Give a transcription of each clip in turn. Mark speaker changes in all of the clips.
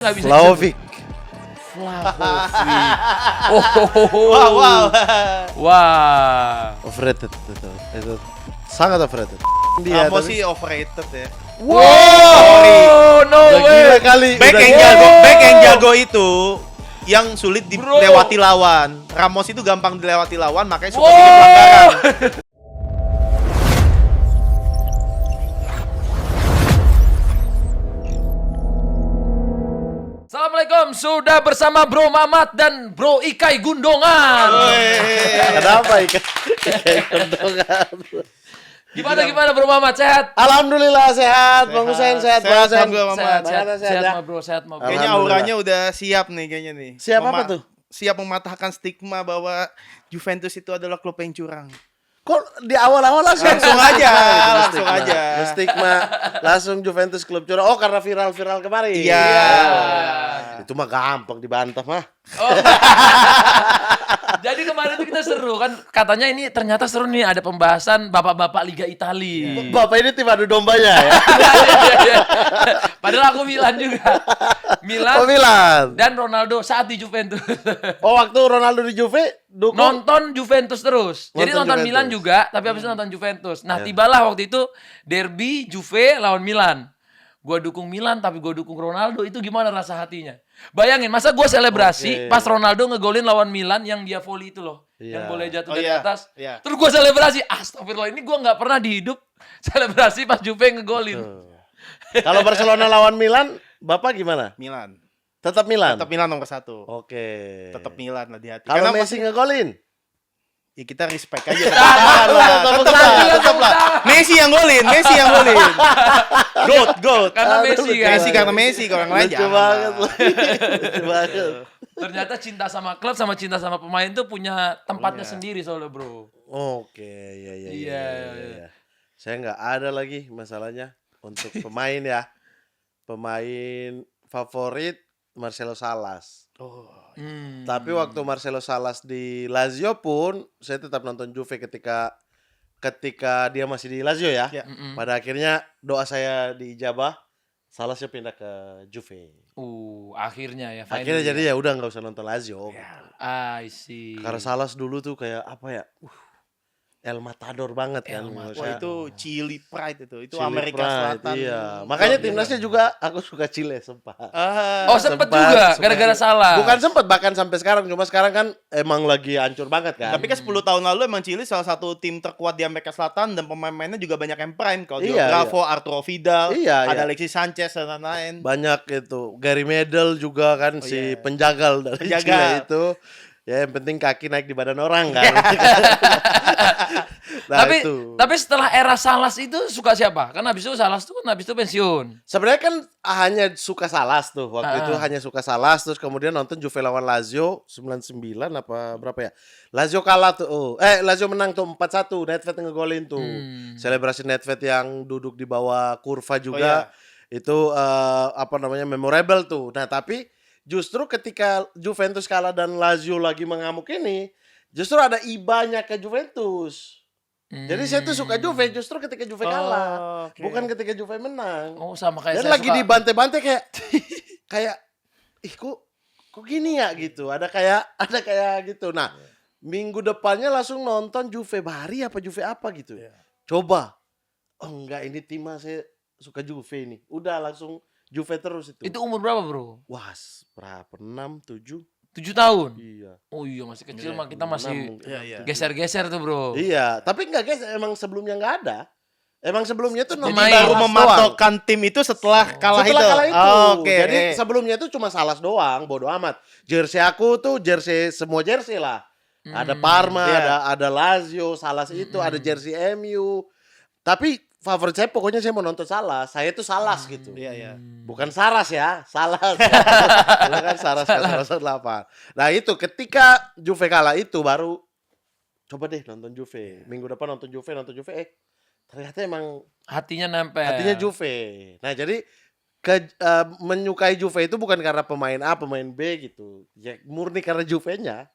Speaker 1: Nggak bisa
Speaker 2: Vlahovic.
Speaker 1: Vlahovic.
Speaker 3: Wow.
Speaker 2: Overrated itu sangat overrated. Dia
Speaker 3: Ramos
Speaker 2: tapi
Speaker 3: sih overrated ya.
Speaker 1: Wow, no
Speaker 2: udah gila
Speaker 1: way.
Speaker 2: kali.
Speaker 3: Back
Speaker 2: udah
Speaker 3: yang
Speaker 2: gila.
Speaker 3: jago itu yang sulit
Speaker 1: Bro.
Speaker 3: dilewati lawan. Ramos itu gampang dilewati lawan, makanya suka
Speaker 1: Wow.
Speaker 3: bikin pelanggaran.
Speaker 1: Assalamualaikum, sudah bersama Bro Mamat dan Bro Ikai Gundongan.
Speaker 2: Kenapa ikan kendongan?
Speaker 1: Gimana Bro Mamat, sehat?
Speaker 2: Alhamdulillah sehat. Bang Husain sehat. Bang Husain.
Speaker 3: Alhamdulillah, Mamat.
Speaker 1: Sehat
Speaker 2: ya?
Speaker 1: mah Bro, sehat mah Bro.
Speaker 3: Kayaknya
Speaker 2: Alhamdulillah.
Speaker 3: auranya udah siap nih kayaknya nih.
Speaker 2: Siap apa tuh?
Speaker 3: Siap mematahkan stigma bahwa Juventus itu adalah klub yang curang.
Speaker 2: Kok di awal-awal langsung
Speaker 3: Langsung aja.
Speaker 2: Stigma langsung Juventus klub curang. Oh karena viral-viral kemarin.
Speaker 3: Iya.
Speaker 2: Itu mah gampang dibantah mah.
Speaker 1: Oh. Jadi kemarin tuh kita seru kan, katanya ini ternyata seru nih, ada pembahasan bapak-bapak Liga Italia.
Speaker 2: Bapak ini tim adu dombanya ya.
Speaker 1: Padahal aku Milan juga.
Speaker 2: Oh Milan.
Speaker 1: Dan Ronaldo saat di Juventus.
Speaker 2: Oh waktu Ronaldo di Juve dukung.
Speaker 1: Nonton Juventus terus. Jadi
Speaker 2: Nonton
Speaker 1: nonton
Speaker 2: Juventus.
Speaker 1: Milan juga, tapi habis itu nonton Juventus. Nah, tibalah waktu itu derby Juve lawan Milan. Gua dukung Milan tapi gua dukung Ronaldo. Itu gimana rasa hatinya? Bayangin, masa gua selebrasi
Speaker 2: Oke.
Speaker 1: pas Ronaldo ngegolin lawan Milan yang dia volley itu loh.
Speaker 2: Iya.
Speaker 1: Yang boleh jatuh
Speaker 3: Oh,
Speaker 1: dari
Speaker 3: iya.
Speaker 1: atas.
Speaker 3: Iya.
Speaker 1: Terus gua selebrasi. Astagfirullah, ini gua nggak pernah di hidup selebrasi pas Juve ngegolin.
Speaker 2: Kalau Barcelona lawan Milan, Bapak gimana?
Speaker 3: Milan.
Speaker 2: Tetap Milan.
Speaker 3: Tetap Milan nomor 1.
Speaker 2: Oke.
Speaker 3: Tetap Milan lah di hati.
Speaker 2: Kalau
Speaker 3: Karena
Speaker 2: Messi ngegolin?
Speaker 3: ya kita respect aja.
Speaker 2: Tepuk tangan.
Speaker 3: Tetap lah. Messi yang golin. Goat.
Speaker 1: Karena Messi kan.
Speaker 3: Messi karena Messi, kalau yang lain
Speaker 2: Lucu
Speaker 3: jangan
Speaker 2: banget.
Speaker 3: lah.
Speaker 2: Lucu banget.
Speaker 1: Ternyata cinta sama klub sama cinta sama pemain tuh punya tempatnya sendiri soalnya, Bro.
Speaker 2: Oke, iya.
Speaker 1: Iya.
Speaker 2: Saya nggak ada lagi masalahnya untuk pemain ya. Pemain favorit Marcelo Salas. Tapi waktu Marcelo Salas di Lazio pun saya tetap nonton Juve ketika dia masih di Lazio ya.
Speaker 3: Ya.
Speaker 2: Pada akhirnya doa saya diijabah, Salasnya pindah ke Juve.
Speaker 1: Akhirnya ya.
Speaker 2: Akhirnya
Speaker 1: finally
Speaker 2: jadi ya udah nggak usah nonton Lazio.
Speaker 1: I see.
Speaker 2: Karena Salas dulu tuh kayak apa ya? El Matador banget kan. menurut
Speaker 3: Wah
Speaker 2: saya.
Speaker 3: itu Chili Pride itu
Speaker 2: Chile
Speaker 3: Amerika
Speaker 2: Pride,
Speaker 3: Selatan.
Speaker 2: Iya. Makanya timnasnya juga aku suka Chile sempat.
Speaker 1: Oh, sempet juga gara-gara salah.
Speaker 2: Bukan sempet, bahkan sampai sekarang. Cuma sekarang kan emang lagi hancur banget kan.
Speaker 3: Tapi kan 10 tahun lalu emang Chili salah satu tim terkuat di Amerika Selatan dan pemain-pemainnya juga banyak yang prime. Kalau
Speaker 2: Iya,
Speaker 3: Bravo, Arturo Vidal,
Speaker 2: Iya,
Speaker 3: ada
Speaker 2: iya.
Speaker 3: Alexis Sanchez dan lain-lain.
Speaker 2: Banyak itu. Gary Medel juga kan si
Speaker 3: iya.
Speaker 2: penjagal dari
Speaker 3: Penjagal.
Speaker 2: Chile itu. Ya yang penting kaki naik di badan orang kan. Nah,
Speaker 1: tapi setelah era Salas itu suka siapa? Kan habis itu Salas tuh kan habis itu pensiun.
Speaker 2: Sebenarnya kan hanya suka Salas tuh. Waktu itu hanya suka Salas, terus kemudian nonton Juve lawan Lazio 99 apa berapa ya? Lazio kalah tuh. Lazio menang tuh 4-1. Nedved ngegolin tuh. Selebrasi Nedved yang duduk di bawah kurva juga. Itu memorable tuh. Nah, tapi justru ketika Juventus kalah dan Lazio lagi mengamuk ini, justru ada ibanya ke Juventus. Jadi saya tuh suka Juve justru ketika Juve kalah,
Speaker 3: oke.
Speaker 2: bukan ketika Juve menang.
Speaker 1: Oh, sama kayak
Speaker 2: Dan
Speaker 1: saya
Speaker 2: lagi
Speaker 1: suka.
Speaker 2: dibantai-bantai kayak kok gini ya gitu. Ada kayak gitu. Nah, minggu depannya langsung nonton Juve Bari apa Juve apa gitu. Coba. Oh enggak, ini timnya saya suka Juve ini. Udah langsung Juve terus itu.
Speaker 1: Itu umur berapa, Bro?
Speaker 2: Wah, berapa? 6, 7?
Speaker 1: 7 tahun.
Speaker 2: Iya.
Speaker 1: Oh iya, masih kecil mah kita masih
Speaker 3: Iya.
Speaker 1: geser-geser tuh, Bro.
Speaker 2: Iya, tapi enggak guys, emang sebelumnya enggak ada. Emang sebelumnya tuh
Speaker 3: Jadi
Speaker 1: Pemain.
Speaker 3: baru
Speaker 2: Salas
Speaker 3: mematokkan tim itu setelah kalah
Speaker 2: Setelah
Speaker 3: itu.
Speaker 2: kalah itu.
Speaker 3: Oke.
Speaker 2: Jadi sebelumnya itu cuma Salas doang, bodo amat. Jersey aku tuh semua jersey lah. Ada Parma,
Speaker 3: Iya.
Speaker 2: ada Lazio, Salas itu, ada jersey MU. Tapi favorit saya pokoknya saya mau nonton Salas. Saya tuh Salas gitu.
Speaker 3: Iya.
Speaker 2: Bukan Saras ya, Salas. Karena kan Saras kan 8. Nah itu ketika Juve kalah itu baru coba deh nonton Juve. Minggu depan nonton Juve. Ternyata emang
Speaker 1: Hatinya nempel.
Speaker 2: hatinya Juve. Nah jadi menyukai Juve itu bukan karena pemain A, pemain B gitu. Ya murni karena Juve-nya.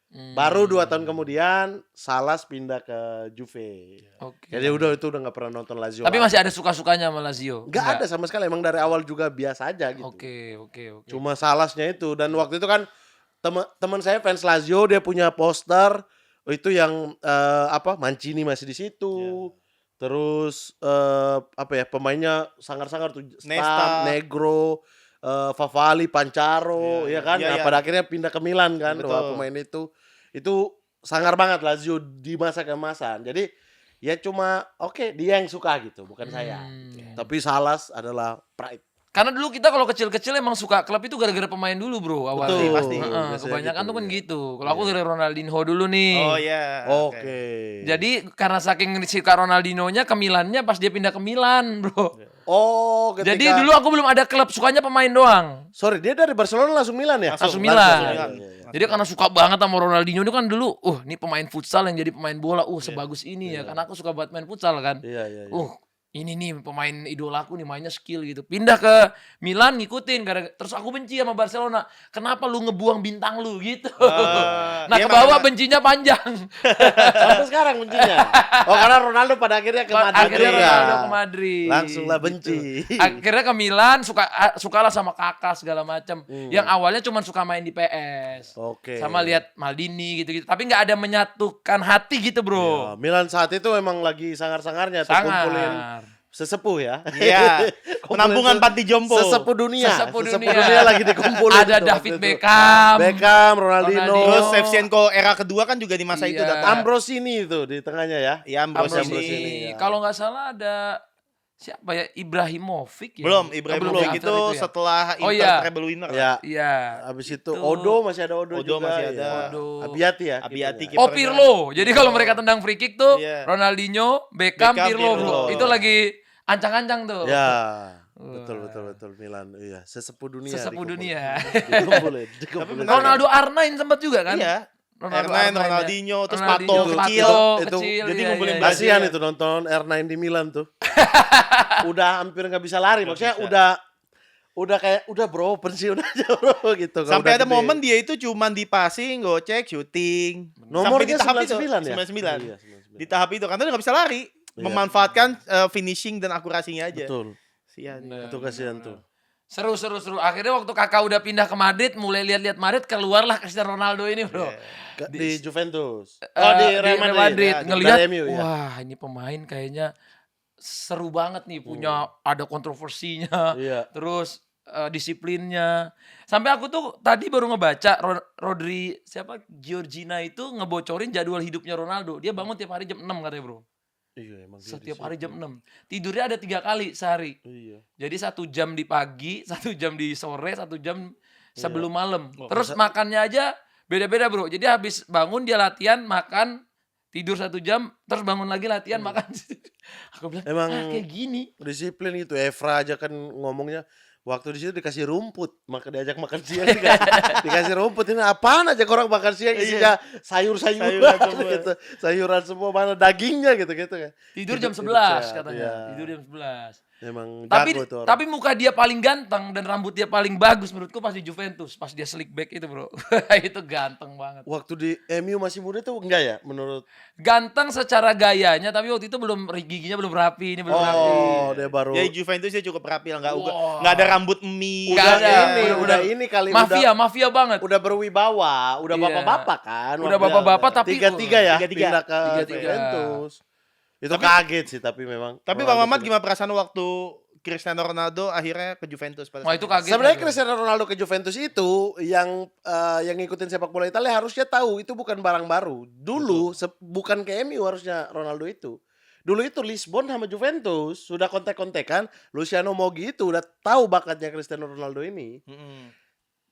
Speaker 2: Baru 2 tahun kemudian Salas pindah ke Juve.
Speaker 1: Oke.
Speaker 2: Jadi itu udah nggak pernah nonton Lazio.
Speaker 1: Tapi masih ada suka-sukanya sama Lazio?
Speaker 2: nggak ada sama sekali. Emang dari awal juga biasa aja gitu.
Speaker 1: Oke.
Speaker 2: Cuma Salasnya itu. Dan waktu itu kan teman saya fans Lazio, dia punya poster itu yang Mancini masih di situ. Terus pemainnya sangar-sangar tuh,
Speaker 3: Nesta.
Speaker 2: Stam, Negro, Favali, Pancaro, ya kan.
Speaker 3: Iya,
Speaker 2: Nah,
Speaker 3: iya.
Speaker 2: pada akhirnya pindah ke Milan kan.
Speaker 3: Betul.
Speaker 2: Dua pemain itu sangar banget Lazio di masa keemasan. Jadi ya cuma dia yang suka gitu, bukan saya. Tapi Salas adalah pride.
Speaker 1: Karena dulu kita kalau kecil-kecil emang suka klub itu gara-gara pemain dulu bro awalnya.
Speaker 2: Betul,
Speaker 3: pasti.
Speaker 2: biasanya
Speaker 1: Kebanyakan
Speaker 2: gitu,
Speaker 1: tuh kan
Speaker 2: iya.
Speaker 1: gitu. Kalau aku gara-gara Ronaldinho dulu nih.
Speaker 3: Oh iya.
Speaker 2: Oke.
Speaker 1: Jadi karena saking suka Ronaldinho-nya ke Milannya pas dia pindah ke Milan bro.
Speaker 2: Oh, ketika
Speaker 1: Jadi dulu aku belum ada klub, sukanya pemain doang.
Speaker 2: sorry, dia dari Barcelona langsung Milan ya?
Speaker 1: Langsung Milan.
Speaker 3: Milan.
Speaker 2: Iya.
Speaker 1: Jadi karena suka banget sama Ronaldinho itu kan dulu, ini pemain futsal yang jadi pemain bola, sebagus ini ya. Karena aku suka banget main futsal kan.
Speaker 2: Iya.
Speaker 1: Ini nih pemain idolaku nih mainnya skill gitu. Pindah ke Milan ngikutin terus aku benci sama Barcelona. Kenapa lu ngebuang bintang lu gitu. Nah,
Speaker 3: dia
Speaker 1: ke bawah
Speaker 3: emang-
Speaker 1: bencinya panjang.
Speaker 2: Sampai sekarang bencinya. Oh, karena Ronaldo pada akhirnya ke Madrid.
Speaker 1: Akhirnya
Speaker 2: juga.
Speaker 1: Ronaldo ke Madrid.
Speaker 2: Langsunglah benci.
Speaker 1: Akhirnya ke Milan sukalah sama Kakak segala macam. Yang awalnya cuma suka main di PS.
Speaker 2: Oke.
Speaker 1: Sama lihat Maldini gitu-gitu. Tapi nggak ada menyatukan hati gitu, Bro.
Speaker 2: Ya, Milan saat itu emang lagi sangar-sangarnya tuh kumpulin
Speaker 1: Sangar.
Speaker 2: sesepuh ya.
Speaker 3: Iya. Penampungan panti jompo.
Speaker 2: Sesepuh dunia.
Speaker 1: Sesepuh dunia.
Speaker 2: dunia lagi dikumpulin.
Speaker 1: Ada
Speaker 2: tuh
Speaker 1: David
Speaker 2: waktu itu.
Speaker 1: Beckham.
Speaker 2: Beckham, Ronaldinho.
Speaker 1: Ronaldinho.
Speaker 3: Terus Shevchenko era kedua kan juga di masa itu
Speaker 1: Iya.
Speaker 3: datang.
Speaker 2: Ambrosini itu di tengahnya ya.
Speaker 3: Iya, Ambrosini.
Speaker 2: Ambrosini, ya.
Speaker 1: Kalau nggak salah ada siapa ya, Ibrahimovic ya?
Speaker 3: Belum,
Speaker 1: Oh,
Speaker 3: Ibrahimovic
Speaker 1: after
Speaker 3: itu
Speaker 1: ya?
Speaker 3: setelah
Speaker 1: Oh,
Speaker 3: Inter
Speaker 1: iya.
Speaker 3: treble winner.
Speaker 2: Ya.
Speaker 1: Iya.
Speaker 2: Habis itu Odo masih ada Odo
Speaker 3: Odo
Speaker 2: juga.
Speaker 3: masih
Speaker 2: ya.
Speaker 3: ada.
Speaker 1: Odo.
Speaker 2: Abiati ya.
Speaker 3: Abiati
Speaker 2: kipernya.
Speaker 1: Oh, Pirlo. Jadi kalau mereka tendang free kick tuh
Speaker 3: Iya.
Speaker 1: Ronaldinho, Beckham,
Speaker 3: Beckham,
Speaker 1: Pirlo, bro.
Speaker 3: Pirlo.
Speaker 1: Itu lagi ancang-ancang tuh.
Speaker 2: Ya. Betul Milan. Iya, sesepuh dunia.
Speaker 1: Sesepuh
Speaker 2: dikumpulin.
Speaker 1: dunia.
Speaker 2: Dikumpulin.
Speaker 1: Ronaldo R9 sempat juga kan?
Speaker 3: Iya.
Speaker 1: Ronaldo
Speaker 3: R9,
Speaker 1: R9 ya.
Speaker 3: Ronaldinho, terus
Speaker 1: Ronaldinho,
Speaker 3: Pato kecil.
Speaker 1: Pato
Speaker 2: Itu-
Speaker 3: jadi
Speaker 1: iya,
Speaker 3: ngumpulin
Speaker 1: iya,
Speaker 3: Brazil.
Speaker 2: Kasihan itu nonton R9 di Milan tuh. Udah hampir nggak bisa lari. Maksudnya
Speaker 3: bisa.
Speaker 2: udah bro, pensiun aja bro gitu. Kalau
Speaker 3: Sampai
Speaker 2: udah
Speaker 3: ada
Speaker 2: gede.
Speaker 3: momen dia itu cuman di passing, gocek, shooting.
Speaker 2: Nomornya
Speaker 3: Sampai di tahap
Speaker 2: 99
Speaker 3: itu,
Speaker 2: ya?
Speaker 3: 99.
Speaker 2: Iya, 99.
Speaker 3: Di tahap itu karena dia nggak bisa lari.
Speaker 2: Iya.
Speaker 3: Memanfaatkan finishing dan akurasinya aja.
Speaker 2: Betul.
Speaker 3: Sian.
Speaker 2: Itu kasihan tuh.
Speaker 1: Seru. Akhirnya waktu Kakak udah pindah ke Madrid, mulai lihat-lihat Madrid, keluarlah Cristiano Ronaldo ini, bro.
Speaker 2: Di Juventus.
Speaker 1: Di
Speaker 2: Real
Speaker 1: Real
Speaker 2: Madrid. Ya,
Speaker 1: ngelihat,
Speaker 2: dari MU, ya.
Speaker 1: wah ini pemain kayaknya seru banget nih, punya ada kontroversinya,
Speaker 2: Iya.
Speaker 1: terus disiplinnya. Sampai aku tuh tadi baru ngebaca Rodri Georgina itu ngebocorin jadwal hidupnya Ronaldo. Dia bangun tiap hari jam 6 katanya, bro.
Speaker 2: Iya, emang dia
Speaker 1: Setiap
Speaker 2: di
Speaker 1: hari
Speaker 2: situ.
Speaker 1: jam 6. Tidurnya ada 3 kali sehari.
Speaker 2: Iya.
Speaker 1: Jadi 1 jam di pagi, 1 jam di sore, 1 jam sebelum malam.
Speaker 3: Oh,
Speaker 1: Terus makannya aja beda-beda, bro. Jadi habis bangun dia latihan, makan, tidur 1 jam, terus bangun lagi latihan, makan. Aku bilang,
Speaker 2: Emang
Speaker 1: kayak gini.
Speaker 2: disiplin itu. Evra aja kan ngomongnya waktu di situ dikasih rumput, maka diajak makan siang dikasih rumput. Ini apaan aja orang makan siang isinya sayur-sayuran
Speaker 3: Sayuran semua.
Speaker 2: gitu. Sayuran semua, mana dagingnya gitu kan.
Speaker 1: Tidur jam
Speaker 2: Hidup
Speaker 1: 11
Speaker 2: sehat,
Speaker 1: katanya.
Speaker 2: iya.
Speaker 1: Tidur jam 11.
Speaker 2: Emang
Speaker 1: Tapi
Speaker 2: jago tuh orang.
Speaker 1: tapi muka dia paling ganteng dan rambut dia paling bagus menurutku pas di Juventus, pas dia slick back itu, bro. Itu ganteng banget.
Speaker 2: Waktu di MU masih muda tuh enggak ya menurut?
Speaker 1: Ganteng secara gayanya, tapi waktu itu belum giginya belum rapi, ini belum rapi.
Speaker 2: Oh, dia baru
Speaker 3: Ya Juventus dia cukup rapi lah,
Speaker 1: Wah.
Speaker 3: nggak ada rambut mie.
Speaker 1: Nggak
Speaker 2: udah
Speaker 1: ada.
Speaker 2: ini,
Speaker 1: Udah-
Speaker 2: udah ini kali
Speaker 1: Mafia banget.
Speaker 2: udah berwibawa, udah
Speaker 1: Iya.
Speaker 2: bapak-bapak kan.
Speaker 1: Udah
Speaker 2: waktu
Speaker 1: bapak-bapak tapi-
Speaker 2: tiga-tiga ya
Speaker 3: Tiga-tiga.
Speaker 2: pindah ke
Speaker 1: Tiga-tiga.
Speaker 2: Juventus. Itu kaget sih tapi memang.
Speaker 3: Tapi
Speaker 2: Ronaldo
Speaker 3: Bang Mamat
Speaker 2: pindah.
Speaker 3: gimana perasaan waktu Cristiano Ronaldo akhirnya ke Juventus pada
Speaker 1: Wah,
Speaker 3: saat
Speaker 1: itu
Speaker 3: itu?
Speaker 1: kaget.
Speaker 2: Sebenarnya
Speaker 1: Gitu.
Speaker 2: Cristiano Ronaldo ke Juventus itu yang ngikutin sepak bola Italia harusnya tahu itu bukan barang baru. Dulu bukan ke MU harusnya Ronaldo itu. Dulu itu Lisbon sama Juventus sudah kontek-kontekan, Luciano Moggi itu udah tahu bakatnya Cristiano Ronaldo ini.
Speaker 3: Mm-mm.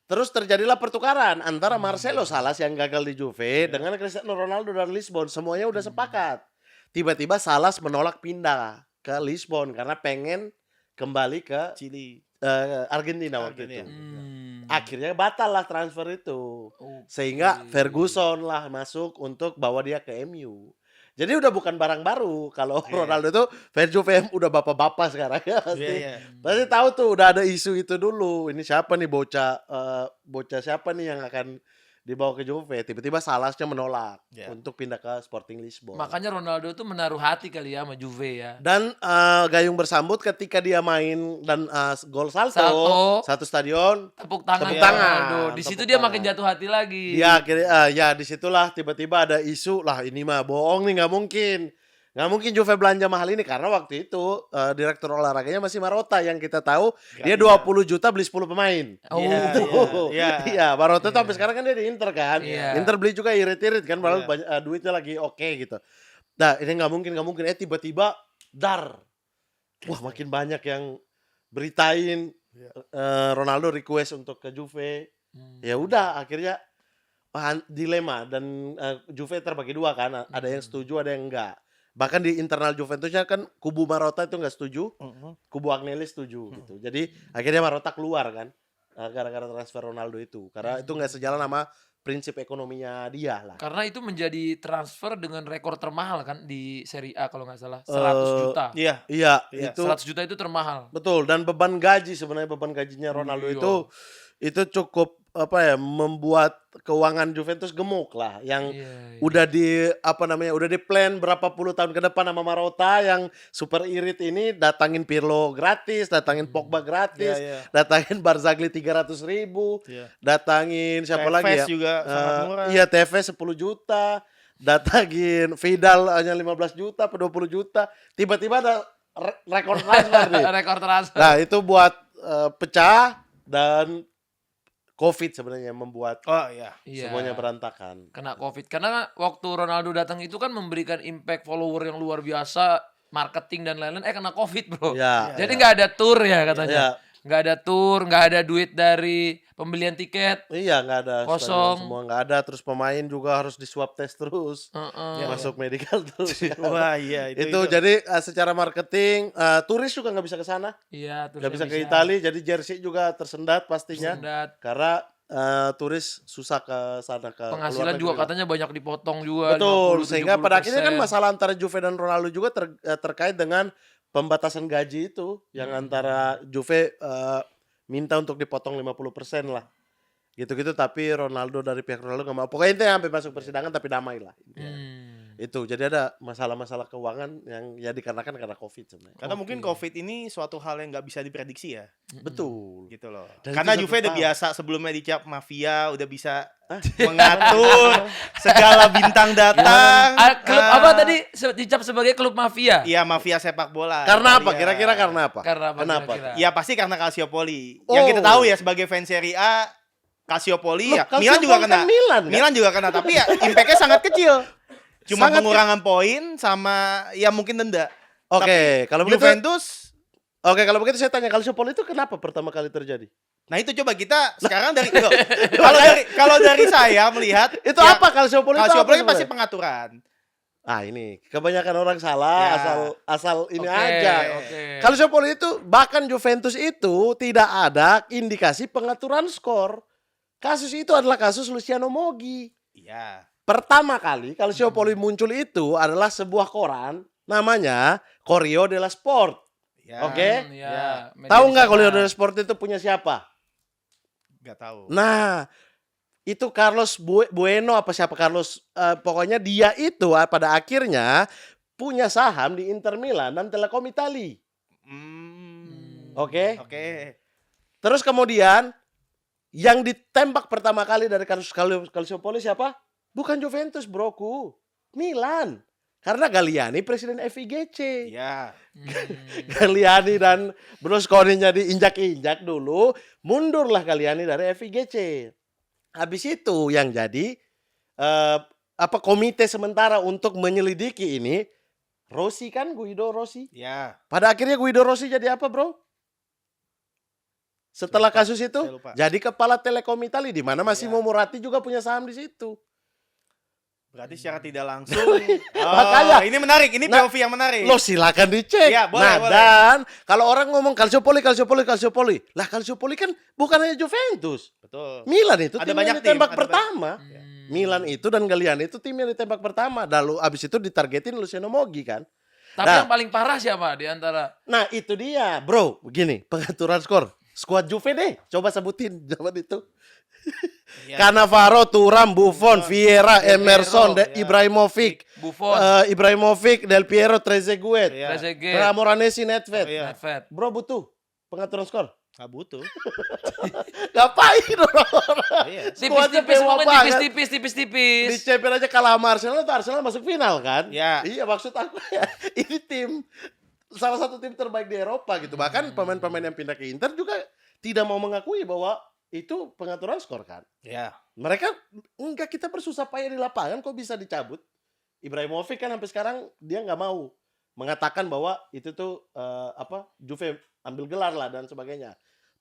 Speaker 2: Terus terjadilah pertukaran antara Marcelo Salas yang gagal di Juve dengan Cristiano Ronaldo dari Lisbon. Semuanya udah sepakat. Tiba-tiba Salas menolak pindah ke Lisbon karena pengen kembali ke
Speaker 3: Chili.
Speaker 2: Argentina waktu
Speaker 3: Argentina.
Speaker 2: itu.
Speaker 1: Hmm.
Speaker 2: Akhirnya batal lah transfer itu.
Speaker 1: Oke.
Speaker 2: Sehingga Ferguson lah masuk untuk bawa dia ke MU. Jadi udah bukan barang baru. Kalau Ronaldo itu fans Juve udah bapak-bapak sekarang ya pasti.
Speaker 3: Iya, iya.
Speaker 2: Pasti tahu tuh udah ada isu itu dulu. Ini siapa nih bocah siapa nih yang akan dibawa ke Juve. Tiba-tiba Salasnya menolak
Speaker 3: Ya.
Speaker 2: untuk pindah ke Sporting Lisbon.
Speaker 1: Makanya Ronaldo tuh menaruh hati kali ya sama Juve ya.
Speaker 2: Dan gayung bersambut ketika dia main dan gol salto,
Speaker 1: Salto.
Speaker 2: satu stadion.
Speaker 1: Tepuk tangan
Speaker 2: Tepuk
Speaker 1: ya,
Speaker 2: tangan.
Speaker 1: Ronaldo. Di situ
Speaker 2: Tepuk
Speaker 1: dia
Speaker 2: tangan.
Speaker 1: makin jatuh hati lagi.
Speaker 2: Dia akhirnya ya disitulah tiba-tiba ada isu lah, ini mah bohong nih, nggak mungkin Juve belanja mahal ini, karena waktu itu direktur olahraganya masih Marotta yang kita tahu dia 20 juta beli 10 pemain.
Speaker 1: Oh.
Speaker 3: Iya.
Speaker 2: Iya, Marotta tuh sampai sekarang kan dia di Inter kan.
Speaker 1: Iya.
Speaker 2: Inter beli juga irit-irit kan, padahal
Speaker 3: Iya.
Speaker 2: banyak, duitnya lagi oke gitu. Nah, ini nggak mungkin. Tiba-tiba dar. Wah, makin banyak yang beritain Ronaldo request untuk ke Juve. Ya udah, akhirnya dilema dan Juve terbagi dua kan, ada yang setuju, ada yang enggak. Bahkan di internal Juventusnya kan kubu Marotta itu nggak setuju, kubu Agnelli setuju gitu. Jadi akhirnya Marotta keluar kan, gara-gara transfer Ronaldo itu, karena itu nggak sejalan sama prinsip ekonominya dia lah.
Speaker 1: Karena itu menjadi transfer dengan rekor termahal kan di Serie A kalau nggak salah. 100 juta.
Speaker 3: Iya.
Speaker 2: Iya,
Speaker 3: Iya.
Speaker 2: itu
Speaker 1: 100 juta itu termahal.
Speaker 2: betul. Dan beban gajinya Ronaldo
Speaker 1: Iya.
Speaker 2: itu cukup membuat keuangan Juventus gemuk lah, yang
Speaker 1: Iya.
Speaker 2: udah di plan berapa puluh tahun ke depan sama Marotta yang super irit ini, datangin Pirlo gratis, datangin Pogba gratis,
Speaker 3: Iya.
Speaker 2: datangin Barzagli 300.000,
Speaker 3: Iya.
Speaker 2: datangin siapa lagi ya?
Speaker 3: Tevez juga sangat murah.
Speaker 2: Iya, Tevez 10 juta, datangin Vidal hanya 15 juta, 20 juta, tiba-tiba ada rekor transfer nih.
Speaker 1: Rekor transfer.
Speaker 2: Nah, itu buat pecah, dan COVID sebenarnya membuat
Speaker 3: Oh iya.
Speaker 1: Iya.
Speaker 2: semuanya berantakan.
Speaker 1: Kena COVID. Karena waktu Ronaldo datang itu kan memberikan impact follower yang luar biasa, marketing dan lain-lain. Kena COVID, bro.
Speaker 2: Ya,
Speaker 1: Jadi
Speaker 2: ya.
Speaker 1: nggak ada tour ya katanya.
Speaker 2: Ya.
Speaker 1: Nggak ada tour, nggak ada duit dari pembelian tiket.
Speaker 2: Iya, nggak ada
Speaker 1: Kosong.
Speaker 2: stadion, semua nggak ada. Terus pemain juga harus di swab test terus,
Speaker 1: Heeh.
Speaker 2: masuk medical terus.
Speaker 3: Wah iya
Speaker 2: itu jadi secara marketing, turis juga nggak bisa ke sana,
Speaker 1: Iya, terus
Speaker 2: nggak bisa ke Italia. Jadi jersey juga tersendat pastinya, karena turis susah ke sana, ke
Speaker 1: Penghasilan
Speaker 2: luar
Speaker 1: juga
Speaker 2: negeri lah.
Speaker 1: katanya banyak dipotong juga.
Speaker 2: Betul,
Speaker 1: 50,
Speaker 2: sehingga pada akhirnya kan
Speaker 1: 70%.
Speaker 2: masalah antara Juve dan Ronaldo juga terkait dengan pembatasan gaji itu, yang antara Juve minta untuk dipotong 50% lah. Gitu-gitu, tapi Ronaldo, dari pihak Ronaldo nggak mau. Pokoknya itu sampai masuk persidangan tapi damai lah. Itu jadi ada masalah-masalah keuangan yang ya dikarenakan karena COVID sebenarnya.
Speaker 3: Karena mungkin COVID ini suatu hal yang nggak bisa diprediksi ya,
Speaker 2: Betul.
Speaker 3: gitu loh.
Speaker 2: Dan
Speaker 3: Karena
Speaker 2: itu
Speaker 3: Juve
Speaker 2: satu
Speaker 3: udah
Speaker 2: hal.
Speaker 3: biasa sebelumnya dicap mafia, udah bisa mengatur segala bintang datang.
Speaker 1: Klub apa tadi dicap sebagai klub mafia?
Speaker 3: Iya, mafia sepak bola.
Speaker 2: Karena apa?
Speaker 3: Italia.
Speaker 2: Kira-kira karena apa?
Speaker 1: Karena apa
Speaker 2: Kenapa?
Speaker 1: kira-kira?
Speaker 3: Ya pasti karena Calciopoli.
Speaker 2: Oh.
Speaker 3: Yang kita tahu ya sebagai fans Serie A, Calciopoli
Speaker 2: Loh,
Speaker 3: ya. Milan juga
Speaker 2: Calciopoli
Speaker 3: kena.
Speaker 2: kan Milan, kan?
Speaker 3: Milan juga kena, tapi ya impact-nya sangat kecil. Cuma
Speaker 2: Sangat
Speaker 3: pengurangan poin sama ya mungkin denda.
Speaker 2: Oke, kalau begitu
Speaker 3: Juventus.
Speaker 2: kalau begitu saya tanya, Calciopoli itu kenapa pertama kali terjadi?
Speaker 3: Nah itu coba kita sekarang dari loh, kalau dari saya melihat
Speaker 2: Itu
Speaker 3: ya,
Speaker 2: apa Calciopoli? Itu apa
Speaker 3: Calciopoli
Speaker 2: sebenarnya?
Speaker 3: pasti pengaturan.
Speaker 2: Ini kebanyakan orang salah,
Speaker 3: Ya.
Speaker 2: asal ini
Speaker 1: Oke,
Speaker 2: aja.
Speaker 1: oke.
Speaker 2: Calciopoli itu, bahkan Juventus itu tidak ada indikasi pengaturan skor. Kasus itu adalah kasus Luciano Moggi.
Speaker 3: Iya.
Speaker 2: Pertama kali Calciopoli muncul itu adalah sebuah koran namanya Corriere dello Sport.
Speaker 3: Ya.
Speaker 2: Oke.
Speaker 1: Ya,
Speaker 2: Tahu nggak Corriere dello Sport itu punya siapa?
Speaker 3: Nggak tahu.
Speaker 2: Nah, itu Carlos Bueno apa siapa, Carlos, pokoknya dia itu pada akhirnya punya saham di Inter Milan dan Telecom Italia. Oke.
Speaker 3: Oke.
Speaker 2: Terus kemudian yang ditembak pertama kali dari kasus Calciopoli siapa? Bukan Juventus, broku. Milan. Karena Galliani presiden FIGC.
Speaker 3: Iya.
Speaker 2: Galliani dan Berlusconi-nya diinjak-injak dulu, mundurlah Galliani dari FIGC. Habis itu yang jadi komite sementara untuk menyelidiki ini Rossi kan, Guido Rossi.
Speaker 3: Iya.
Speaker 2: Pada akhirnya Guido Rossi jadi apa, bro? Setelah
Speaker 3: Saya lupa,
Speaker 2: kasus itu
Speaker 3: saya lupa.
Speaker 2: jadi kepala Telekom Italia, di mana Massimo
Speaker 3: Iya.
Speaker 2: Moratti juga punya saham di situ.
Speaker 3: Berarti secara tidak langsung.
Speaker 2: Makanya.
Speaker 3: Ini menarik, ini
Speaker 2: Nah,
Speaker 3: POV yang menarik.
Speaker 2: Lo silakan dicek.
Speaker 3: Iya, boleh,
Speaker 2: nah,
Speaker 3: boleh.
Speaker 2: dan kalau orang ngomong Calciopoli. Lah Calciopoli kan bukan hanya Juventus.
Speaker 3: Betul.
Speaker 2: Milan itu
Speaker 3: Ada
Speaker 2: tim
Speaker 3: banyak
Speaker 2: yang ditembak
Speaker 3: tim, ada
Speaker 2: pertama. Milan itu dan Galliani itu tim yang ditembak pertama. Lalu abis itu ditargetin Luciano Moggi kan.
Speaker 1: Tapi
Speaker 2: Nah.
Speaker 1: yang paling parah siapa di antara?
Speaker 2: Nah itu dia bro. Begini, pengaturan skor. Skuad Juve deh. Coba sebutin zaman itu.
Speaker 3: Iya.
Speaker 2: Cannavaro, Thuram, Buffon, Vieira,
Speaker 1: Del
Speaker 2: Emerson,
Speaker 1: Piero,
Speaker 2: Ibrahimovic,
Speaker 1: Buffon,
Speaker 2: Ibrahimovic, Del Piero, Trezeguet,
Speaker 3: Iya.
Speaker 1: Trezeguet,
Speaker 2: Moranesi, Nedved.
Speaker 3: Iya.
Speaker 1: Nedved.
Speaker 2: Bro butuh pengaturan skor.
Speaker 3: Nggak butuh.
Speaker 2: Ngapain orang?
Speaker 3: Iya.
Speaker 2: Skuadnya
Speaker 1: Tipis-tipis,
Speaker 2: mewah
Speaker 1: pokoknya
Speaker 2: banget.
Speaker 1: tipis-tipis,
Speaker 2: Di
Speaker 1: tipis-tipis.
Speaker 2: Champions aja kalah sama Arsenal, tuh Arsenal masuk final kan?
Speaker 3: Ya.
Speaker 2: Iya, maksud aku ya, ini tim salah satu tim terbaik di Eropa gitu. Bahkan pemain-pemain yang pindah ke Inter juga tidak mau mengakui bahwa itu pengaturan skor kan.
Speaker 3: Ya.
Speaker 2: Mereka enggak, kita bersusah payah di lapangan kok bisa dicabut. Ibrahimovic kan sampai sekarang dia nggak mau mengatakan bahwa itu tuh Juve ambil gelar lah dan sebagainya.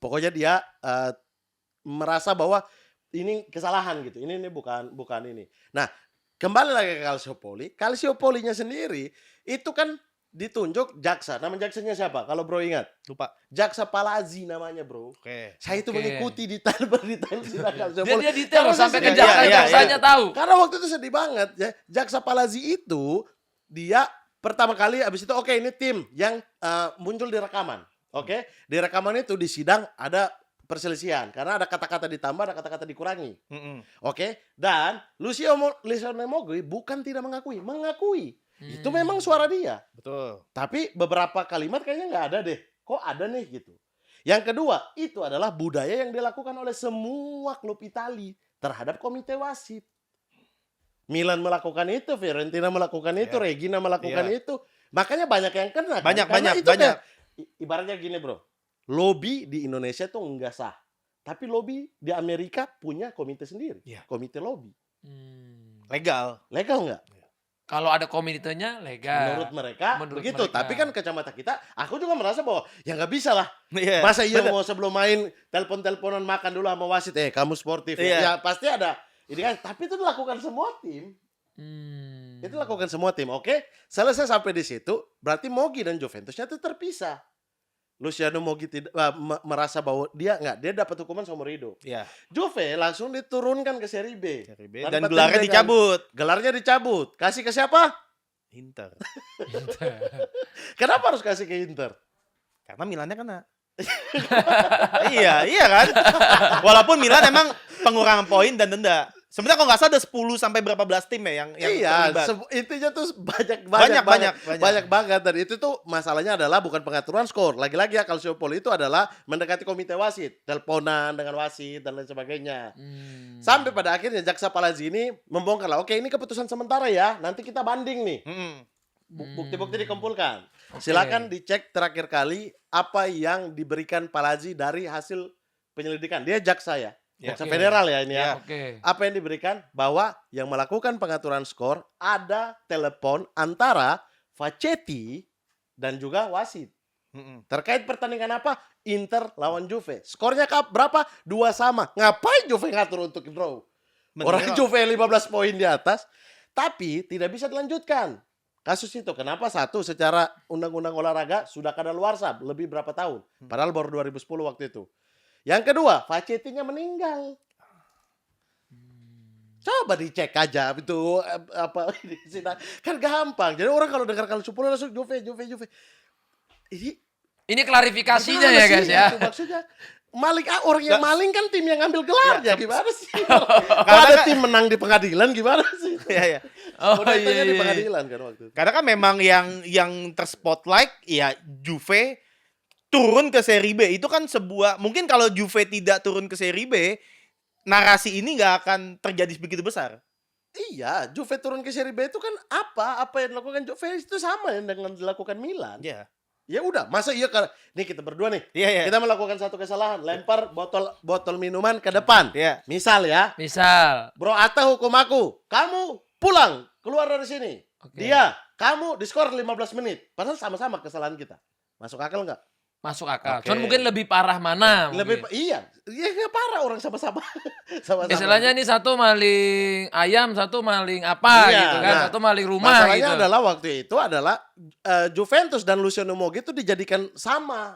Speaker 2: Pokoknya dia merasa bahwa ini kesalahan gitu. Ini bukan ini. Nah, kembali lagi ke Calciopoli. Calciopolinya sendiri itu kan ditunjuk jaksa. Nama jaksanya siapa? Kalau bro ingat?
Speaker 3: Lupa.
Speaker 2: Jaksa Palazzi namanya, bro.
Speaker 3: Oke.
Speaker 2: Saya itu
Speaker 1: Oke.
Speaker 2: mengikuti detail sidang Calciopoli.
Speaker 1: Dia detail
Speaker 2: Karena
Speaker 1: sampai ke
Speaker 2: saya sedih.
Speaker 1: jaksanya tahu.
Speaker 2: Karena waktu itu sedih banget ya. Jaksa Palazzi itu dia pertama kali abis itu oke, ini tim yang muncul di rekaman. Oke, di rekaman itu di sidang ada perselisihan karena ada kata-kata ditambah, ada kata-kata dikurangi. Oke, dan Luciano Moggi bukan tidak mengakui. Itu memang suara dia.
Speaker 3: Betul.
Speaker 2: Tapi beberapa kalimat kayaknya nggak ada deh. Kok ada nih gitu. Yang kedua, itu adalah budaya yang dilakukan oleh semua klub Itali terhadap komite wasit. Milan melakukan itu, Fiorentina melakukan itu, Regina melakukan itu. Makanya banyak yang kena. Kan?
Speaker 3: Banyak,
Speaker 2: Karena
Speaker 3: banyak,
Speaker 2: itu
Speaker 3: banyak.
Speaker 2: Ibaratnya gini bro, lobby di Indonesia tuh enggak sah. Tapi lobby di Amerika punya komite sendiri.
Speaker 3: Iya.
Speaker 2: Komite lobby.
Speaker 3: Legal.
Speaker 2: Legal nggak?
Speaker 1: Kalau ada komunitasnya legal.
Speaker 2: Menurut mereka
Speaker 1: Menurut
Speaker 2: begitu.
Speaker 1: mereka.
Speaker 2: Tapi kan kacamata kita, aku juga merasa bahwa ya nggak bisa lah.
Speaker 3: Iya.
Speaker 2: Masa iya
Speaker 3: Bener.
Speaker 2: mau sebelum main telepon-teleponan makan dulu sama wasit, kamu sportif
Speaker 3: Iya.
Speaker 2: ya pasti ada. Ini kan, tapi itu dilakukan semua tim. Itu dilakukan semua tim. Oke, selesai sampai di situ, berarti Moggi dan Juventusnya itu terpisah. Luciano Moggi tidak merasa bahwa dia dapat hukuman seumur hidup.
Speaker 3: Iya.
Speaker 2: Juve langsung diturunkan ke Serie B.
Speaker 3: Serie B.
Speaker 2: Tanpa
Speaker 3: Dan gelarnya
Speaker 2: tendengan.
Speaker 3: dicabut.
Speaker 2: Gelarnya dicabut. Kasih ke siapa?
Speaker 3: Inter.
Speaker 2: Kenapa harus kasih ke Inter?
Speaker 3: Karena Milannya kena. iya kan? Walaupun Milan emang pengurangan poin dan denda. Sebenarnya kalau nggak salah ada 10 sampai berapa belas tim ya yang
Speaker 2: Iya,
Speaker 3: terlibat.
Speaker 2: intinya tuh
Speaker 3: Banyak.
Speaker 2: banyak banget. Dan itu tuh masalahnya adalah bukan pengaturan skor. Lagi-lagi ya Calciopoli itu adalah mendekati komite wasit, teleponan dengan wasit dan lain sebagainya. Sampai pada akhirnya Jaksa Palazzi ini membongkar lah. Oke, ini keputusan sementara ya. Nanti kita banding nih. Bukti-bukti dikumpulkan. Silakan dicek terakhir kali apa yang diberikan Palazzi dari hasil penyelidikan. Dia jaksa ya. Jaksa federal ya ini ya.
Speaker 1: Oke.
Speaker 2: Apa yang diberikan? Bahwa yang melakukan pengaturan skor ada telepon antara Facchetti dan juga wasit. Terkait pertandingan apa? Inter lawan Juve. Skornya berapa? 2-2. Ngapain Juve ngatur untuk draw? Orang Juve 15 poin di atas. Tapi tidak bisa dilanjutkan. Kasus itu. Kenapa? Satu, secara undang-undang olahraga sudah kadaluarsa lebih berapa tahun. Padahal baru 2010 waktu itu. Yang kedua, Facchetti-nya meninggal. Coba dicek aja itu apa ini kan gampang. Jadi orang kalau dengar Calciopoli langsung Juve.
Speaker 1: Ini klarifikasinya
Speaker 2: gimana
Speaker 1: ya
Speaker 2: sih
Speaker 1: guys ya.
Speaker 2: itu maksudnya maling orang yang maling kan tim yang ngambil gelarnya gimana sih?
Speaker 3: Karena
Speaker 2: Kalau ada
Speaker 3: kan-
Speaker 2: tim menang di pengadilan gimana sih?
Speaker 3: Iya.
Speaker 1: Oh
Speaker 2: Udah
Speaker 1: iya,
Speaker 2: ditanya di
Speaker 1: iya.
Speaker 2: pengadilan kan waktu itu.
Speaker 3: Karena kan memang yang terspotlight ya Juve turun ke Serie B. Itu kan sebuah, mungkin kalau Juve tidak turun ke Serie B, narasi ini nggak akan terjadi begitu besar.
Speaker 2: Iya, Juve turun ke Serie B itu kan apa yang dilakukan Juve itu sama yang dengan dilakukan Milan.
Speaker 3: Iya.
Speaker 2: Ya udah, masa iya kalau nih kita berdua nih.
Speaker 3: Iya.
Speaker 2: Kita melakukan satu kesalahan, lempar botol minuman ke depan.
Speaker 3: Iya.
Speaker 2: Misal ya,
Speaker 1: Misal.
Speaker 2: Bro Atta hukum aku, kamu pulang, keluar dari sini.
Speaker 1: Oke.
Speaker 2: Dia, kamu diskor 15 menit. Padahal sama-sama kesalahan kita. Masuk akal nggak?
Speaker 1: Masuk akal.
Speaker 3: Oke.
Speaker 1: Cuman mungkin lebih parah mana?
Speaker 2: Lebih
Speaker 1: mungkin.
Speaker 2: iya nggak parah orang sama-sama. Sama-sama.
Speaker 1: Istilahnya ini satu maling ayam, satu maling apa
Speaker 2: Iya,
Speaker 1: gitu kan,
Speaker 2: nah,
Speaker 1: satu maling rumah
Speaker 2: Masalahnya
Speaker 1: gitu.
Speaker 2: adalah waktu itu adalah Juventus dan Luciano Moggi itu dijadikan sama.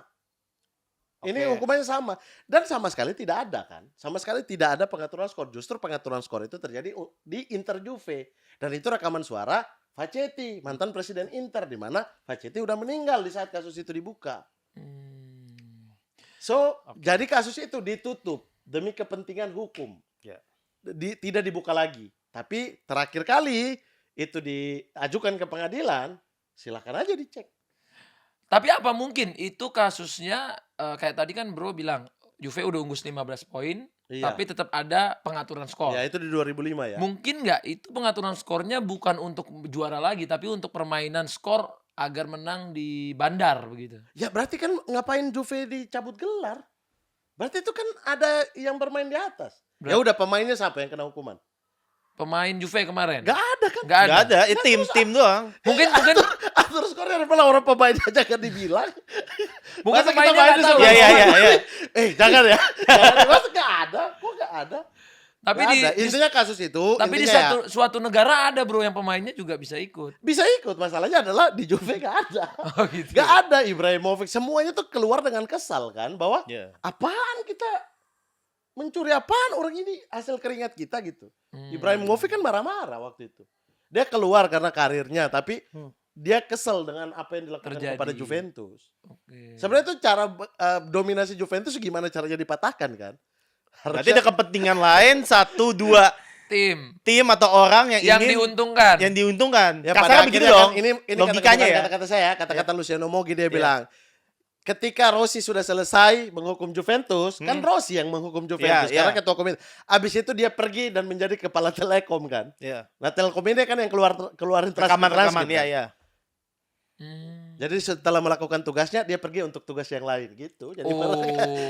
Speaker 2: Ini
Speaker 3: Oke.
Speaker 2: hukumannya sama. Dan sama sekali tidak ada kan. Sama sekali tidak ada pengaturan skor. Justru pengaturan skor itu terjadi di Inter Juve. Dan itu rekaman suara Facchetti, mantan presiden Inter. Di mana Facchetti udah meninggal di saat kasus itu dibuka. So, jadi kasus itu ditutup. demi kepentingan hukum.
Speaker 3: Ya.
Speaker 2: Tidak dibuka lagi. Tapi terakhir kali itu diajukan ke pengadilan, silakan aja dicek.
Speaker 1: Tapi apa mungkin itu kasusnya kayak tadi kan Bro bilang Juve udah unggul 15 poin,
Speaker 2: Iya.
Speaker 1: tapi tetap ada pengaturan skor.
Speaker 2: Ya itu di 2005 ya.
Speaker 1: Mungkin nggak itu pengaturan skornya bukan untuk juara lagi, tapi untuk permainan skor agar menang di bandar begitu.
Speaker 2: Ya berarti kan ngapain Juve dicabut gelar? Berarti itu kan ada yang bermain di atas. Ya udah pemainnya siapa yang kena hukuman?
Speaker 1: Pemain Juve kemarin.
Speaker 2: Gak ada kan?
Speaker 1: Nggak ada.
Speaker 3: Gak ada, tim doang.
Speaker 1: Mungkin
Speaker 2: Atur skornya malah orang pemainnya aja kan dibilang.
Speaker 1: Mungkin
Speaker 2: Masa kita
Speaker 1: pemainnya
Speaker 2: main
Speaker 1: nggak tahu.
Speaker 3: Iya.
Speaker 2: Jangan ya. Jangan. Masa gak ada? Kok gak ada?
Speaker 1: Tapi
Speaker 2: Nggak
Speaker 1: di
Speaker 2: ada. Intinya kasus itu.
Speaker 1: tapi di
Speaker 2: intinya
Speaker 1: suatu negara ada Bro yang pemainnya juga bisa ikut.
Speaker 2: bisa ikut. Masalahnya adalah di Juve gak ada.
Speaker 1: Oh gitu.
Speaker 2: Gak ada Ibrahimovic. Semuanya tuh keluar dengan kesal kan. Bahwa
Speaker 3: Iya.
Speaker 2: apaan kita mencuri apaan orang ini hasil keringat kita gitu.
Speaker 1: Hmm.
Speaker 2: Ibrahimovic kan marah-marah waktu itu. Dia keluar karena karirnya. Tapi dia kesel dengan apa yang dilakukan
Speaker 1: Terjadi.
Speaker 2: kepada Juventus.
Speaker 1: Oke.
Speaker 2: Sebenarnya tuh cara dominasi Juventus gimana caranya dipatahkan kan?
Speaker 3: Berarti ada kepentingan lain, 1, 2 tim atau orang yang ingin
Speaker 1: diuntungkan.
Speaker 3: yang diuntungkan.
Speaker 2: Ya,
Speaker 3: Kasarnya
Speaker 2: pada
Speaker 3: begitu
Speaker 2: akhirnya
Speaker 3: dong.
Speaker 2: kan, ini
Speaker 3: Logikanya ya.
Speaker 2: kata-kata saya, kata-kata Luciano Moggi dia bilang, ketika Rossi sudah selesai menghukum Juventus, kan Rossi yang menghukum Juventus
Speaker 3: Iya,
Speaker 2: karena
Speaker 3: iya.
Speaker 2: ketua komite. Abis itu dia pergi dan menjadi kepala Telekom kan.
Speaker 3: Iya.
Speaker 2: Nah, Telkom ini kan yang keluarin
Speaker 3: Rekaman
Speaker 2: transkrip,
Speaker 3: iya
Speaker 2: kan?
Speaker 3: iya.
Speaker 2: Jadi setelah melakukan tugasnya dia pergi untuk tugas yang lain gitu. Jadi
Speaker 1: Oh.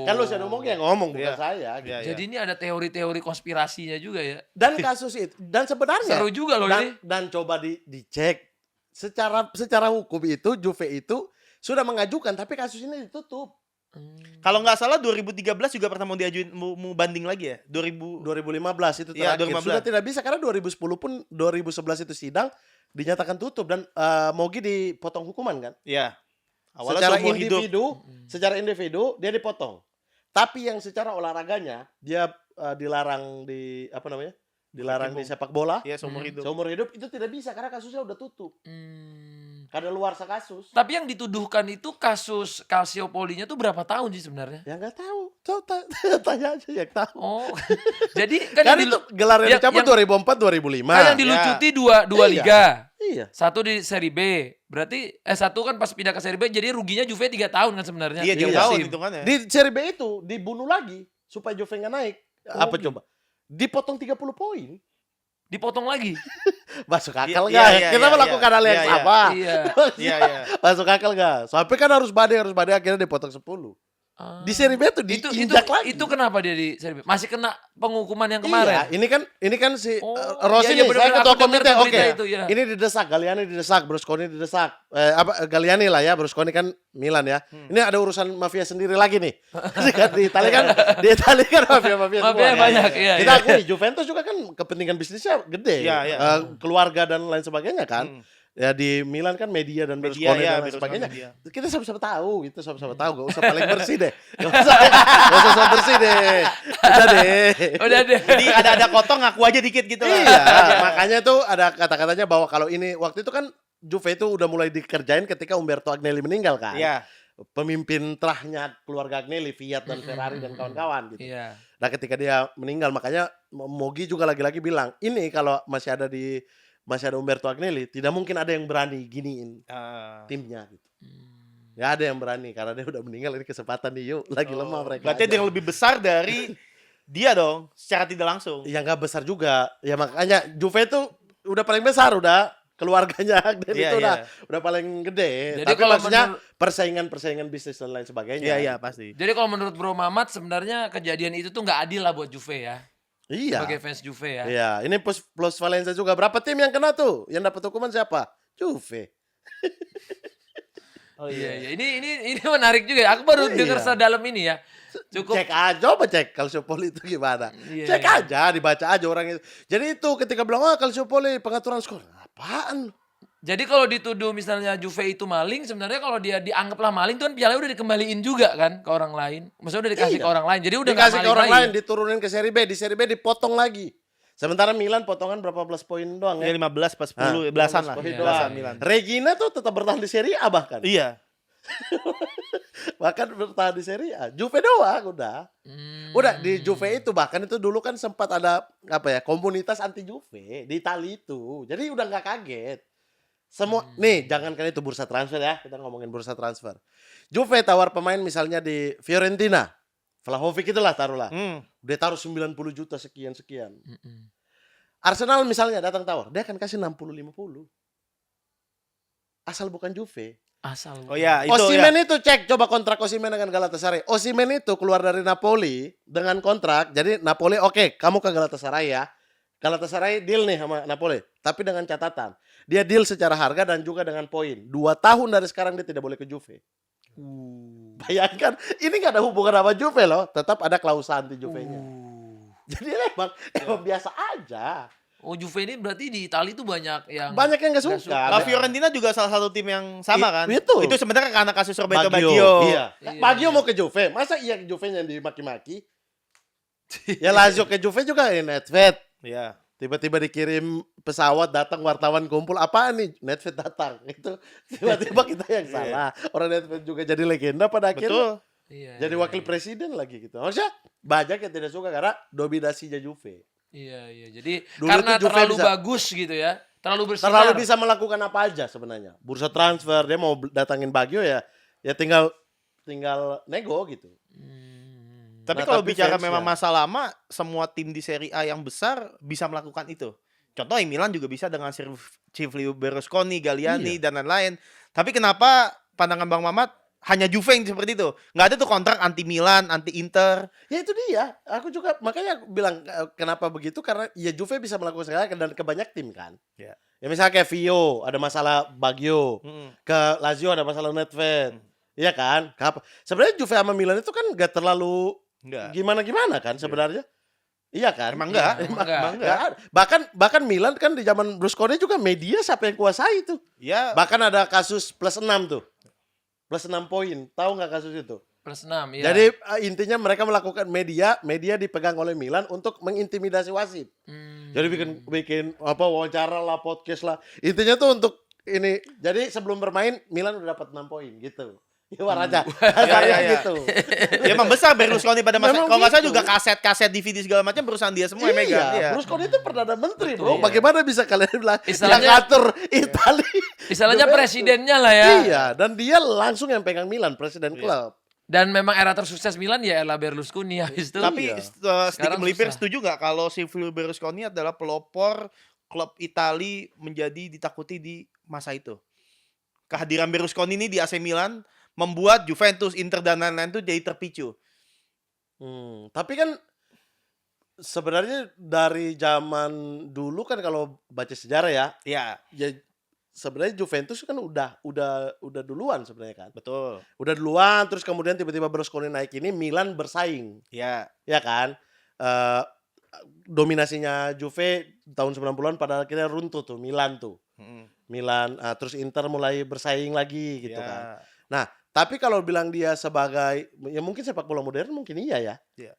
Speaker 2: kan Luciano Moggi yang ngomong bukan
Speaker 3: Iya.
Speaker 2: saya. Gitu.
Speaker 3: Iya.
Speaker 1: Jadi ini ada teori-teori konspirasinya juga ya.
Speaker 2: Dan kasus itu dan sebenarnya
Speaker 1: Seru juga loh ini.
Speaker 2: dan coba dicek secara hukum itu Juve itu sudah mengajukan tapi kasus ini ditutup.
Speaker 3: Kalau nggak salah 2013 juga pernah mau diajuin mau banding lagi ya?
Speaker 2: 2015 itu
Speaker 3: Iya,
Speaker 2: terakhir.
Speaker 3: 2015.
Speaker 2: Sudah tidak bisa karena 2010 pun 2011 itu sidang dinyatakan tutup dan Moggi dipotong hukuman kan.
Speaker 3: Iya. Awalnya
Speaker 2: Secara
Speaker 3: seumur hidup.
Speaker 2: individu dia dipotong. Tapi yang secara olahraganya dia dilarang di apa namanya? Dilarang di sepak bola.
Speaker 3: Iya, seumur hidup.
Speaker 2: Seumur hidup itu tidak bisa karena kasusnya udah tutup. Karena luar kasus.
Speaker 1: Tapi yang dituduhkan itu kasus Calciopoli-nya tuh berapa tahun sih sebenarnya?
Speaker 2: Ya nggak tahu. Coba tanya aja yang tahu.
Speaker 1: Oh. Jadi kan
Speaker 2: Kan
Speaker 1: yang
Speaker 2: itu gelar yang
Speaker 1: yang-
Speaker 2: dicabut
Speaker 1: yang-
Speaker 2: 2004 2005.
Speaker 1: kan yang dilucuti dua
Speaker 2: Iya.
Speaker 1: liga.
Speaker 2: Iya.
Speaker 1: Satu di seri B. Berarti satu kan pas pindah ke seri B jadi ruginya Juve 3 tahun kan sebenarnya.
Speaker 3: Iya, 3
Speaker 2: Iya.
Speaker 3: tahun
Speaker 1: Musim.
Speaker 3: hitungannya.
Speaker 2: Di seri B itu dibunuh lagi supaya Juve nggak naik. Apa
Speaker 1: gitu.
Speaker 2: coba? Dipotong 30 poin.
Speaker 1: Dipotong lagi.
Speaker 2: Masuk akal
Speaker 3: Iya,
Speaker 2: nggak?
Speaker 3: iya,
Speaker 2: Kita
Speaker 3: iya,
Speaker 2: melakukan hal yang
Speaker 3: iya, iya.
Speaker 2: sama.
Speaker 1: Iya.
Speaker 3: Iya, iya.
Speaker 2: Masuk akal nggak? Sampai kan harus badai akhirnya dipotong 10. Di seri B tuh diinjak lagi.
Speaker 1: Itu kenapa dia di seri B? Masih kena penghukuman yang kemarin.
Speaker 2: Iya, ini kan si
Speaker 1: Oh,
Speaker 2: Rossi
Speaker 1: iya,
Speaker 2: nih,
Speaker 1: bener-bener
Speaker 2: saya ketua
Speaker 1: aku dengar
Speaker 2: komite.
Speaker 1: tuh
Speaker 2: Oke.
Speaker 1: berita itu, ya.
Speaker 2: Ini didesak, Galliani didesak, Brusconi didesak. Galliani lah ya, Brusconi kan Milan ya. Ini ada urusan mafia sendiri lagi nih. di Italia kan mafia semua.
Speaker 1: Mafia banyak, iya,
Speaker 2: Kita
Speaker 1: iya.
Speaker 2: akui Juventus juga kan kepentingan bisnisnya gede.
Speaker 3: Iya, iya.
Speaker 2: Keluarga dan lain sebagainya kan. Ya di Milan kan media dan
Speaker 3: Media,
Speaker 2: Berlusconi
Speaker 3: ya,
Speaker 2: dan lain
Speaker 3: Berlusconi
Speaker 2: sebagainya.
Speaker 3: media.
Speaker 2: Kita sama-sama tahu, gak usah paling bersih deh. Gak usah so bersih deh. Udah deh.
Speaker 1: Udah deh.
Speaker 3: Jadi ada kotor ngaku aja dikit gitu lah.
Speaker 2: Iya, makanya tuh ada kata-katanya bahwa kalau ini waktu itu kan Juve itu udah mulai dikerjain ketika Umberto Agnelli meninggal kan.
Speaker 3: Iya.
Speaker 2: Pemimpin terahnya keluarga Agnelli, Fiat dan Ferrari dan kawan-kawan gitu.
Speaker 1: Iya.
Speaker 2: Nah ketika dia meninggal makanya Moggi juga lagi-lagi bilang, ini kalau masih ada Umberto Agnelli, tidak mungkin ada yang berani giniin timnya gitu. Gak ada yang berani karena dia udah meninggal, ini kesempatan nih yuk, lagi lemah mereka.
Speaker 3: Berarti ada
Speaker 2: aja.
Speaker 3: yang lebih besar dari dia dong, secara tidak langsung.
Speaker 2: Ya nggak besar juga. Ya makanya Juve itu udah paling besar udah keluarganya dan
Speaker 3: Iya,
Speaker 2: itu
Speaker 3: iya.
Speaker 2: udah paling gede.
Speaker 1: Jadi
Speaker 2: Tapi
Speaker 1: kalau
Speaker 2: maksudnya
Speaker 1: menurut-
Speaker 2: persaingan bisnis dan lain sebagainya.
Speaker 3: Iya, iya, pasti.
Speaker 1: Jadi kalau menurut Bro Mamat sebenarnya kejadian itu tuh nggak adil lah buat Juve ya.
Speaker 2: Iya.
Speaker 1: Sebagai fans Juve ya.
Speaker 2: Iya, ini plus Valencia juga. Berapa tim yang kena tuh? Yang dapat hukuman siapa? Juve.
Speaker 3: Oh
Speaker 1: Iya, iya. Ini menarik juga ya. Aku baru
Speaker 2: Iya.
Speaker 1: dengar sedalam ini ya. Cukup.
Speaker 2: Cek aja, coba cek Calciopoli itu gimana.
Speaker 1: Iya,
Speaker 2: Cek
Speaker 1: iya.
Speaker 2: aja, dibaca aja orang itu. Jadi itu ketika bilang, Calciopoli pengaturan skor. Apaan?
Speaker 1: Jadi kalau dituduh misalnya Juve itu maling, sebenarnya kalau dia dianggaplah maling itu kan pialanya udah dikembaliin juga kan ke orang lain. Maksudnya udah dikasih
Speaker 2: Iya.
Speaker 1: ke orang lain. Jadi udah nggak
Speaker 2: Dikasih ke
Speaker 1: maling
Speaker 2: orang
Speaker 1: lagi.
Speaker 2: lain, diturunin ke seri B. Di seri B dipotong lagi. Sementara Milan potongan berapa belas poin doang
Speaker 3: Ya
Speaker 2: ya.
Speaker 3: 15 pas 10 belasan lah.
Speaker 2: 15 poin
Speaker 3: Belasan
Speaker 2: doang.
Speaker 3: Milan.
Speaker 2: Regina tuh tetap bertahan di seri A bahkan.
Speaker 3: Iya.
Speaker 2: Bahkan bertahan di Serie A. Juve doang udah. Udah di Juve itu bahkan itu dulu kan sempat ada komunitas anti Juve di Italia itu. Jadi udah nggak kaget. Semua nih jangankan itu bursa transfer ya, kita ngomongin bursa transfer. Juve tawar pemain misalnya di Fiorentina. Vlahovic itulah taruhlah. Dia taruh 90 juta sekian. Arsenal misalnya datang tawar, dia akan kasih 60-50. Asal bukan Juve.
Speaker 1: Asal.
Speaker 3: Oh ya, itu
Speaker 2: Osimhen itu cek coba kontrak Osimhen dengan Galatasaray. Osimhen itu keluar dari Napoli dengan kontrak. Jadi Napoli oke, kamu ke Galatasaray ya. Galatasaray deal nih sama Napoli, tapi dengan catatan dia deal secara harga dan juga dengan poin. 2 tahun dari sekarang dia tidak boleh ke Juve. Bayangkan, ini nggak ada hubungan sama Juve loh, tetap ada klausa anti Juve-nya. Jadi emang biasa aja.
Speaker 1: Oh, Juve ini berarti di Italia itu banyak yang
Speaker 2: nggak suka.
Speaker 3: La Fiorentina juga salah satu tim yang sama kan?
Speaker 2: Itu.
Speaker 3: Itu sebenarnya karena kasus Roberto Baggio.
Speaker 2: Iya. Baggio mau ke Juve, masa iya ke Juve-nya dimaki-maki? Ya Lazio ke Juve juga Nedved.
Speaker 3: Iya.
Speaker 2: Tiba-tiba dikirim pesawat, datang wartawan kumpul, apaan nih? Nedved datang. Itu tiba-tiba kita yang salah. Orang Nedved juga jadi legenda pada akhirnya.
Speaker 3: Betul.
Speaker 1: Iya,
Speaker 2: Jadi wakil presiden lagi gitu. Maksudnya banyak yang tidak suka karena dominasinya Juve.
Speaker 1: Iya. Jadi
Speaker 2: Dulu
Speaker 1: karena
Speaker 2: tuh Juve
Speaker 1: terlalu
Speaker 2: bisa-
Speaker 1: bagus gitu ya. Terlalu bersinar.
Speaker 2: Terlalu bisa melakukan apa aja sebenarnya. Bursa transfer, dia mau datangin Baggio ya tinggal nego gitu.
Speaker 3: Tapi
Speaker 2: Nah,
Speaker 3: kalau
Speaker 2: tapi
Speaker 3: bicara
Speaker 2: fansnya-
Speaker 3: memang masa lama, semua tim di Serie A yang besar bisa melakukan itu. Contohnya Milan juga bisa dengan Silvio Berlusconi, Galliani, dan lain-lain. Tapi kenapa pandangan Bang Mamat hanya Juve yang seperti itu? Nggak ada tuh kontrak anti Milan, anti Inter.
Speaker 2: Ya itu dia. Aku juga makanya aku bilang kenapa begitu karena ya Juve bisa melakukan segala dan ke banyak tim kan.
Speaker 3: Ya.
Speaker 2: Ya misalnya kayak Vio ada masalah Baggio, ke Lazio ada masalah Nedved. Iya kan? Sebenarnya Juve sama Milan itu kan gak terlalu
Speaker 3: Enggak.
Speaker 2: gimana kan sebenarnya. Iya kan?
Speaker 3: Emang enggak?
Speaker 1: Emang enggak.
Speaker 3: Emang enggak?
Speaker 2: Bahkan Milan kan di zaman Berlusconi juga media siapa yang kuasai itu.
Speaker 3: Ya,
Speaker 2: Bahkan ada kasus plus 6 tuh. Plus 6 poin. Tahu nggak kasus itu?
Speaker 1: Plus 6 ya.
Speaker 2: Jadi intinya mereka melakukan media dipegang oleh Milan untuk mengintimidasi wasit. Jadi bikin wawancara lah, podcast lah. Intinya tuh untuk ini. Jadi sebelum bermain Milan udah dapat 6 poin gitu. Iwar aja. Kasarnya
Speaker 3: Ya.
Speaker 2: gitu.
Speaker 3: ya emang besar Berlusconi pada masa.
Speaker 2: Memang
Speaker 3: Kalau nggak salah
Speaker 2: gitu.
Speaker 3: juga kaset-kaset DVD segala macam perusahaan dia semua yang megang.
Speaker 2: Iya, Berlusconi itu perdana menteri,
Speaker 1: Betul,
Speaker 2: bro.
Speaker 1: iya.
Speaker 2: Bagaimana bisa kalian bilang
Speaker 1: Istilahnya-
Speaker 2: yang ngatur Itali?
Speaker 1: Istilahnya
Speaker 2: Juventus.
Speaker 1: presidennya lah ya.
Speaker 2: Iya, dan dia langsung yang pegang Milan, presiden klub.
Speaker 1: Dan memang era tersukses Milan ya era Berlusconi habis itu.
Speaker 3: Tapi
Speaker 2: Iya.
Speaker 3: sedikit
Speaker 1: Sekarang
Speaker 3: melipir,
Speaker 1: susah.
Speaker 3: setuju nggak kalau Silvio Berlusconi adalah pelopor klub Itali menjadi ditakuti di masa itu? Kehadiran Berlusconi ini di AC Milan membuat Juventus, Inter dan lain-lain itu jadi terpicu.
Speaker 2: Tapi kan sebenarnya dari zaman dulu kan kalau baca sejarah ya
Speaker 3: Ya,
Speaker 2: sebenarnya Juventus kan udah duluan sebenarnya kan.
Speaker 3: betul.
Speaker 2: Udah duluan terus kemudian tiba-tiba Berlusconi naik ini Milan bersaing.
Speaker 3: Ya,
Speaker 2: Ya kan? Dominasinya Juve tahun 90-an pada akhirnya runtuh tuh Milan tuh. Milan terus Inter mulai bersaing lagi gitu kan.
Speaker 3: ya.
Speaker 2: Nah, tapi kalau bilang dia sebagai ya mungkin sepak bola modern mungkin iya ya.
Speaker 3: Iya.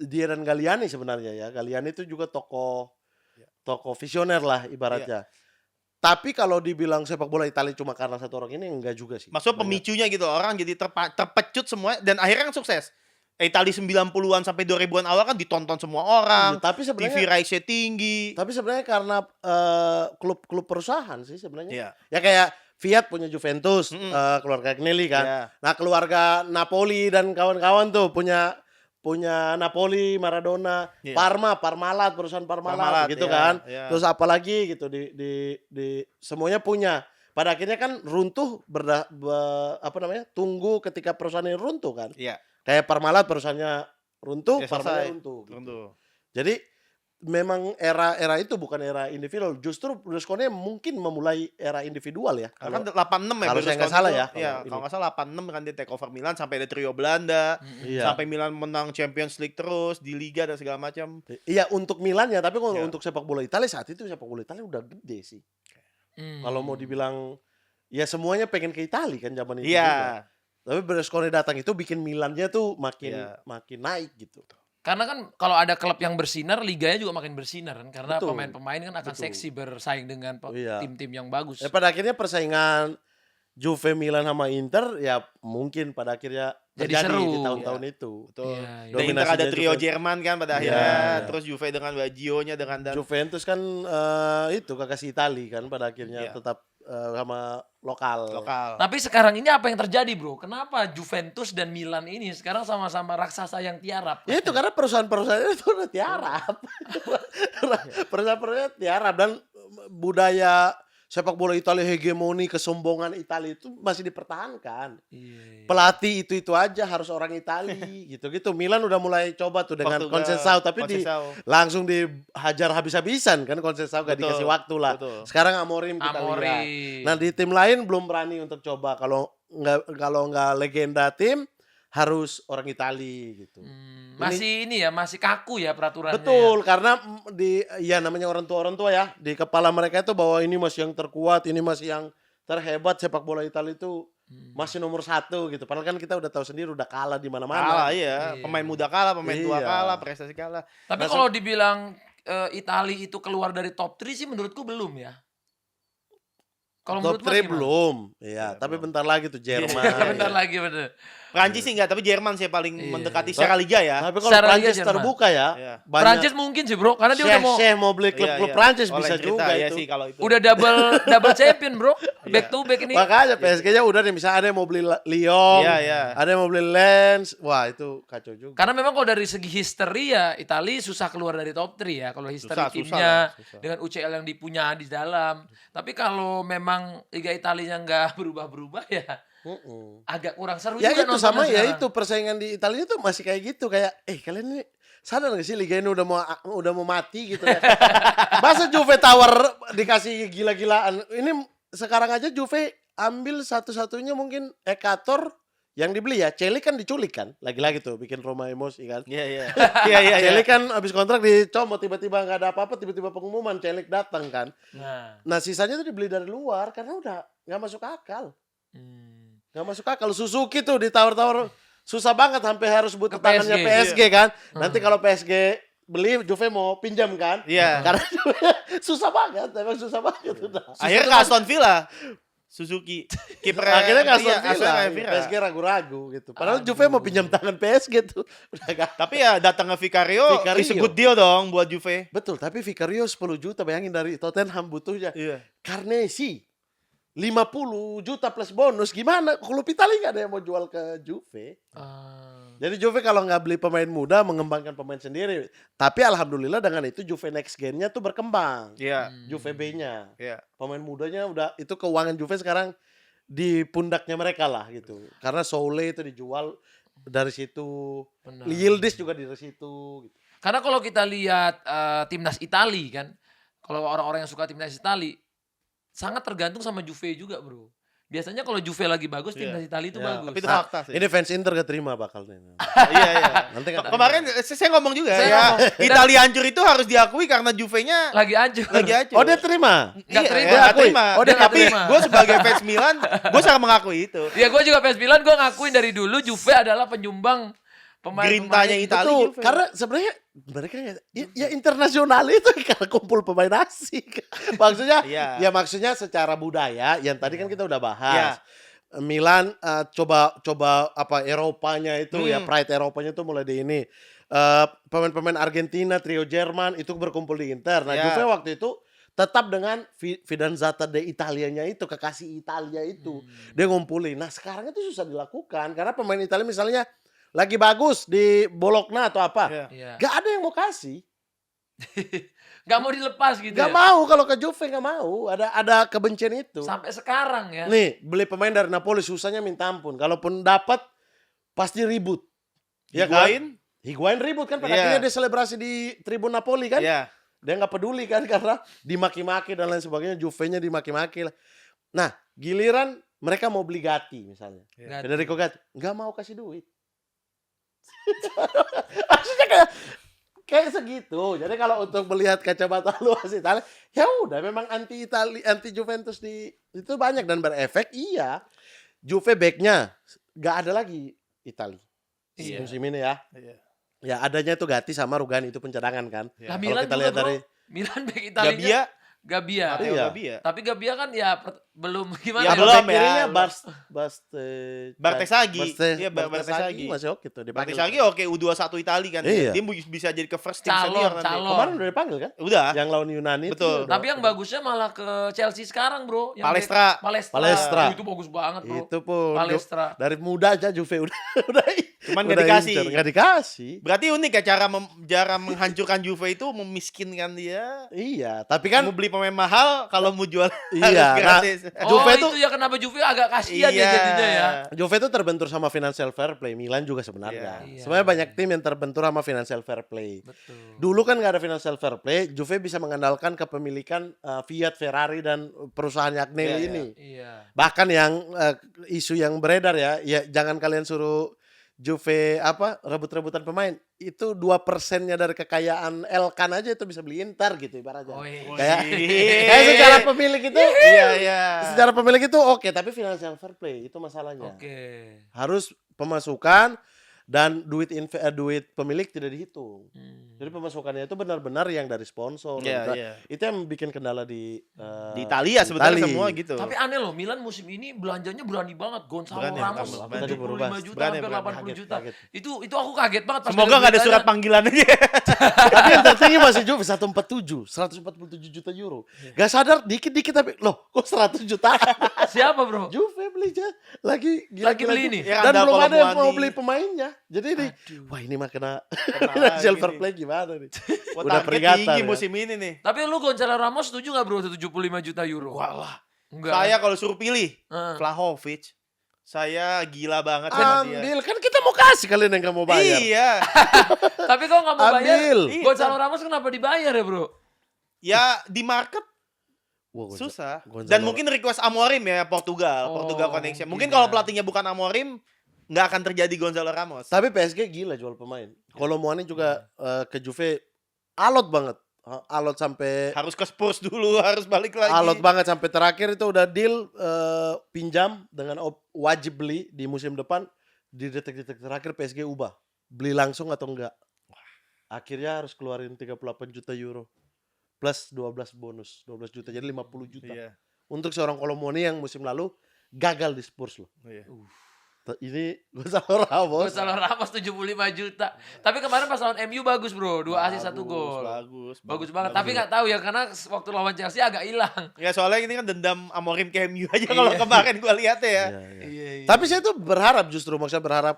Speaker 2: Dia dan Galliani sebenarnya ya. Galliani itu juga tokoh visioner lah ibaratnya. Tapi kalau dibilang sepak bola Italia cuma karena satu orang ini enggak juga sih.
Speaker 3: Maksudnya pemicunya gitu, orang jadi terpecut semua dan akhirnya kan sukses. Italia 90-an sampai 2000-an awal kan ditonton semua orang.
Speaker 2: Iya, tapi
Speaker 3: TV
Speaker 2: sebenarnya
Speaker 3: rights-nya tinggi.
Speaker 2: tapi sebenarnya karena klub-klub perusahaan sih sebenarnya.
Speaker 3: Iya.
Speaker 2: Ya kayak Fiat punya Juventus, keluarga Agnelli kan.
Speaker 3: Iya.
Speaker 2: Nah, keluarga Napoli dan kawan-kawan tuh punya Napoli, Maradona,
Speaker 3: Iya.
Speaker 2: Parmalat, perusahaan Parmalat
Speaker 3: Parmalat,
Speaker 2: gitu
Speaker 3: iya,
Speaker 2: kan.
Speaker 3: iya.
Speaker 2: Terus apalagi gitu di semuanya punya. Pada akhirnya kan runtuh tunggu ketika perusahaan ini runtuh kan.
Speaker 3: Iya.
Speaker 2: Kayak Parmalat perusahaannya runtuh,
Speaker 3: Ya,
Speaker 2: Parmalat
Speaker 3: selesai.
Speaker 2: runtuh. Gitu.
Speaker 3: Tentu.
Speaker 2: Jadi memang era itu bukan era individual. Justru Berlusconi mungkin memulai era individual ya.
Speaker 3: Kan
Speaker 2: Kalau
Speaker 3: 86 ya
Speaker 2: kalau saya nggak
Speaker 3: Berlusconi
Speaker 2: salah
Speaker 3: itu.
Speaker 2: ya,
Speaker 3: Iya,
Speaker 2: kalau
Speaker 3: kalau nggak salah 86 kan dia take over Milan sampai ada trio Belanda.
Speaker 2: iya.
Speaker 3: Sampai Milan menang Champions League terus di Liga dan segala macam.
Speaker 2: Iya untuk Milan ya, tapi kalau
Speaker 3: Iya.
Speaker 2: untuk sepak bola Italia saat itu sepak bola Italia udah gede sih. Kalau mau dibilang ya semuanya pengen ke Italia kan zaman itu juga.
Speaker 3: Iya.
Speaker 2: Tapi Berlusconi datang itu bikin Milannya tuh makin
Speaker 3: Iya.
Speaker 2: naik gitu.
Speaker 1: Karena kan kalau ada klub yang bersinar, liganya juga makin bersinar kan. Karena
Speaker 2: Betul.
Speaker 1: pemain-pemain kan akan
Speaker 2: Betul.
Speaker 1: seksi bersaing dengan
Speaker 2: Iya.
Speaker 1: tim-tim yang bagus.
Speaker 2: Pada akhirnya persaingan Juve, Milan sama Inter ya mungkin pada akhirnya
Speaker 1: Jadi
Speaker 2: terjadi
Speaker 1: seru.
Speaker 2: di tahun-tahun itu.
Speaker 3: Betul.
Speaker 1: Iya, iya.
Speaker 3: Dan Inter ada
Speaker 2: Dominasinya
Speaker 3: trio
Speaker 2: Juve.
Speaker 3: Jerman kan pada
Speaker 2: Iya,
Speaker 3: akhirnya.
Speaker 2: iya.
Speaker 3: Terus Juve dengan Baggio-nya dengan
Speaker 2: Juventus kan itu kakak Itali kan pada akhirnya
Speaker 3: Iya.
Speaker 2: tetap sama lokal.
Speaker 3: lokal.
Speaker 1: Tapi sekarang ini apa yang terjadi, Bro? Kenapa Juventus dan Milan ini sekarang sama-sama raksasa yang tiarap?
Speaker 2: Ya itu karena perusahaan-perusahaan itu udah tiarap. Perusahaan-perusahaan tiarap dan budaya sepak bola Italia hegemoni kesombongan Italia itu masih dipertahankan.
Speaker 1: Iya.
Speaker 2: Pelatih itu aja harus orang Itali gitu-gitu. Milan udah mulai coba tuh dengan
Speaker 3: Portugal,
Speaker 2: Conceição tapi
Speaker 3: Conceição.
Speaker 2: langsung dihajar habis-habisan kan Conceição gak
Speaker 3: Betul,
Speaker 2: dikasih waktu lah.
Speaker 3: betul.
Speaker 2: Sekarang Amorim kita lihat.
Speaker 1: Amorim.
Speaker 2: Nah di tim lain belum berani untuk coba kalau nggak legenda tim harus orang Itali gitu.
Speaker 1: Masih ini ya, masih kaku ya peraturannya.
Speaker 2: Betul, karena namanya orang tua ya, di kepala mereka itu bahwa ini masih yang terkuat, ini masih yang terhebat sepak bola Italia itu masih nomor 1 gitu. Padahal kan kita udah tahu sendiri udah kalah di
Speaker 3: Kalah
Speaker 2: mana-mana.
Speaker 3: iya.
Speaker 1: Iya.
Speaker 3: Pemain muda kalah, pemain tua
Speaker 2: Iya.
Speaker 3: kalah, prestasi kalah.
Speaker 1: Tapi kalau dibilang Itali itu keluar dari top 3 sih menurutku belum ya. Kalau
Speaker 2: Top
Speaker 1: menurut Mas
Speaker 2: 3
Speaker 1: gimana?
Speaker 2: belum, iya.
Speaker 3: Iya,
Speaker 2: Tapi
Speaker 3: belum.
Speaker 2: bentar lagi tuh Jerman.
Speaker 1: Bentar lagi bener.
Speaker 3: Prancis sih enggak, tapi Jerman sih paling
Speaker 1: Iya.
Speaker 3: mendekati secara liga ya.
Speaker 2: Tapi kalau
Speaker 1: Secara Liga
Speaker 2: Prancis
Speaker 1: Jerman.
Speaker 2: terbuka ya,
Speaker 3: Iya.
Speaker 2: banyak
Speaker 1: Prancis mungkin sih, Bro, karena dia udah mau
Speaker 2: Syekh mau beli klub-klub
Speaker 3: Iya, iya.
Speaker 2: Prancis
Speaker 3: Oleh
Speaker 2: bisa
Speaker 3: cerita,
Speaker 2: juga
Speaker 3: ya
Speaker 2: itu.
Speaker 3: sih kalau itu.
Speaker 1: udah double champion, Bro. Back to back ini.
Speaker 2: Makanya PSG-nya udah nih, misalnya ada yang mau beli Lyon,
Speaker 3: Iya, iya.
Speaker 2: ada yang mau beli Lens, wah itu kacau juga.
Speaker 1: Karena memang kalau dari segi history ya Itali susah keluar dari top 3 ya. Kalau history
Speaker 3: Susah,
Speaker 1: timnya
Speaker 3: lah, susah.
Speaker 1: dengan UCL yang dipunya di dalam. Tapi kalau memang Liga Italinya nggak berubah-berubah ya agak kurang seru
Speaker 2: Ya
Speaker 1: juga
Speaker 2: itu
Speaker 1: nontonnya
Speaker 2: sama ya
Speaker 1: sekarang.
Speaker 2: itu persaingan di Italia itu masih kayak gitu kayak kalian ini sadar gak sih liga ini udah mau mati gitu ya. Masa Juve tawar dikasih gila-gilaan. Ini sekarang aja Juve ambil satu-satunya mungkin Ekator yang dibeli ya. Celik kan diculik kan. Lagi-lagi tuh bikin Roma emosi kan.
Speaker 3: Iya, iya. Iya, iya, iya.
Speaker 2: Celik kan habis kontrak dicomot tiba-tiba nggak ada apa-apa tiba-tiba pengumuman Celik datang kan. Nah sisanya tuh dibeli dari luar karena udah nggak masuk akal. Nggak masuk akal. Suzuki tuh ditawar-tawar susah banget sampai harus butuh
Speaker 1: Ke
Speaker 2: tangannya
Speaker 1: PSG.
Speaker 2: PSG kan. Nanti kalau PSG beli Juve mau pinjam kan.
Speaker 3: Iya.
Speaker 2: Karena susah banget, emang susah banget udah.
Speaker 3: Akhirnya ke Aston Villa. Suzuki. Kiper
Speaker 2: Akhirnya ke Aston
Speaker 3: iya,
Speaker 2: Villa.
Speaker 3: Villa.
Speaker 2: PSG ragu-ragu gitu. Padahal Juve mau pinjam tangan PSG tuh. Udah gak.
Speaker 3: Tapi ya datang ke Vicario,
Speaker 2: Vicario.
Speaker 3: is a good deal dong buat Juve.
Speaker 2: Betul, tapi Vicario 10 juta bayangin dari Tottenham butuhnya.
Speaker 3: Iya.
Speaker 2: Carnesi 50 juta plus bonus gimana? Klub Italia nggak ada yang mau jual ke Juve. Jadi Juve kalau nggak beli pemain muda mengembangkan pemain sendiri. Tapi alhamdulillah dengan itu Juve next gen-nya tuh berkembang.
Speaker 3: Iya.
Speaker 2: Juve B-nya.
Speaker 3: Iya.
Speaker 2: Pemain mudanya udah itu keuangan Juve sekarang di pundaknya mereka lah gitu. Karena Soule itu dijual dari situ.
Speaker 1: Benar.
Speaker 2: Yildiz juga dari situ gitu.
Speaker 1: Karena kalau kita lihat timnas Itali kan, kalau orang-orang yang suka timnas Itali sangat tergantung sama Juve juga, Bro. Biasanya kalau Juve lagi bagus, timnas Itali itu
Speaker 2: Iya.
Speaker 1: bagus.
Speaker 3: Tapi itu
Speaker 2: Nah,
Speaker 3: fakta sih.
Speaker 2: ini fans Inter gak terima bakal nih.
Speaker 3: Iya, iya.
Speaker 2: Nanti kan
Speaker 3: Kemarin saya ngomong juga
Speaker 1: Saya
Speaker 3: ya.
Speaker 1: ngomong.
Speaker 3: Italia hancur itu harus diakui karena Juve-nya
Speaker 1: Lagi hancur.
Speaker 3: lagi hancur.
Speaker 2: Oh dia terima.
Speaker 1: Nggak
Speaker 3: Iya,
Speaker 1: terima.
Speaker 3: nggak
Speaker 2: Dia akui.
Speaker 3: terima.
Speaker 2: Oh, dia nggak
Speaker 3: Tapi
Speaker 1: terima.
Speaker 3: gue sebagai fans Milan, gue sangat mengakui itu.
Speaker 1: Ya gue juga fans Milan, gue ngakuin dari dulu Juve adalah penyumbang
Speaker 3: Grintanya
Speaker 1: pemain-pemain.
Speaker 3: Itali.
Speaker 2: Betul,
Speaker 3: Juve.
Speaker 2: karena sebenarnya mereka ya internasional itu karena kumpul pemain asing. Maksudnya
Speaker 3: Iya.
Speaker 2: ya maksudnya secara budaya yang tadi kan kita udah bahas.
Speaker 3: Iya.
Speaker 2: Milan coba apa Eropanya itu ya pride Eropanya itu mulai di ini. Pemain-pemain Argentina, trio Jerman itu berkumpul di Inter. Nah,
Speaker 3: Iya.
Speaker 2: Juve waktu itu tetap dengan Fidanzata de Italianya itu, kekasih Italia itu. Dia ngumpulin. Nah, sekarang itu susah dilakukan karena pemain Italia misalnya lagi bagus di Bologna atau apa.
Speaker 3: Iya.
Speaker 1: Iya.
Speaker 2: Gak ada yang mau kasih.
Speaker 1: Gak mau dilepas gitu
Speaker 2: Gak
Speaker 1: ya.
Speaker 2: mau kalau ke Juve gak mau. Ada kebencian itu.
Speaker 1: Sampai sekarang ya.
Speaker 2: Nih, beli pemain dari Napoli susahnya minta ampun. Kalaupun dapat pasti ribut. Ya kan? Higuain ribut kan pada
Speaker 3: Iya.
Speaker 2: akhirnya dia selebrasi di tribun Napoli kan.
Speaker 3: Iya.
Speaker 2: Dia nggak peduli kan karena dimaki-maki dan lain sebagainya. Juve-nya dimaki-maki lah. Nah, giliran mereka mau beli Gatti misalnya.
Speaker 1: Gatti.
Speaker 2: Federico Gatti nggak mau kasih duit. Maksudnya kayak segitu. Jadi kalau untuk melihat kacamata luas Italia, ya udah memang anti Itali, anti Juventus di itu banyak dan berefek. Iya. Juve backnya nggak ada lagi Itali.
Speaker 1: Iya.
Speaker 2: Musim ini ya.
Speaker 3: Iya.
Speaker 2: Ya adanya itu Gatti sama Rugani itu pencadangan kan.
Speaker 1: Lah
Speaker 2: Kalau
Speaker 1: Milan
Speaker 2: kita
Speaker 1: juga,
Speaker 2: lihat
Speaker 1: bro.
Speaker 2: dari
Speaker 1: Milan back Italinya.
Speaker 3: Gabia,
Speaker 1: Gabbia.
Speaker 3: Matteo
Speaker 2: Iya.
Speaker 3: Gabbia.
Speaker 1: Tapi Gabbia kan ya belum gimana
Speaker 3: Ya,
Speaker 1: ya?
Speaker 3: belum.
Speaker 2: Back kirinya
Speaker 3: ya. Bartesaghi. Iya, Bartesaghi.
Speaker 2: masih oke tuh dipanggil.
Speaker 3: Bartesaghi oke U21 Itali kan.
Speaker 2: Iya.
Speaker 3: Dia bisa jadi ke first team
Speaker 1: Calon,
Speaker 3: senior nanti.
Speaker 1: calon.
Speaker 2: Kemarin udah dipanggil kan?
Speaker 3: Udah.
Speaker 2: Yang lawan Yunani itu
Speaker 3: Betul.
Speaker 2: udah-
Speaker 1: Tapi yang bagusnya malah ke Chelsea sekarang, Bro. Yang
Speaker 3: Palestra.
Speaker 2: Palestra.
Speaker 1: Itu bagus banget, Bro.
Speaker 2: itu pun
Speaker 1: Palestra.
Speaker 2: dari muda aja Juve udah
Speaker 3: Cuman
Speaker 2: udah
Speaker 3: nggak dikasih.
Speaker 2: incer, nggak dikasih.
Speaker 3: Berarti unik ya cara menghancurkan Juve itu memiskinkan dia.
Speaker 2: Iya, tapi kan
Speaker 3: Mau beli pemain mahal kalau mau jual
Speaker 2: Iya,
Speaker 3: harus
Speaker 2: nah,
Speaker 3: gratis.
Speaker 2: Juve
Speaker 1: itu ya kenapa Juve agak kasihan ya jadinya ya.
Speaker 2: Juve itu terbentur sama financial fair play, Milan juga sebenarnya.
Speaker 1: Iya.
Speaker 2: Sebenarnya banyak tim yang terbentur sama financial fair play.
Speaker 1: Betul.
Speaker 2: Dulu kan nggak ada financial fair play, Juve bisa mengandalkan kepemilikan Fiat, Ferrari dan perusahaannya Agnelli
Speaker 3: Iya,
Speaker 2: ini.
Speaker 1: Iya.
Speaker 2: Bahkan yang isu yang beredar ya jangan kalian suruh Juve rebut-rebutan pemain. Itu 2%-nya dari kekayaan Elkan aja itu bisa beli Inter gitu ibaratnya.
Speaker 1: Oh, iya.
Speaker 2: Kayak secara pemilik itu
Speaker 3: Iya, iya.
Speaker 2: secara pemilik itu oke, tapi financial fair play itu masalahnya.
Speaker 1: Oke.
Speaker 2: Harus pemasukan dan duit pemilik tidak dihitung. Jadi pemasukannya itu benar-benar yang dari sponsor.
Speaker 3: Iya,
Speaker 2: Nah,
Speaker 3: iya.
Speaker 2: Itu yang bikin kendala di
Speaker 3: Italia sebetulnya
Speaker 2: Itali.
Speaker 3: semua gitu.
Speaker 1: Tapi aneh loh, Milan musim ini belanjanya berani banget. Gonzalo
Speaker 3: Berani,
Speaker 1: Ramos
Speaker 3: berani.
Speaker 2: Tadi baru bahas.
Speaker 1: 75 juta,
Speaker 3: Berani,
Speaker 1: hampir
Speaker 3: berani.
Speaker 1: 80 juta.
Speaker 2: Kaget.
Speaker 1: Itu aku kaget banget pas
Speaker 3: Semoga
Speaker 1: denger
Speaker 3: nggak ada surat
Speaker 1: beritanya.
Speaker 3: panggilan aja.
Speaker 2: Tapi yang tertinggi masih Juve 147 juta euro. Gak sadar dikit-dikit tapi loh kok 100 juta.
Speaker 1: Siapa, Bro?
Speaker 2: Juve belinya lagi gila
Speaker 1: Lagi beli nih?
Speaker 3: Ya,
Speaker 2: Dan
Speaker 3: Randall
Speaker 2: belum ada yang mau
Speaker 3: Colomuani.
Speaker 2: beli pemainnya. Jadi ini wah ini mah kena
Speaker 3: lagi
Speaker 2: silver
Speaker 3: nih.
Speaker 2: play gimana nih.
Speaker 3: Wah,
Speaker 2: Udah
Speaker 3: target
Speaker 2: peringatan
Speaker 3: tinggi
Speaker 2: ya.
Speaker 3: musim ini nih.
Speaker 1: Tapi lu Gonzalo Ramos setuju gak, Bro, 75 juta euro?
Speaker 3: Wah lah.
Speaker 1: Enggak.
Speaker 3: Saya kalau suruh pilih
Speaker 1: Heeh.
Speaker 3: Vlahovic, saya gila banget sama dia.
Speaker 2: Ambil kan kita mau kasih kalian yang gak mau bayar.
Speaker 3: Iya.
Speaker 1: Tapi kok gak mau bayar?
Speaker 2: Ambil.
Speaker 1: Gonzalo Ramos kenapa dibayar ya, Bro?
Speaker 3: Ya di market
Speaker 2: Wah,
Speaker 3: susah.
Speaker 2: Gonzalo-
Speaker 3: Dan mungkin request Amorim ya Portugal,
Speaker 1: Oh,
Speaker 3: Portugal connection. Mungkin
Speaker 1: iya.
Speaker 3: kalau pelatihnya bukan Amorim, nggak akan terjadi Gonzalo Ramos.
Speaker 2: Tapi PSG gila jual pemain. Colomuani juga ke Juve alot banget. Alot sampai
Speaker 3: Harus ke Spurs dulu, harus balik lagi.
Speaker 2: alot banget sampai terakhir itu udah deal pinjam dengan wajib beli di musim depan. Di detik-detik terakhir PSG ubah. Beli langsung atau enggak. Akhirnya harus keluarin 38 juta euro. Plus 12 bonus. 12 juta jadi 50 juta.
Speaker 3: Iya.
Speaker 2: Untuk seorang Colomuani yang musim lalu gagal di Spurs loh.
Speaker 3: Iya.
Speaker 2: Ini Gonzalo Ramos.
Speaker 1: Gonzalo Ramos 75 juta. Tapi kemarin pas lawan MU bagus, Bro. 2 assist 1 gol. Bagus banget. Tapi nggak tahu ya karena waktu lawan Chelsea agak hilang.
Speaker 3: Ya soalnya ini kan dendam Amorim ke MU aja kalau kemarin gua lihat ya.
Speaker 2: Iya, iya.
Speaker 1: Iya.
Speaker 2: Tapi saya tuh berharap justru maksudnya berharap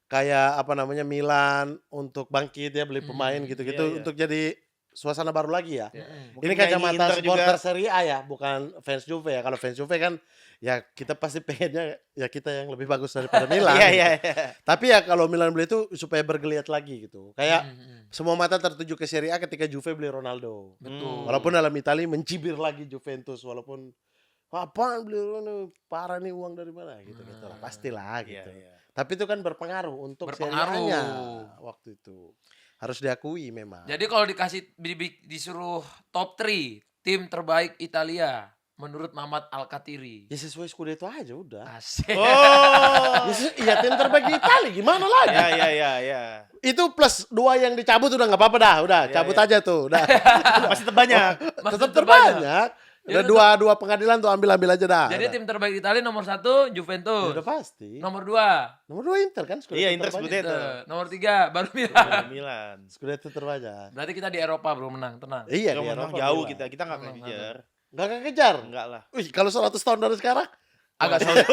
Speaker 2: kayak apa namanya Milan untuk bangkit ya beli pemain gitu-gitu
Speaker 3: iya, iya.
Speaker 2: untuk jadi suasana baru lagi ya.
Speaker 3: Mungkin
Speaker 2: Ini
Speaker 3: kayak
Speaker 2: kacamata
Speaker 3: Inter juga.
Speaker 2: supporter Serie A ya, bukan fans Juve ya. Kalau fans Juve kan ya kita pasti pengennya ya kita yang lebih bagus daripada Milan.
Speaker 3: Iya,
Speaker 2: gitu.
Speaker 3: iya, iya.
Speaker 2: Tapi ya kalau Milan beli itu supaya bergeliat lagi gitu. Kayak semua mata tertuju ke Serie A ketika Juve beli Ronaldo.
Speaker 1: Betul.
Speaker 2: Walaupun dalam Italia mencibir lagi Juventus walaupun apaan beli Ronaldo parah nih uang dari mana gitu lah pastilah gitu.
Speaker 3: Iya, iya.
Speaker 2: Tapi itu kan berpengaruh untuk
Speaker 1: Berpengaruh.
Speaker 2: Serie A-nya waktu itu. Harus diakui memang.
Speaker 1: Jadi kalau disuruh top 3 tim terbaik Italia menurut Mamat Alkatiri.
Speaker 2: Ya sesuai Scudetto aja udah.
Speaker 1: Asik.
Speaker 3: Oh.
Speaker 2: Iya tim terbaik di Italia gimana lagi?
Speaker 3: Ya, ya, ya, ya.
Speaker 2: Itu plus 2 yang dicabut udah nggak apa-apa dah, udah
Speaker 3: Ya,
Speaker 2: cabut
Speaker 3: ya.
Speaker 2: aja tuh, udah.
Speaker 3: Masih terbanyak.
Speaker 1: Masih
Speaker 2: Tetap
Speaker 1: terbanyak.
Speaker 2: terbanyak.
Speaker 1: Ya,
Speaker 2: Udah dua pengadilan tuh ambil aja dah.
Speaker 1: Jadi
Speaker 2: udah.
Speaker 1: tim terbaik Italia nomor 1 Juventus.
Speaker 2: Ya udah pasti.
Speaker 1: Nomor 2
Speaker 2: Nomor 2 Inter kan Scudetto
Speaker 3: Iya, Inter
Speaker 2: terbanyak.
Speaker 3: Scudetto.
Speaker 1: nomor 3 baru Milan.
Speaker 3: Milan.
Speaker 2: Scudetto terbanyak.
Speaker 1: Berarti kita di Eropa, Bro, menang, tenang.
Speaker 2: Iya,
Speaker 3: Kalau
Speaker 2: di
Speaker 3: menang
Speaker 2: Eropa
Speaker 3: jauh
Speaker 2: Milan.
Speaker 3: kita nggak akan kejar.
Speaker 2: Nggak akan kejar.
Speaker 3: Enggak lah.
Speaker 2: Wih, kalau 100 tahun dari sekarang
Speaker 1: Agak sulit.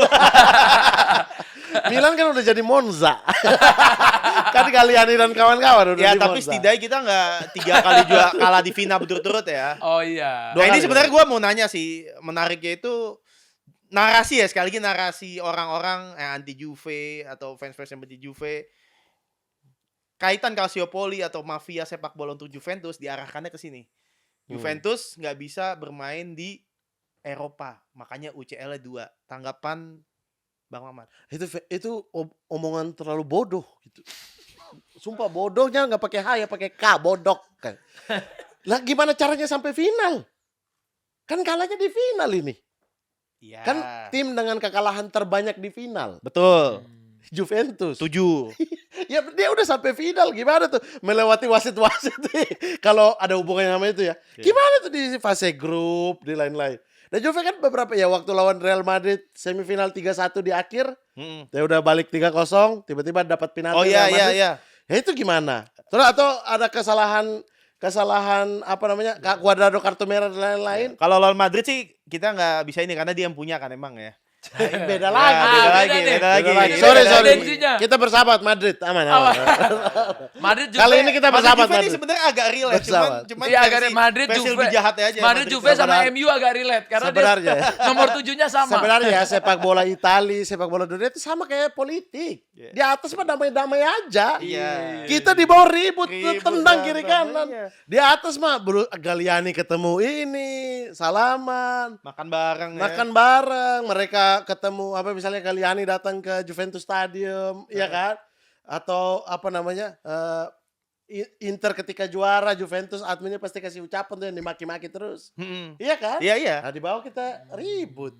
Speaker 2: Milan kan udah jadi Monza. Kan Galliani dan kawan-kawan udah
Speaker 3: Ya
Speaker 2: di
Speaker 3: tapi
Speaker 2: Monza.
Speaker 3: setidaknya kita nggak 3 kali juga kalah di final berturut-turut ya.
Speaker 1: Oh iya.
Speaker 2: Dua
Speaker 3: Nah ini
Speaker 2: kali.
Speaker 3: sebenarnya gue mau nanya sih, menariknya itu narasi ya, sekali lagi narasi orang-orang anti Juve atau fans-fans yang benci Juve. Kaitan Calciopoli atau mafia sepak bola untuk Juventus diarahkannya ke sini. Juventus nggak bisa bermain di Eropa, makanya UCL-nya 2. Tanggapan Bang Mamat.
Speaker 2: Itu omongan terlalu bodoh gitu. Sumpah bodohnya nggak pakai H ya pakai K, bodok kan. Lah gimana caranya sampai final? Kan kalahnya di final ini.
Speaker 3: Iya.
Speaker 2: Kan tim dengan kekalahan terbanyak di final.
Speaker 3: Betul.
Speaker 2: Juventus.
Speaker 3: 7.
Speaker 2: Ya dia udah sampai final, gimana tuh melewati wasit-wasit kalau ada hubungannya sama itu ya. Gimana tuh di fase grup, di lain-lain. Dan Juve kan beberapa ya waktu lawan Real Madrid semifinal 3-1 di akhir, ya udah balik 3-0, tiba-tiba dapat penalti.
Speaker 3: Oh iya
Speaker 2: Real
Speaker 3: iya
Speaker 2: Madrid.
Speaker 3: iya.
Speaker 2: Ya itu gimana? Terus atau ada kesalahan apa namanya? Cuadrado kartu merah dan lain-lain.
Speaker 3: Kalau lawan Madrid sih kita nggak bisa ini karena dia yang punya kan emang ya.
Speaker 2: Beda
Speaker 3: Ya,
Speaker 2: lagi.
Speaker 3: beda lagi,
Speaker 1: nih.
Speaker 3: beda lagi.
Speaker 2: Beda lagi.
Speaker 1: Ini
Speaker 2: Sorry,
Speaker 1: beda
Speaker 2: sorry.
Speaker 1: tensinya.
Speaker 2: Kita bersahabat Madrid, aman. aman.
Speaker 1: Madrid Juve.
Speaker 2: Kali ini kita
Speaker 3: Madrid
Speaker 2: bersahabat
Speaker 3: Juve ini
Speaker 2: Madrid.
Speaker 3: sebenarnya agak relate,
Speaker 2: Bersahabat.
Speaker 3: cuman
Speaker 1: Iya, agak Madrid
Speaker 3: versi
Speaker 1: Juve.
Speaker 3: lebih jahatnya aja.
Speaker 1: Madrid Juve sama
Speaker 2: Sebenarnya-
Speaker 1: MU agak relate karena
Speaker 2: Sebenarnya
Speaker 1: dia
Speaker 2: ya.
Speaker 1: nomor 7-nya sama.
Speaker 2: Sebenarnya ya sepak bola Italia, sepak bola dunia itu sama kayak politik.
Speaker 3: Iya.
Speaker 2: Di atas mah damai-damai aja.
Speaker 3: Iya.
Speaker 2: Kita di bawah ribut,
Speaker 3: Ribut,
Speaker 2: tendang kiri
Speaker 3: berantem,
Speaker 2: kanan.
Speaker 3: iya.
Speaker 2: Di atas mah Galliani ketemu ini, salaman,
Speaker 3: Makan bareng ya.
Speaker 2: makan bareng. Mereka ketemu apa misalnya Galliani datang ke Juventus Stadium, iya kan? Atau apa namanya? Inter ketika juara Juventus adminnya pasti kasih ucapan tuh yang dimaki-maki terus.
Speaker 3: Mm-mm.
Speaker 2: Iya kan?
Speaker 3: Iya iya.
Speaker 2: Nah di bawah kita ribut.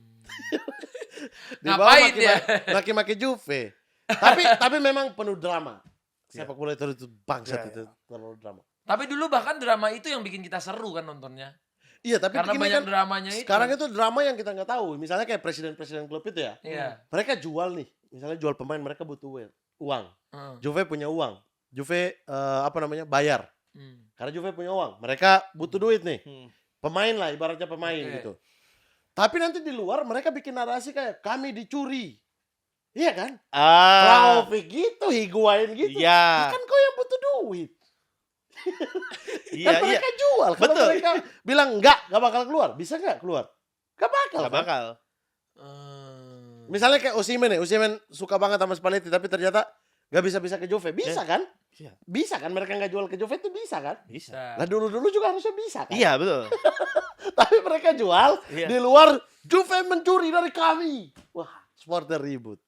Speaker 2: Di
Speaker 1: Ngapain
Speaker 2: bawah
Speaker 1: dia?
Speaker 2: maki-maki Juve. Tapi memang penuh drama. Sepak bola itu bangsat
Speaker 3: Iya,
Speaker 2: itu terlalu drama.
Speaker 1: Tapi dulu bahkan drama itu yang bikin kita seru kan nontonnya.
Speaker 2: Iya, tapi
Speaker 1: Karena
Speaker 2: gini
Speaker 1: banyak
Speaker 2: kan,
Speaker 1: dramanya itu.
Speaker 2: sekarang itu drama yang kita nggak tahu. Misalnya kayak presiden-presiden klub itu ya.
Speaker 1: Iya.
Speaker 2: Mereka jual nih. Misalnya jual pemain, mereka butuh uang.
Speaker 1: Hmm.
Speaker 2: Juve punya uang. Juve apa namanya? Bayar.
Speaker 1: Hmm.
Speaker 2: Karena Juve punya uang. Mereka butuh duit nih.
Speaker 3: Hmm.
Speaker 2: Pemain lah, ibaratnya pemain
Speaker 1: Oke.
Speaker 2: gitu. Tapi nanti di luar mereka bikin narasi kayak kami dicuri. Iya kan?
Speaker 3: Ah.
Speaker 2: Vlahovic gitu, Higuain gitu.
Speaker 3: Iya.
Speaker 2: Kan kau yang butuh duit.
Speaker 3: Iya
Speaker 2: Kan
Speaker 3: iya.
Speaker 2: mereka jual. Kalau
Speaker 3: Betul.
Speaker 2: mereka bilang enggak bakal keluar. Bisa enggak keluar? Gak bakal.
Speaker 3: Gak
Speaker 2: kan?
Speaker 3: bakal.
Speaker 2: Misalnya kayak Osimhen nih. Osimhen suka banget sama Spalletti. Tapi ternyata gak bisa ke Juve. Bisa kan?
Speaker 3: Iya.
Speaker 2: Bisa kan mereka gak jual ke Juve itu bisa kan?
Speaker 3: Bisa.
Speaker 2: Lah dulu-dulu juga harusnya bisa kan?
Speaker 3: Iya betul.
Speaker 2: Tapi mereka jual.
Speaker 3: Iya.
Speaker 2: Di luar Juve mencuri dari kami. Wah, supporter ribut.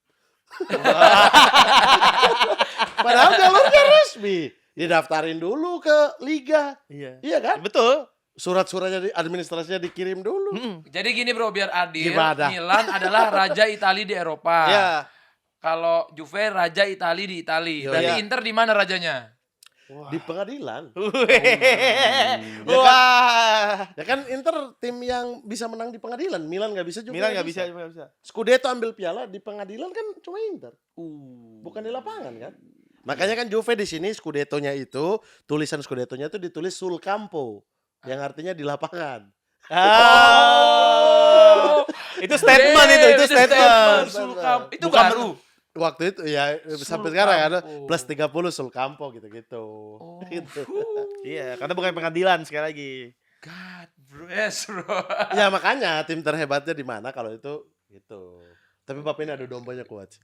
Speaker 2: Padahal jalurnya resmi. Didaftarin dulu ke liga.
Speaker 3: Iya.
Speaker 2: Iya kan?
Speaker 3: Betul.
Speaker 2: Surat-suratnya administrasinya dikirim dulu.
Speaker 1: Jadi gini bro, biar adil,
Speaker 2: Gimana?
Speaker 1: Milan adalah raja Italia di Eropa.
Speaker 3: Iya.
Speaker 1: Kalau Juve raja Italia di Italia.
Speaker 2: Iya.
Speaker 1: Berarti
Speaker 3: Iya.
Speaker 1: Inter di mana rajanya?
Speaker 2: Di pengadilan.
Speaker 3: Wah.
Speaker 2: Ya kan Inter tim yang bisa menang di pengadilan. Milan nggak bisa juga.
Speaker 3: Milan nggak bisa, nggak bisa.
Speaker 2: Scudetto ambil piala di pengadilan kan cuma Inter. Bukan di lapangan kan. Makanya kan Juve di sini Scudetto-nya itu tulisan Scudetto-nya itu ditulis sul campo yang artinya di lapangan.
Speaker 3: Oh. Itu statement itu statement.
Speaker 1: Sulcam. Itu
Speaker 3: Bukan
Speaker 1: baru.
Speaker 2: Waktu itu ya sampai
Speaker 1: Sul
Speaker 2: sekarang ada
Speaker 1: Campo.
Speaker 2: plus 30 sul campo gitu-gitu.
Speaker 1: Oh.
Speaker 2: Gitu.
Speaker 3: Iya, karena bukan pengadilan sekali lagi.
Speaker 1: God, bro. Yes, bro.
Speaker 2: Ya makanya tim terhebatnya di mana kalau itu gitu. Tapi Bapak ini ada dombanya kuat.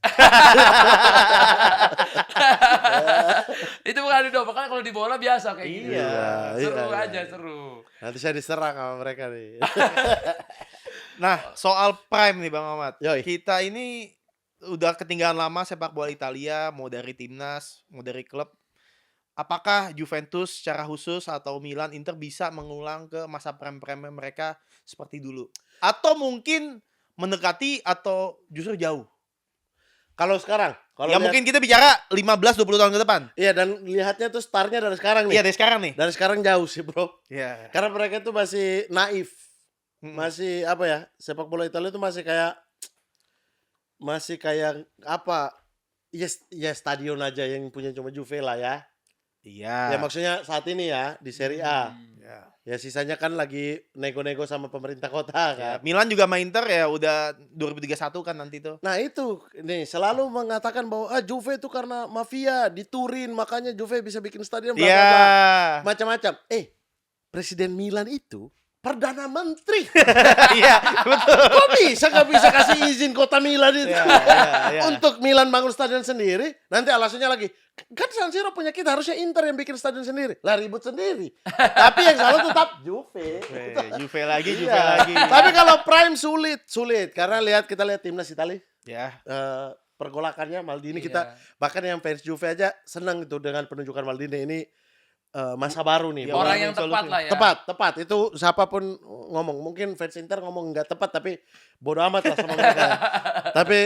Speaker 1: Itu bukan adu domba kan kalau di bola biasa kayak gitu.
Speaker 3: Iya,
Speaker 1: Seru
Speaker 2: iya,
Speaker 1: aja,
Speaker 2: iya.
Speaker 1: seru.
Speaker 2: Nanti saya diserang sama mereka nih.
Speaker 3: Nah, soal Prime nih Bang Ahmad.
Speaker 2: Yoi.
Speaker 3: Kita ini udah ketinggalan lama sepak bola Italia, mau dari timnas, mau dari klub. Apakah Juventus secara khusus atau Milan, Inter bisa mengulang ke masa prime-prime mereka seperti dulu? Atau mungkin mendekati atau justru jauh?
Speaker 2: Kalau sekarang, kalau
Speaker 3: Ya
Speaker 2: lihat-
Speaker 3: mungkin kita bicara 15-20 tahun ke depan.
Speaker 2: Iya dan lihatnya tuh startnya dari sekarang nih.
Speaker 3: Iya, dari sekarang nih.
Speaker 2: Dari sekarang jauh sih bro.
Speaker 3: Iya.
Speaker 2: Karena mereka tuh masih naif.
Speaker 3: Mm.
Speaker 2: Masih apa ya? Sepak bola Italia itu masih kayak apa? Ya stadion aja yang punya cuma Juve lah ya. Ya
Speaker 3: Iya.
Speaker 2: maksudnya saat ini ya di Serie A.
Speaker 3: Ya.
Speaker 2: Ya sisanya kan lagi nego-nego sama pemerintah kota
Speaker 3: Ya,
Speaker 2: kan.
Speaker 3: Milan juga main Inter ya udah 2031 kan nanti tuh.
Speaker 2: Nah itu nih selalu mengatakan bahwa Juve itu karena mafia di Turin makanya Juve bisa bikin stadion bla bla
Speaker 3: Iya.
Speaker 2: bla. Macam-macam. Presiden Milan itu Perdana Menteri.
Speaker 3: Iya, betul.
Speaker 2: Kok nggak bisa kasih izin kota Milan itu
Speaker 3: Iya, iya, iya.
Speaker 2: untuk Milan bangun stadion sendiri? Nanti alasannya lagi, kan San Siro punya kita, harusnya Inter yang bikin stadion sendiri. Lah ribut sendiri. Tapi yang salah tetap Juve.
Speaker 3: Juve lagi, Juve
Speaker 2: Iya.
Speaker 3: lagi.
Speaker 2: Tapi kalau Prime sulit karena kita lihat timnas Italia
Speaker 3: Ya,
Speaker 2: pergolakannya Maldini
Speaker 1: Iya.
Speaker 2: kita bahkan yang fans Juve aja senang itu dengan penunjukan Maldini ini masa baru nih.
Speaker 3: Ya,
Speaker 1: Orang
Speaker 3: orang
Speaker 1: yang
Speaker 3: yang
Speaker 1: tepat
Speaker 3: solusi.
Speaker 1: lah ya.
Speaker 2: Tepat itu siapapun ngomong, mungkin fans Inter ngomong nggak tepat tapi bodo amat lah sama mereka. Tapi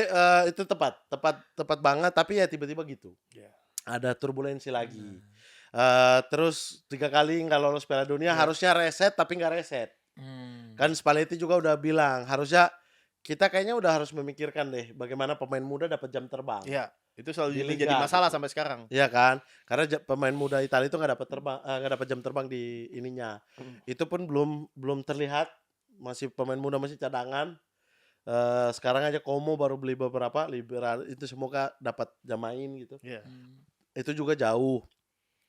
Speaker 2: itu tepat banget tapi ya tiba-tiba gitu. ada turbulensi lagi. Terus 3 kali nggak lolos Piala Dunia, harusnya reset tapi nggak reset. Kan Spalletti juga udah bilang, harusnya kita kayaknya udah harus memikirkan deh bagaimana pemain muda dapat jam terbang.
Speaker 3: Iya, itu selalu
Speaker 2: Di
Speaker 3: jadi
Speaker 2: liga,
Speaker 3: masalah
Speaker 2: gitu.
Speaker 3: sampai sekarang.
Speaker 2: Iya kan? Karena pemain muda Italia itu nggak dapat terbang, nggak dapat jam terbang di ininya. Itu pun belum terlihat, masih pemain muda masih cadangan. Sekarang aja Como baru beli beberapa, liberal itu semoga dapat jam main gitu.
Speaker 3: Iya.
Speaker 2: Itu juga jauh.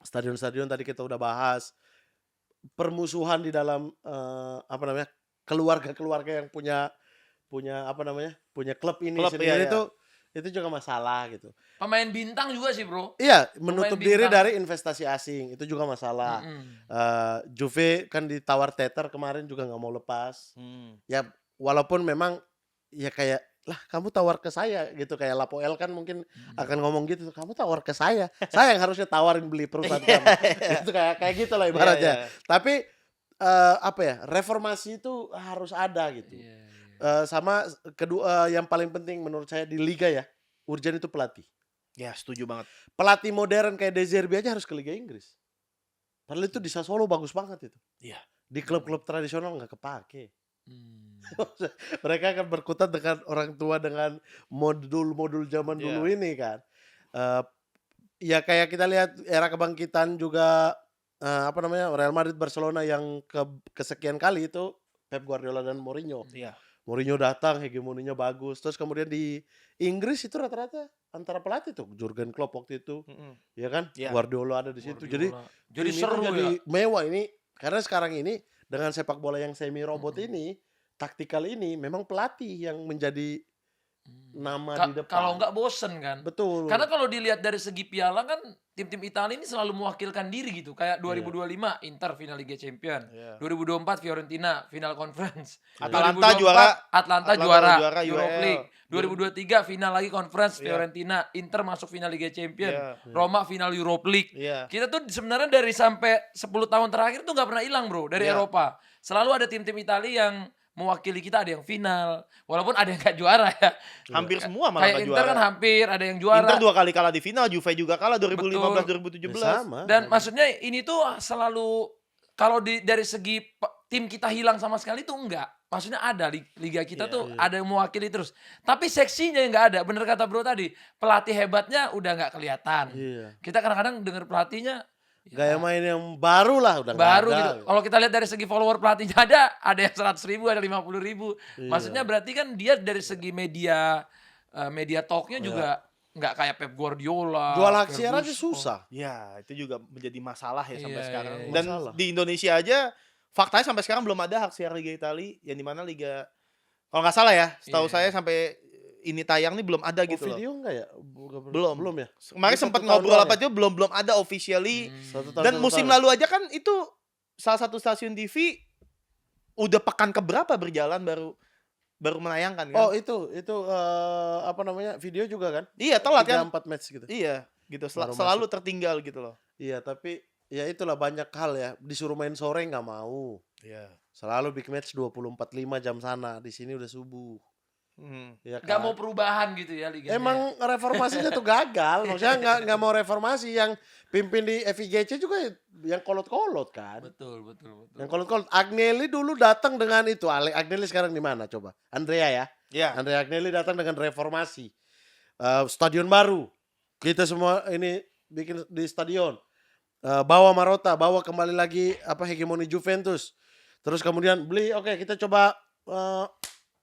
Speaker 2: Stadion-stadion tadi kita udah bahas. Permusuhan di dalam apa namanya? Keluarga-keluarga yang punya apa namanya? Punya klub ini
Speaker 3: Klub,
Speaker 2: sendiri
Speaker 3: iya, iya.
Speaker 2: itu juga masalah gitu.
Speaker 1: Pemain bintang juga sih, Bro.
Speaker 2: Iya, menutup diri
Speaker 1: bintang.
Speaker 2: dari investasi asing itu juga masalah. Juve kan ditawar Tether kemarin juga nggak mau lepas. Ya walaupun memang ya kayak lah kamu tawar ke saya gitu, kayak Lapoel kan mungkin akan ngomong gitu, kamu tawar ke saya yang harusnya tawarin beli perusahaan kamu. Itu kayak gitu lah ibaratnya.
Speaker 3: Iya, iya.
Speaker 2: Tapi apa ya, reformasi itu harus ada gitu. Sama kedua yang paling penting menurut saya di liga ya, urgent itu pelatih.
Speaker 3: Ya, setuju banget.
Speaker 2: Pelatih modern kayak De Zerbi aja harus ke Liga Inggris. Padahal itu di Sassuolo bagus banget itu.
Speaker 3: Iya.
Speaker 2: Di klub-klub tradisional nggak kepake. Mereka akan berkutat dengan orang tua dengan modul-modul zaman dulu ini kan. Ya kayak kita lihat era kebangkitan juga apa namanya, Real Madrid, Barcelona yang kesekian kali itu Pep Guardiola dan Mourinho.
Speaker 3: Iya.
Speaker 2: Mourinho datang, hegemoninya bagus. Terus kemudian di Inggris itu rata-rata antara pelatih tuh, Jurgen Klopp waktu itu, ya kan?
Speaker 3: Iya.
Speaker 2: Guardiola ada di situ. Jadi
Speaker 1: Jadi
Speaker 2: tim itu
Speaker 1: seru
Speaker 2: jadi
Speaker 1: ya.
Speaker 2: mewah ini. Karena sekarang ini dengan sepak bola yang semi robot ini, taktikal ini memang pelatih yang menjadi nama di depan.
Speaker 1: Kalau nggak bosen kan.
Speaker 2: Betul.
Speaker 1: Karena kalau dilihat dari segi piala kan tim-tim Italia ini selalu mewakilkan diri gitu. Kayak 2025 Inter final Liga Champion. 2024 Fiorentina final conference.
Speaker 3: Atalanta
Speaker 1: 2024
Speaker 3: juara.
Speaker 1: Atlanta
Speaker 3: juara
Speaker 1: Europa
Speaker 3: UEL.
Speaker 1: League. 2023 final lagi conference Fiorentina. Inter masuk final Liga Champion. Roma final Europa League.
Speaker 3: Iya.
Speaker 1: Kita tuh sebenarnya dari sampai 10 tahun terakhir tuh nggak pernah hilang, Bro, dari Eropa. Selalu ada tim-tim Italia yang mewakili kita, ada yang final, walaupun ada yang gak juara ya.
Speaker 3: Hampir semua malah
Speaker 1: Kayak
Speaker 3: nggak
Speaker 1: Inter
Speaker 3: juara.
Speaker 1: kan hampir ada yang juara.
Speaker 3: Inter 2 kali kalah di final, Juve juga kalah 2015 2017.
Speaker 2: Ya, sama.
Speaker 1: Dan maksudnya ini tuh selalu kalau dari segi tim kita hilang sama sekali tuh enggak. Maksudnya ada liga kita tuh ada yang mewakili terus. Tapi seksinya yang enggak ada. Bener kata Bro tadi, pelatih hebatnya udah enggak kelihatan.
Speaker 2: Iya.
Speaker 1: Kita kadang-kadang dengar pelatihnya
Speaker 2: Gaya main yang baru lah udah nggak
Speaker 1: baru
Speaker 2: ada.
Speaker 1: gitu. Kalau kita lihat dari segi follower pelatihnya ada yang 100.000, ada 50.000. Maksudnya berarti kan dia dari segi media talknya juga nggak kayak Pep Guardiola.
Speaker 2: Jual hak siar aja
Speaker 1: Ferguson.
Speaker 2: susah.
Speaker 3: Ya, itu juga menjadi masalah ya sampai
Speaker 1: Iya,
Speaker 3: sekarang.
Speaker 1: iya.
Speaker 3: Dan
Speaker 2: Masalah.
Speaker 3: di Indonesia aja faktanya sampai sekarang belum ada hak siar Liga Italia, yang dimana Liga, kalau nggak salah ya, setahu saya sampai ini tayang nih belum ada gitu loh.
Speaker 2: Video enggak ya?
Speaker 3: Belum
Speaker 2: ya.
Speaker 3: Kemarin
Speaker 2: Ini
Speaker 3: sempat
Speaker 2: 1 tahun
Speaker 3: ngobrol
Speaker 2: doang
Speaker 3: apa
Speaker 2: ya?
Speaker 3: aja belum ada officially.
Speaker 2: 1 tahun,
Speaker 3: Dan
Speaker 2: 1
Speaker 3: musim
Speaker 2: tahun.
Speaker 3: lalu aja kan itu salah satu stasiun TV udah pekan keberapa berjalan baru menayangkan kan.
Speaker 2: Oh itu apa namanya, video juga kan?
Speaker 3: Iya, telat kan.
Speaker 2: 3-4 match gitu.
Speaker 3: Iya, gitu.
Speaker 2: Baru
Speaker 3: Selalu tertinggal gitu loh.
Speaker 2: Iya tapi ya itulah banyak hal ya. Disuruh main sore nggak mau.
Speaker 3: Iya.
Speaker 2: Selalu big match 20.45 jam sana. Di sini udah subuh. Ya
Speaker 1: Nggak
Speaker 2: kan?
Speaker 1: mau perubahan gitu ya liganya.
Speaker 2: Emang reformasinya tuh gagal. Maksudnya nggak mau reformasi. Yang pimpin di FIGC juga yang kolot-kolot kan.
Speaker 1: Betul.
Speaker 2: Yang kolot-kolot. Agnelli dulu datang dengan itu. Agnelli sekarang di mana coba? Andrea ya.
Speaker 3: Iya.
Speaker 2: Andrea Agnelli datang dengan reformasi. Stadion baru. Kita semua ini bikin di stadion. Bawa Marotta, bawa kembali lagi hegemoni Juventus. Terus kemudian beli, oke, kita coba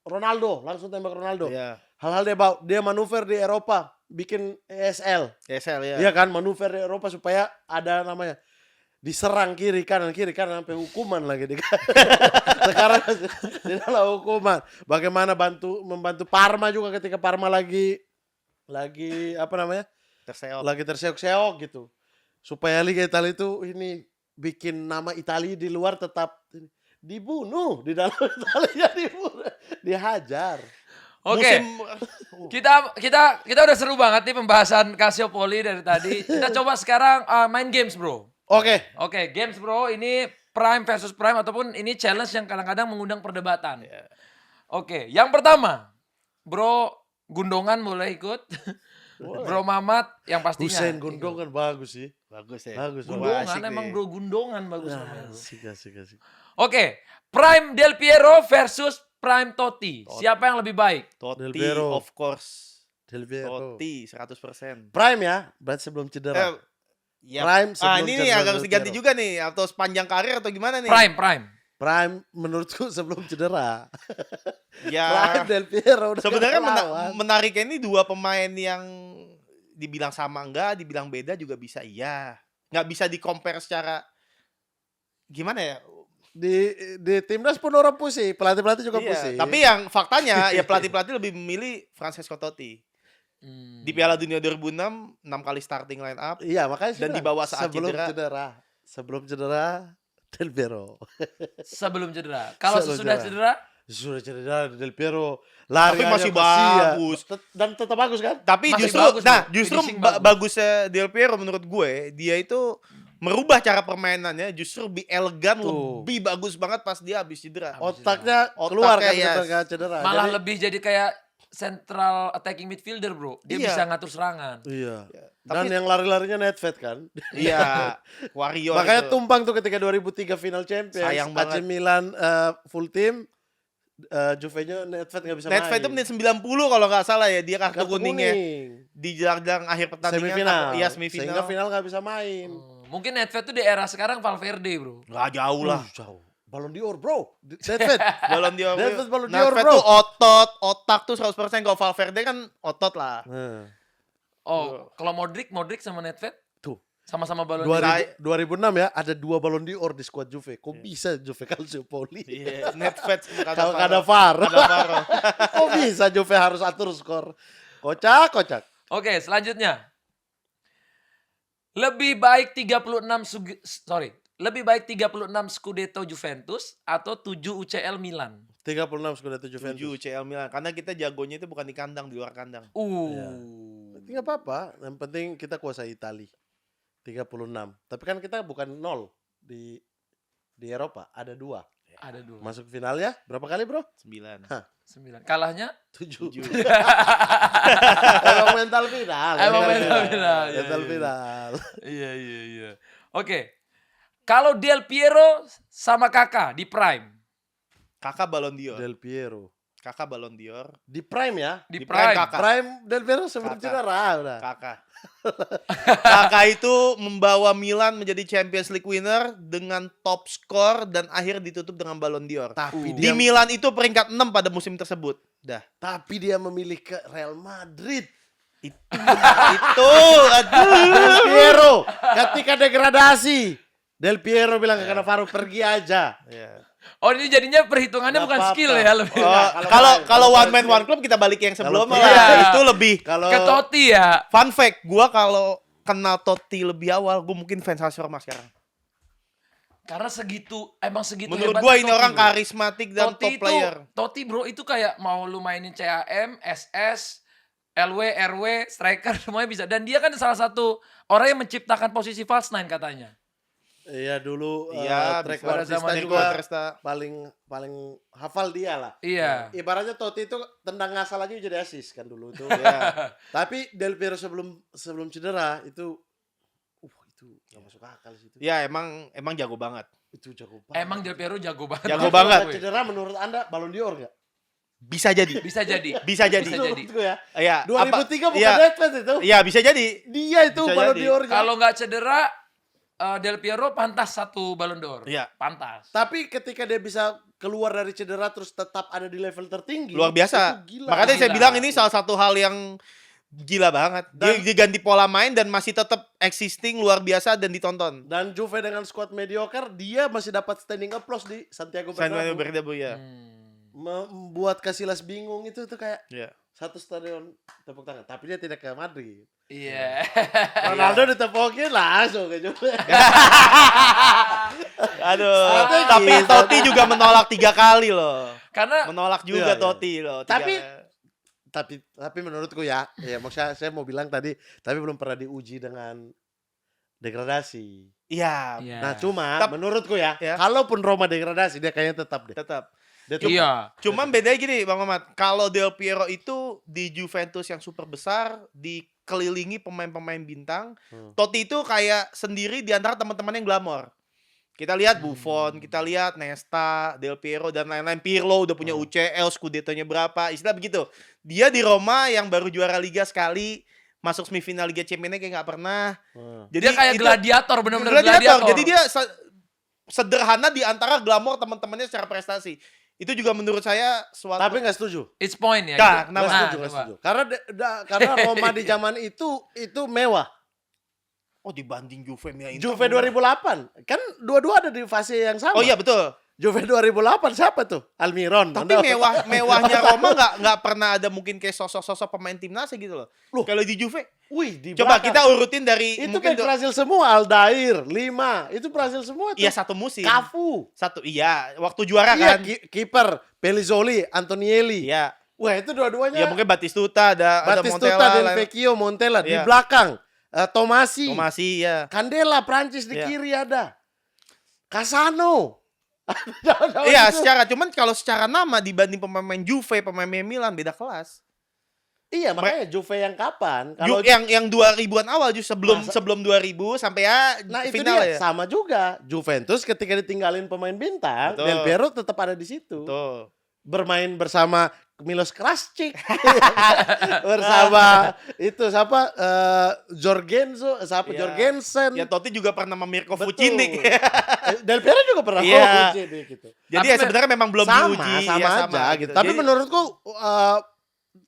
Speaker 2: Ronaldo, langsung tembak Ronaldo.
Speaker 3: Iya.
Speaker 2: Hal-hal dia manuver di Eropa, bikin ESL.
Speaker 3: ESL ya.
Speaker 2: Iya kan, manuver di Eropa supaya ada namanya diserang kiri kanan sampai hukuman lagi. Sekarang di dalam hukuman. Bagaimana membantu Parma juga ketika Parma lagi apa namanya? Lagi terseok-seok gitu. Supaya Liga Italia itu ini bikin nama Italia di luar tetap dibunuh, di dalam Italia dibunuh, dihajar.
Speaker 1: Oke. Kita udah seru banget nih pembahasan Calciopoli dari tadi. Kita coba sekarang main games, Bro.
Speaker 2: Oke.
Speaker 1: Oke, games, Bro. Ini Prime versus Prime ataupun ini challenge yang kadang-kadang mengundang perdebatan. Oke, yang pertama, Bro Gundongan boleh ikut. Bro Mamat yang pastinya.
Speaker 2: Hussein Gundogan bagus sih.
Speaker 3: Bagus ya.
Speaker 2: Bagus.
Speaker 1: Gundongan
Speaker 3: Asik
Speaker 1: emang
Speaker 3: nih.
Speaker 1: bro Gundongan bagus namanya. Bro.
Speaker 2: Asik.
Speaker 1: Oke, Prime Del Piero versus Prime Totti. Siapa yang lebih baik?
Speaker 2: Del
Speaker 3: Totti,
Speaker 2: Piero.
Speaker 3: of course.
Speaker 2: Del Piero.
Speaker 3: Totti 100%.
Speaker 2: Prime ya, berarti sebelum cedera.
Speaker 3: Ya.
Speaker 2: Prime sebelum
Speaker 3: ini nih
Speaker 2: cedera
Speaker 3: agak
Speaker 2: Del
Speaker 3: harus diganti
Speaker 2: Piero.
Speaker 3: juga nih atau sepanjang karir atau gimana nih?
Speaker 1: Prime.
Speaker 2: Prime menurutku sebelum cedera.
Speaker 3: Ya.
Speaker 2: Prime Del Piero udah
Speaker 3: Sebenarnya
Speaker 2: nggak lawan.
Speaker 3: menariknya ini dua pemain yang dibilang sama enggak, dibilang beda juga bisa iya. Nggak bisa di-compare secara gimana ya?
Speaker 2: Di timnas pun orang pusing, pelatih juga
Speaker 3: Iya,
Speaker 2: pusing.
Speaker 3: tapi yang faktanya ya pelatih-pelatih lebih memilih Francesco Totti. Di Piala Dunia 2006, 6 kali starting line up.
Speaker 2: iya makanya
Speaker 3: Dan
Speaker 2: saya
Speaker 3: dibawa
Speaker 2: bilang,
Speaker 3: saat cedera.
Speaker 2: Sebelum cedera Del Piero.
Speaker 1: Sebelum cedera. Kalau
Speaker 2: Sebelum
Speaker 1: sesudah cedera,
Speaker 2: Sudah cedera Del Piero. Lari
Speaker 3: Tapi masih
Speaker 2: aja pasti ya.
Speaker 3: bagus.
Speaker 2: Dan tetap bagus kan?
Speaker 3: Tapi
Speaker 1: Masih
Speaker 3: justru
Speaker 1: bagus,
Speaker 3: nah,
Speaker 1: Bro.
Speaker 3: justru
Speaker 1: Finishing bagus.
Speaker 3: bagusnya Del Piero menurut gue, dia itu merubah cara permainannya justru lebih elegan,
Speaker 2: Tuh.
Speaker 3: lebih bagus banget pas dia habis cedera.
Speaker 2: Otaknya keluar kan
Speaker 3: Otaknya,
Speaker 2: ketika cedera.
Speaker 1: malah
Speaker 2: Jadi-
Speaker 1: lebih jadi kayak central attacking midfielder, bro. Dia
Speaker 3: Iya.
Speaker 1: bisa ngatur serangan.
Speaker 2: Iya.
Speaker 3: Tapi-
Speaker 2: Dan yang lari-larinya Nedved kan.
Speaker 3: Iya, Warrior.
Speaker 2: Makanya
Speaker 3: itu.
Speaker 2: tumpang tuh ketika 2003 final Champions.
Speaker 3: Sayang
Speaker 2: AC
Speaker 3: banget.
Speaker 2: Milan full team. Juve-nya Nedved nggak bisa
Speaker 3: Nedved itu
Speaker 2: main.
Speaker 3: menit 90 kalau nggak salah ya, dia kartu
Speaker 2: Kartu
Speaker 3: kuningnya
Speaker 2: kuning.
Speaker 3: di jelang akhir pertandingan.
Speaker 2: Semifinal.
Speaker 3: Iya,
Speaker 2: Sehingga
Speaker 3: semifinal.
Speaker 2: final nggak bisa main.
Speaker 1: Mungkin Nedved tuh di era sekarang Valverde, bro.
Speaker 3: Nggak jauh lah.
Speaker 2: Jauh. Ballon d'Or, bro. Nedved.
Speaker 3: Ballon d'Or.
Speaker 2: Nedved Ballon d'Or,
Speaker 3: Nedved
Speaker 2: bro.
Speaker 3: tuh otot, otak tuh 100%. Kalau Valverde kan otot lah.
Speaker 2: Nah,
Speaker 1: Oh, kalau Modric sama Nedved
Speaker 2: tuh.
Speaker 1: sama-sama Ballon d'Or.
Speaker 2: 2006 ya, ada 2 Ballon d'Or di skuad Juve. Kok bisa Juve Calciopoli?
Speaker 3: Iya, Nedved
Speaker 2: Kalau nggak ada VAR.
Speaker 3: Cannavaro.
Speaker 2: Kok bisa Juve harus atur skor? Kocak.
Speaker 1: Oke, selanjutnya. Lebih baik 36 Scudetto Juventus atau 7 UCL Milan?
Speaker 2: 36 Scudetto
Speaker 3: 7
Speaker 2: Juventus.
Speaker 3: CL Milan. Karena kita jagonya itu bukan di kandang, di luar kandang.
Speaker 2: Tidak apa-apa, yang penting kita kuasai Itali. 36. Tapi kan kita bukan 0 di Eropa, ada 2.
Speaker 1: Ada 2.
Speaker 2: Masuk final ya? Berapa kali, Bro?
Speaker 3: 9.
Speaker 1: 9. Kalahnya
Speaker 2: 7.
Speaker 3: 7.
Speaker 2: Emang mental final.
Speaker 1: Emang mental final, iya,
Speaker 2: Mental
Speaker 1: iya.
Speaker 2: final.
Speaker 1: Iya. Oke. Kalau Del Piero sama Kakak di Prime.
Speaker 3: Kakak Ballon d'Or.
Speaker 2: Del Piero.
Speaker 3: Kakak Ballon d'Or.
Speaker 2: Di Prime ya?
Speaker 1: Di
Speaker 3: Di Prime,
Speaker 1: Prime.
Speaker 3: Kakak.
Speaker 2: Prime Del Piero sebelum
Speaker 3: Kakak.
Speaker 2: cedera udah.
Speaker 3: Kakak. Kakak itu membawa Milan menjadi Champions League winner dengan top skor dan akhir ditutup dengan Ballon d'Or.
Speaker 2: Tapi
Speaker 3: Di
Speaker 2: dia
Speaker 3: Milan itu peringkat 6 pada musim tersebut. Dah.
Speaker 2: tapi dia memilih ke Real Madrid.
Speaker 3: Itu aduh.
Speaker 2: Del Piero ketika degradasi. Del Piero bilang ke Cannavaro pergi aja.
Speaker 3: Ya.
Speaker 1: Oh, ini jadinya perhitungannya
Speaker 2: Nggak
Speaker 1: bukan
Speaker 2: apa-apa.
Speaker 1: skill ya lebih.
Speaker 3: Oh,
Speaker 2: kalau-
Speaker 3: kalau
Speaker 2: kalau
Speaker 3: one man
Speaker 2: skill.
Speaker 3: one club kita balik yang sebelumnya
Speaker 2: Kalau-
Speaker 3: lah.
Speaker 1: Iya.
Speaker 3: Itu lebih
Speaker 2: Kalau
Speaker 1: Ke Totti ya.
Speaker 3: fun fact, gua kalau kenal Totti lebih awal, gua mungkin fans Roma sekarang.
Speaker 1: Karena emang segitu
Speaker 3: Menurut
Speaker 1: hebatnya
Speaker 3: gua ini
Speaker 1: Totti,
Speaker 3: orang
Speaker 1: bro.
Speaker 3: karismatik dan
Speaker 1: Totti
Speaker 3: top player.
Speaker 1: Totti bro itu kayak mau lu mainin CAM, SS, LW, RW, striker semuanya bisa. Dan dia kan salah satu orang yang menciptakan posisi false nine katanya.
Speaker 2: iya dulu
Speaker 3: Iya,
Speaker 2: track
Speaker 1: pada
Speaker 2: Bartista
Speaker 1: zaman
Speaker 2: juga
Speaker 3: Bartista.
Speaker 2: paling hafal dia lah.
Speaker 1: Iya.
Speaker 2: Ibaratnya Totti itu tendang ngasal aja jadi asis kan dulu itu.
Speaker 3: Iya.
Speaker 2: Tapi Del Piero sebelum cedera itu nggak masuk akal sih itu.
Speaker 3: Ya emang jago banget.
Speaker 2: Itu jago banget.
Speaker 1: Emang Del Piero jago banget.
Speaker 3: Jago
Speaker 1: Menurut
Speaker 3: banget.
Speaker 1: gue.
Speaker 2: Cedera menurut Anda Ballon d'Or nggak?
Speaker 3: Bisa jadi.
Speaker 1: Bisa jadi.
Speaker 3: Bisa jadi.
Speaker 1: Bisa jadi.
Speaker 2: Menurutku ya.
Speaker 3: Iya.
Speaker 2: 2003 bukan
Speaker 3: Iya.
Speaker 2: Nedved itu.
Speaker 3: Iya, bisa jadi.
Speaker 2: Dia itu
Speaker 3: Bisa
Speaker 2: Ballon
Speaker 3: jadi.
Speaker 2: d'Or.
Speaker 1: Kalau nggak cedera, Del Piero pantas 1 Ballon d'Or.
Speaker 3: Iya.
Speaker 1: Pantas.
Speaker 2: Tapi ketika dia bisa keluar dari cedera terus tetap ada di level tertinggi.
Speaker 3: Luar biasa.
Speaker 2: Itu gila.
Speaker 3: Makanya saya
Speaker 1: Gila.
Speaker 3: bilang ini salah satu hal yang gila banget. Dia diganti pola main dan masih tetap existing luar biasa dan ditonton.
Speaker 2: Dan Juve dengan squad mediocre, dia masih dapat standing applause di Santiago
Speaker 3: Santiago
Speaker 2: Bernabeu.
Speaker 3: Bernabeu ya.
Speaker 2: Membuat Casillas bingung itu tuh kayak
Speaker 3: Iya.
Speaker 2: satu stadion tepuk tangan. Tapi dia tidak ke Madrid.
Speaker 1: Iya.
Speaker 2: Ronaldo ditepokin langsung ke Juve.
Speaker 3: Aduh.
Speaker 2: Strategi,
Speaker 3: Tapi
Speaker 2: strategi.
Speaker 3: Totti juga menolak 3 kali loh.
Speaker 1: Karena
Speaker 3: Menolak juga
Speaker 2: Iya, iya.
Speaker 3: Totti loh.
Speaker 2: Tapi menurutku ya maksudnya saya mau bilang tadi, tapi belum pernah diuji dengan degradasi.
Speaker 3: Iya,
Speaker 1: Iya.
Speaker 2: Nah, cuma
Speaker 3: Tap-
Speaker 2: menurutku ya,
Speaker 3: Ya.
Speaker 2: kalaupun Roma degradasi dia kayaknya tetap deh.
Speaker 3: tetap.
Speaker 2: Dia tuh
Speaker 1: Iya.
Speaker 3: Cuman bedanya gini Bang Mamat, kalau Del Piero itu di Juventus yang super besar, di dikelilingi pemain-pemain bintang. Totti itu kayak sendiri di antara teman-teman yang glamor. Kita lihat Buffon, kita lihat Nesta, Del Piero dan lain-lain. Pirlo udah punya UCL, Scudetto-nya berapa, istilah begitu. Dia di Roma yang baru juara Liga sekali, masuk semifinal Liga Champions kayak nggak pernah.
Speaker 1: Jadi dia kayak
Speaker 3: itu-
Speaker 1: gladiator, bener-bener gladiator.
Speaker 3: Jadi dia sederhana di antara glamor teman-temannya secara prestasi. Itu juga menurut saya suatu.
Speaker 2: Tapi nggak setuju.
Speaker 1: It's point ya.
Speaker 3: Nah,
Speaker 1: gitu.
Speaker 3: kenapa?
Speaker 2: Nggak setuju,
Speaker 1: Nah,
Speaker 2: nggak
Speaker 1: coba.
Speaker 2: setuju. Karena Roma di zaman itu mewah.
Speaker 3: Oh, dibanding Juve ya, Inter
Speaker 2: Juve
Speaker 3: murah.
Speaker 2: 2008 kan dua-dua ada di fase yang sama.
Speaker 3: Oh iya betul.
Speaker 2: Juve 2008 siapa tuh? Almiron.
Speaker 3: Tapi mewahnya Roma nggak pernah ada mungkin kayak sosok-sosok pemain timnasnya gitu loh.
Speaker 2: Loh.
Speaker 3: Kalau di Juve,
Speaker 2: Wih, di
Speaker 3: coba
Speaker 2: belakang.
Speaker 3: kita urutin dari
Speaker 2: Itu
Speaker 3: mungkin
Speaker 2: back Brazil semua, Aldair, 5. Itu Brazil semua tuh.
Speaker 3: iya satu musim.
Speaker 2: Cafu.
Speaker 3: Satu iya, waktu juara
Speaker 2: Iya,
Speaker 3: kan.
Speaker 2: kiper Pelizzoli, Antonielli.
Speaker 3: Iya.
Speaker 2: Wah, itu dua-duanya.
Speaker 3: Ya mungkin Batistuta ada
Speaker 2: Batistuta,
Speaker 3: Montella,
Speaker 2: Del Vecchio, Montella di
Speaker 3: Iya.
Speaker 2: belakang. Tomasi.
Speaker 3: Tomasi ya.
Speaker 2: Candela Prancis di
Speaker 3: Iya.
Speaker 2: kiri ada. Casano.
Speaker 3: Iya,
Speaker 2: Itu-
Speaker 3: cuman kalau secara nama dibanding pemain Juve, pemain Milan beda kelas.
Speaker 2: Iya, makanya Juve yang kapan? Kalau
Speaker 3: Yang 2000-an awal justru
Speaker 2: Masa-
Speaker 3: sebelum 2000 sampai ya
Speaker 2: Nah itu
Speaker 3: final
Speaker 2: dia
Speaker 3: ya.
Speaker 2: sama juga. Juventus ketika ditinggalin pemain bintang,
Speaker 3: Betul.
Speaker 2: Del Piero tetap ada di situ.
Speaker 3: Tuh.
Speaker 2: Bermain bersama Milos Krasčić. Bersama itu siapa? Jorgensen, siapa?
Speaker 3: Iya.
Speaker 2: Jorgensen.
Speaker 3: Ya Totti juga pernah sama Mirko
Speaker 2: Betul.
Speaker 3: Vucinic.
Speaker 2: Del Piero juga pernah
Speaker 3: Iya.
Speaker 2: Vucinic gitu.
Speaker 3: Jadi
Speaker 1: Tapi
Speaker 3: ya sebenarnya memang belum
Speaker 2: sama,
Speaker 3: diuji.
Speaker 2: sama
Speaker 3: ya,
Speaker 2: aja gitu. Tapi
Speaker 3: Jadi
Speaker 2: menurutku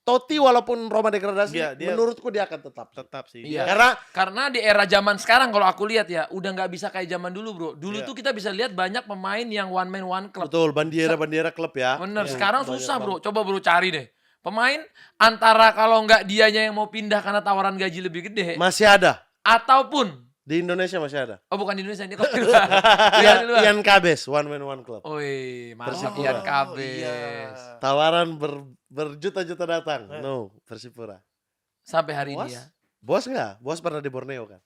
Speaker 2: Totti walaupun Roma degradasi,
Speaker 3: Dia-
Speaker 2: menurutku dia akan tetap.
Speaker 3: tetap sih.
Speaker 1: Iya.
Speaker 2: Karena
Speaker 1: di era zaman sekarang kalau aku lihat ya, udah nggak bisa kayak zaman dulu, Bro. Dulu
Speaker 3: Iya.
Speaker 1: tuh kita bisa lihat banyak pemain yang one man one club.
Speaker 2: betul bandiera klub ya.
Speaker 1: Bener,
Speaker 2: Iya,
Speaker 1: sekarang
Speaker 2: banyak
Speaker 1: susah, Bro.
Speaker 2: banget.
Speaker 1: Coba Bro cari deh. Pemain antara kalau nggak dianya yang mau pindah karena tawaran gaji lebih gede,
Speaker 2: Masih ada.
Speaker 1: ataupun
Speaker 2: Di Indonesia masih ada.
Speaker 1: oh bukan di Indonesia ini kalau di luar. Di luar.
Speaker 2: Ian Cabes, one man one club.
Speaker 1: Oi, masuk
Speaker 2: Persipura.
Speaker 1: Ian Cabes.
Speaker 3: iya.
Speaker 2: Tawaran berjuta-juta datang. No, Persipura.
Speaker 1: Sampai hari
Speaker 3: Bos?
Speaker 1: ini ya.
Speaker 2: Bos enggak? Bos pernah di Borneo kan.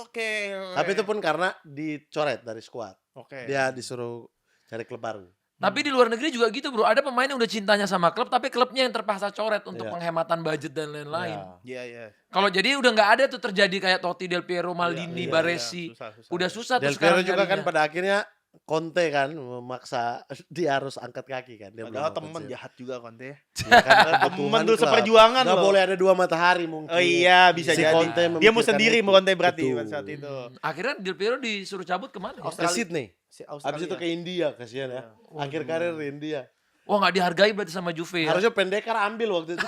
Speaker 3: Oke.
Speaker 2: Tapi itu pun karena dicoret dari skuad.
Speaker 3: Oke.
Speaker 2: Dia disuruh cari klub baru.
Speaker 1: Tapi di luar negeri juga gitu, Bro. Ada pemain yang udah cintanya sama klub, tapi klubnya yang terpaksa coret untuk
Speaker 2: Iya.
Speaker 1: penghematan budget dan lain-lain.
Speaker 2: Ya.
Speaker 3: Iya.
Speaker 1: Kalau jadi udah nggak ada tuh terjadi kayak Totti, Del Piero, Maldini,
Speaker 2: iya,
Speaker 1: Baresi.
Speaker 3: Susah.
Speaker 1: Udah susah tuh
Speaker 2: Del Piero
Speaker 1: sekarang
Speaker 2: juga kan
Speaker 1: nyarinya.
Speaker 2: pada akhirnya Conte kan memaksa dia harus angkat kaki kan. Dia
Speaker 3: Padahal
Speaker 2: belum
Speaker 3: temen
Speaker 2: pensiun.
Speaker 3: jahat juga Conte.
Speaker 2: Ya kan,
Speaker 3: Temen
Speaker 2: kebutuhan
Speaker 3: dulu
Speaker 2: klub.
Speaker 3: seperjuangan
Speaker 2: Nggak
Speaker 3: loh.
Speaker 2: boleh ada dua matahari mungkin.
Speaker 3: Oh iya, bisa
Speaker 2: Si
Speaker 3: jadi.
Speaker 2: Conte
Speaker 3: Dia mau
Speaker 2: memikirkan
Speaker 3: sendiri
Speaker 2: itu.
Speaker 3: mau Conte berarti
Speaker 2: Betul.
Speaker 3: pada saat itu.
Speaker 1: Akhirnya Del Piero disuruh cabut kemana? ya?
Speaker 2: Ke Sydney.
Speaker 3: Si
Speaker 2: Habis itu ke India kasihan ya. Akhir karir di India.
Speaker 1: Wah nggak dihargai berarti sama Juve ya.
Speaker 2: Harusnya Pendekar ambil waktu itu.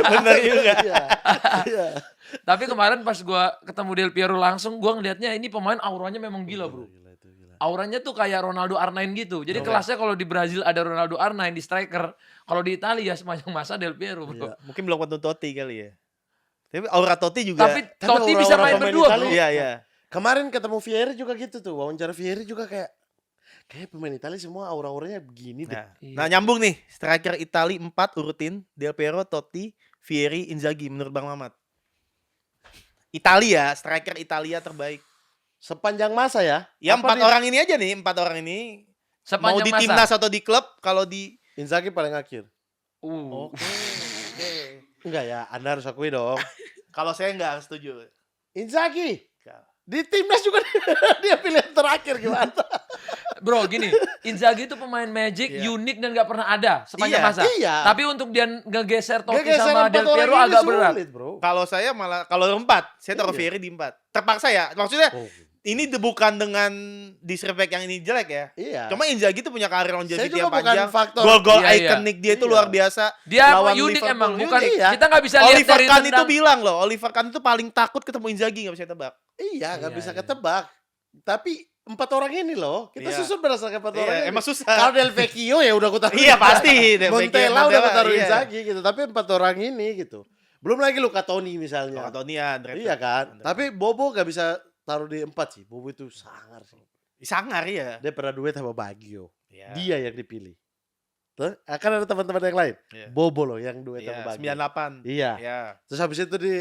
Speaker 3: Bener juga.
Speaker 2: Iya. Iya.
Speaker 1: Tapi kemarin pas gua ketemu Del Piero langsung, gua ngelihatnya ini pemain auranya memang gila, Bro.
Speaker 2: Gila itu, gila.
Speaker 1: Auranya tuh kayak Ronaldo R9 gitu. Jadi kelasnya kalau di Brazil ada Ronaldo R9 di striker. Kalau di Italia sepanjang masa Del Piero, Bro.
Speaker 2: Iya.
Speaker 3: Mungkin belum ketemu Totti kali ya. Tapi aura Totti juga.
Speaker 1: Tapi Totti bisa
Speaker 2: orang-orang
Speaker 1: main
Speaker 2: pemain
Speaker 1: berdua,
Speaker 2: Italia-
Speaker 1: Bro.
Speaker 3: Iya, iya.
Speaker 2: Kemarin ketemu Vieri juga gitu tuh. Wawancara Vieri juga kayak pemain Italia semua aura-auranya begini deh.
Speaker 3: Nah,
Speaker 1: Iya.
Speaker 3: nah, nyambung nih. Striker Itali 4 urutin. Del Piero, Totti, Vieri, Inzaghi menurut Bang Mamat. Italia, striker Italia terbaik.
Speaker 2: Sepanjang masa ya.
Speaker 3: Ya
Speaker 2: Apa
Speaker 3: 4
Speaker 2: dia-
Speaker 3: orang ini aja nih, 4 orang ini. Mau
Speaker 1: Sepanjang
Speaker 3: di
Speaker 1: masa.
Speaker 3: timnas atau di klub, kalau di
Speaker 2: Inzaghi paling akhir.
Speaker 3: Oke.
Speaker 2: Enggak ya, Anda harus akui dong.
Speaker 3: Kalau saya nggak setuju.
Speaker 2: Inzaghi di timnas juga dia pilihan terakhir gimana?
Speaker 1: Bro, gini, Inzaghi itu pemain magic,
Speaker 3: Iya.
Speaker 1: unik dan gak pernah ada sepanjang
Speaker 3: Iya,
Speaker 1: masa.
Speaker 2: iya.
Speaker 1: Tapi untuk dia ngegeser Totti
Speaker 2: Gegeran
Speaker 1: sama
Speaker 2: empat
Speaker 1: Del
Speaker 2: orang
Speaker 1: Piero
Speaker 2: ini
Speaker 1: agak berat.
Speaker 2: sulit, bro.
Speaker 3: Kalau saya malah kalau 4, saya taruh
Speaker 2: Iya.
Speaker 3: Vieri di 4. Terpaksa ya. Maksudnya
Speaker 2: Oh,
Speaker 3: ini bukan dengan disrespect yang ini jelek ya.
Speaker 2: iya.
Speaker 3: Cuma Inzaghi itu punya karir
Speaker 2: Saya
Speaker 3: longevity
Speaker 2: juga
Speaker 3: yang
Speaker 2: bukan
Speaker 3: panjang.
Speaker 2: faktor.
Speaker 3: Gol-gol
Speaker 1: Iya, iya.
Speaker 3: ikonik dia itu
Speaker 2: Iya.
Speaker 3: luar biasa.
Speaker 1: Dia
Speaker 3: Lawan
Speaker 1: unik
Speaker 3: Liverpool.
Speaker 1: emang, bukan
Speaker 3: Unik.
Speaker 2: Iya.
Speaker 1: kita nggak bisa lihat
Speaker 3: Oliver
Speaker 1: dari
Speaker 3: Kahn itu
Speaker 1: tendang.
Speaker 3: bilang loh, Oliver Kahn itu paling takut ketemu Inzaghi, nggak bisa tebak.
Speaker 2: Iya, nggak
Speaker 1: Iya,
Speaker 2: bisa
Speaker 1: iya.
Speaker 2: ketebak. Tapi 4 orang ini loh, kita
Speaker 3: Iya.
Speaker 2: susun berdasarkan 4 orang
Speaker 3: Iya,
Speaker 2: ini.
Speaker 3: emang susah.
Speaker 2: Kalau Del Vecchio ya udah aku taruh.
Speaker 3: Iya, pasti. Del Vecchio,
Speaker 2: Montella udah aku taruh
Speaker 3: iya.
Speaker 2: Inzaghi gitu. Tapi 4 orang ini gitu. Belum lagi Luca Toni misalnya.
Speaker 3: Tonian,
Speaker 2: Iya kan. Tapi Bobo gak bisa taruh di 4 sih. Bobo itu sangar sih.
Speaker 3: sangar ya.
Speaker 2: Dia pernah duet sama Baggio.
Speaker 3: Iya.
Speaker 2: Dia yang dipilih. Tuh, akan ada teman-teman yang lain.
Speaker 3: Iya.
Speaker 2: Bobo loh yang duet
Speaker 3: Iya,
Speaker 2: sama Baggio.
Speaker 3: 98.
Speaker 2: Iya.
Speaker 3: Iya.
Speaker 2: Terus habis itu di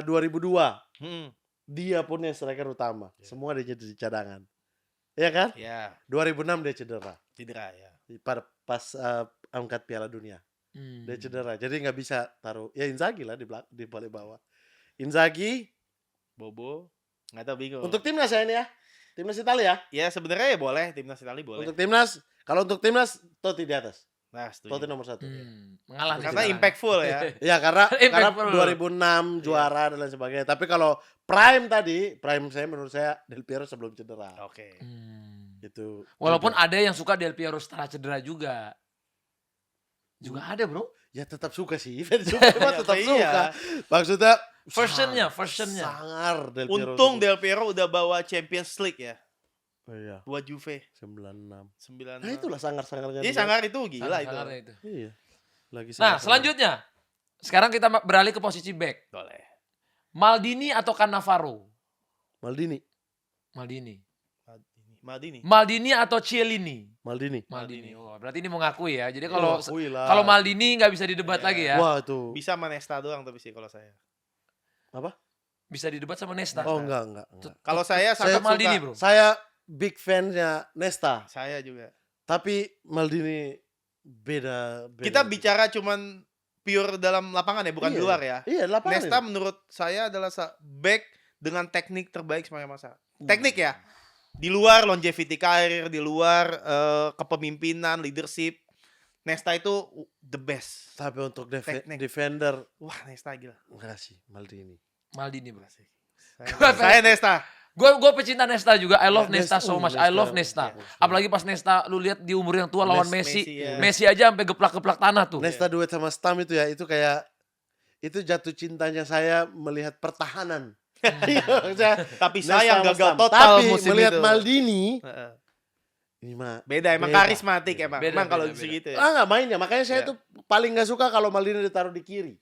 Speaker 2: 2002
Speaker 3: Hmm.
Speaker 2: dia pun yang striker utama.
Speaker 3: Iya.
Speaker 2: Semua dia jadi cadangan. Iya kan?
Speaker 3: Iya,
Speaker 2: 2006 dia cedera.
Speaker 3: cedera ya.
Speaker 2: Pada pas angkat Piala Dunia. Dia cedera. Jadi nggak bisa taruh. Ya Inzaghi lah di balik bawah. Inzaghi
Speaker 3: Bobo, nggak tahu bingung.
Speaker 2: untuk timnas ya ini ya. Timnas Italia ya.
Speaker 3: ya sebenarnya ya boleh timnas Italia boleh.
Speaker 2: Untuk timnas, kalau untuk timnas Totti di atas.
Speaker 3: Nah,
Speaker 2: Totti
Speaker 3: setuju.
Speaker 2: nomor 1.
Speaker 1: Mengalah nih
Speaker 3: Karena
Speaker 1: sekarang.
Speaker 3: impactful ya.
Speaker 2: Iya karena
Speaker 1: Impactful.
Speaker 2: 2006 juara dan lain sebagainya. Tapi kalau prime saya menurut saya Del Piero sebelum cedera.
Speaker 3: Oke.
Speaker 2: Gitu.
Speaker 1: Walaupun
Speaker 2: Juga.
Speaker 1: ada yang suka Del Piero setelah cedera juga. Juga ada, Bro.
Speaker 2: Ya tetap suka sih. Tetap
Speaker 3: Iya.
Speaker 2: suka. Maksudnya
Speaker 1: Versionnya.
Speaker 2: sangar Del Piero.
Speaker 3: Untung Del Piero udah bawa Champions League ya
Speaker 2: Oh, iya.
Speaker 3: buat Juve
Speaker 2: 96.
Speaker 3: 9.
Speaker 2: Nah itulah sangar-sangarnya.
Speaker 3: Ini
Speaker 2: dia.
Speaker 3: sangar itu gila itu.
Speaker 1: Sangat-sangatnya itu.
Speaker 2: Iya. Lagi
Speaker 1: Nah,
Speaker 2: sangar-sangar.
Speaker 1: selanjutnya. Sekarang kita beralih ke posisi back.
Speaker 3: Boleh.
Speaker 1: Maldini atau Cannavaro?
Speaker 2: Maldini.
Speaker 3: Maldini.
Speaker 1: Atau Chiellini?
Speaker 2: Maldini.
Speaker 1: Maldini. Oh, berarti ini mengakui ya. Jadi kalau
Speaker 2: akui lah.
Speaker 1: kalau Maldini nggak bisa didebat
Speaker 3: Iya.
Speaker 1: lagi ya.
Speaker 2: Wah itu.
Speaker 3: Bisa sama Nesta doang tapi sih kalau saya.
Speaker 2: Apa?
Speaker 1: Bisa didebat sama Nesta.
Speaker 2: Oh enggak.
Speaker 3: Kalau saya
Speaker 1: Saya
Speaker 3: sangat
Speaker 1: Maldini,
Speaker 3: suka.
Speaker 1: Bro.
Speaker 2: Saya big fan-nya Nesta.
Speaker 3: Saya juga.
Speaker 2: Tapi Maldini beda.
Speaker 3: Kita bicara cuman pure dalam lapangan ya, bukan
Speaker 2: Iya.
Speaker 3: di luar ya.
Speaker 2: Iya, lapangan.
Speaker 3: Nesta menurut saya adalah back dengan teknik terbaik sepanjang masa. Teknik ya. Di luar longevity karir, di luar kepemimpinan, leadership. Nesta itu the best.
Speaker 2: Tapi untuk
Speaker 3: Teknik.
Speaker 2: defender,
Speaker 3: Wah, Nesta gila.
Speaker 2: enggak sih Maldini.
Speaker 1: Maldini, Bro.
Speaker 3: Saya Nesta.
Speaker 1: Gue pecinta Nesta juga. I love
Speaker 2: Ya,
Speaker 1: Nesta
Speaker 2: Nesta,
Speaker 1: so much.
Speaker 2: Nesta.
Speaker 1: I love Nesta.
Speaker 2: Iya.
Speaker 1: Apalagi pas Nesta lu lihat di umur yang tua lawan
Speaker 2: Messi,
Speaker 1: Messi.
Speaker 3: ya.
Speaker 1: Messi aja sampai geplak-geplak tanah tuh.
Speaker 2: Nesta duet sama Stam itu ya, itu kayak itu jatuh cintanya saya melihat pertahanan. Iya, maksudnya
Speaker 3: Tapi
Speaker 2: Nesta
Speaker 3: sayang
Speaker 2: sama
Speaker 3: gagal
Speaker 2: Stam.
Speaker 3: total
Speaker 2: Tapi
Speaker 3: musim
Speaker 2: melihat
Speaker 3: itu.
Speaker 2: Maldini,
Speaker 3: Heeh.
Speaker 2: ini mah
Speaker 3: Beda, emang
Speaker 2: Beda.
Speaker 3: karismatik emang.
Speaker 1: Beda,
Speaker 3: Emang kalau
Speaker 1: beda.
Speaker 3: segitu ya.
Speaker 2: nggak mainnya. Makanya saya
Speaker 3: Iya.
Speaker 2: tuh paling nggak suka kalau Maldini ditaruh di kiri.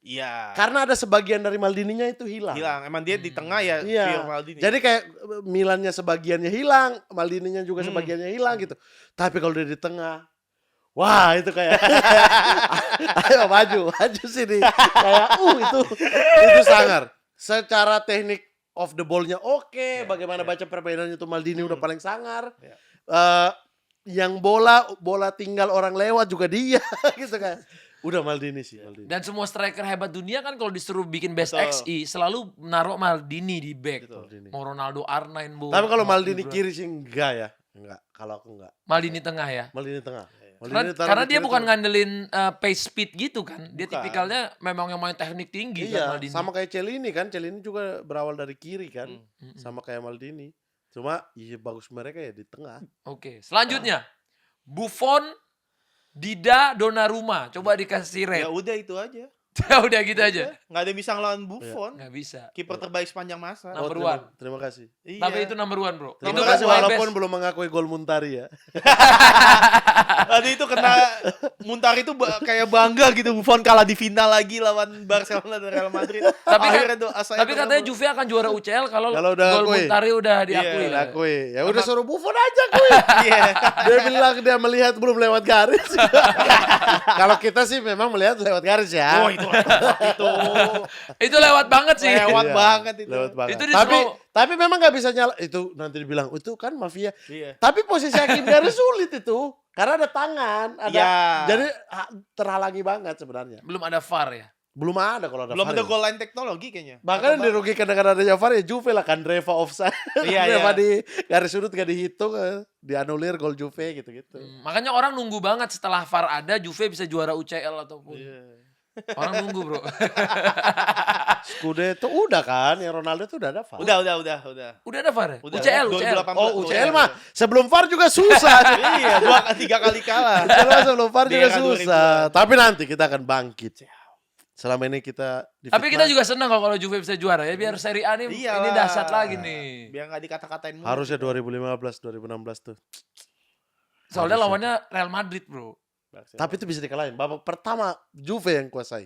Speaker 3: Iya.
Speaker 2: Karena ada sebagian dari Maldininya itu hilang.
Speaker 3: Hilang. Emang dia di tengah ya
Speaker 2: Iya.
Speaker 3: pure Maldini.
Speaker 2: Jadi kayak Milannya sebagiannya hilang, Maldininya juga sebagiannya hilang gitu. Tapi kalau dia di tengah, wah itu kayak ayo maju sini. Kayak itu sangar. Secara teknik off the ball-nya oke, bagaimana baca permainannya itu Maldini udah paling sangar.
Speaker 3: Iya.
Speaker 2: Yang bola tinggal orang lewat juga dia gitu kan. Udah Maldini sih, Maldini.
Speaker 1: Dan semua striker hebat dunia kan kalau disuruh bikin best
Speaker 3: Betul.
Speaker 1: XI selalu naruh Maldini di back.
Speaker 2: Maldini.
Speaker 1: Mau Ronaldo R9 bu.
Speaker 2: Tapi kalau
Speaker 1: mau
Speaker 2: Maldini
Speaker 1: Ibra.
Speaker 2: kiri sih enggak ya. Enggak, kalau aku enggak.
Speaker 1: Maldini tengah ya.
Speaker 2: Maldini tengah.
Speaker 1: Karena dia bukan ngandelin pace speed gitu kan. Dia
Speaker 3: Bukan.
Speaker 1: tipikalnya memang yang main teknik tinggi kan
Speaker 2: Iya,
Speaker 1: Maldini.
Speaker 2: sama kayak Celini kan. Celini juga berawal dari kiri kan.
Speaker 1: Mm-mm.
Speaker 2: Sama kayak Maldini. Cuma iya bagus mereka ya di tengah.
Speaker 1: Oke, selanjutnya Buffon, Dida, Donnarumma. Coba dikasih
Speaker 3: Ya
Speaker 1: rate.
Speaker 3: udah itu aja.
Speaker 1: Udah gitu aja.
Speaker 3: Nggak ada yang bisa ngelawan Buffon.
Speaker 1: Nggak bisa.
Speaker 3: Kiper terbaik sepanjang masa.
Speaker 1: Number
Speaker 2: terima
Speaker 1: one.
Speaker 2: kasih.
Speaker 3: Iya.
Speaker 1: Tapi itu number one bro.
Speaker 2: Terima
Speaker 1: Itu
Speaker 2: kasih
Speaker 1: wild
Speaker 2: walaupun
Speaker 1: best.
Speaker 2: belum mengakui gol Muntari ya.
Speaker 3: Tadi itu kena Muntari itu kayak bangga gitu Buffon kalah di final lagi lawan Barcelona dan Real Madrid. Akhirnya tuh asa
Speaker 1: Tapi
Speaker 3: itu
Speaker 1: katanya
Speaker 3: ngomong.
Speaker 1: Juve akan juara UCL kalau
Speaker 2: Kalau udah
Speaker 1: gol
Speaker 2: akui.
Speaker 1: Muntari udah diakui.
Speaker 3: Iya,
Speaker 1: lah.
Speaker 2: Akui. Ya udah suruh Buffon aja kui.
Speaker 3: Iya.
Speaker 2: Dia bilang dia melihat belum lewat garis. Kalau kita sih memang melihat lewat garis ya.
Speaker 3: Oh itu.
Speaker 1: Itu lewat banget sih.
Speaker 3: Lewat
Speaker 2: Iya,
Speaker 3: banget itu.
Speaker 2: Lewat banget.
Speaker 1: Itu di
Speaker 2: tapi
Speaker 1: slow.
Speaker 2: tapi memang nggak bisa nyala itu nanti dibilang itu kan mafia.
Speaker 3: Iya.
Speaker 2: Tapi posisi hakim garis sulit itu karena ada tangan, ada
Speaker 3: Iya.
Speaker 2: jadi terhalangi banget sebenarnya.
Speaker 1: Belum ada VAR ya.
Speaker 2: Belum ada kalau ada
Speaker 3: Belum
Speaker 2: VAR
Speaker 3: ada
Speaker 2: ya.
Speaker 3: goal line teknologi kayaknya.
Speaker 2: Bahkan yang dirugikan dengan adanya VAR ya Juve lah kan Dreva offside.
Speaker 3: Iya,
Speaker 2: Dreva
Speaker 3: iya.
Speaker 2: di garis sudut gak dihitung, dianulir gol Juve gitu-gitu.
Speaker 1: Makanya orang nunggu banget setelah VAR ada Juve bisa juara UCL ataupun.
Speaker 3: Iya.
Speaker 1: Orang nunggu bro.
Speaker 2: Scudetto udah kan, yang Ronaldo tuh udah ada VAR.
Speaker 3: Udah.
Speaker 1: Udah ada VAR ya?
Speaker 3: Udah.
Speaker 1: UCL.
Speaker 3: 2018.
Speaker 2: Oh UCL
Speaker 3: Udah.
Speaker 2: mah sebelum VAR juga susah.
Speaker 3: Iya, 3 kali kalah.
Speaker 2: UCL mah sebelum VAR
Speaker 3: Di
Speaker 2: juga
Speaker 3: era
Speaker 2: susah. Tapi nanti kita akan bangkit. Selama ini kita
Speaker 1: Tapi kita juga senang kalau Juve bisa juara ya. Biar Serie A nih
Speaker 3: Iyalah.
Speaker 1: ini dahsyat lagi nih.
Speaker 3: Biar nggak dikata-katain mulu.
Speaker 2: harusnya 2015, 2016 tuh.
Speaker 1: Soalnya
Speaker 2: Harusnya.
Speaker 1: lawannya Real Madrid bro.
Speaker 2: Tapi itu bisa dikalahin. Babak pertama Juve yang kuasai.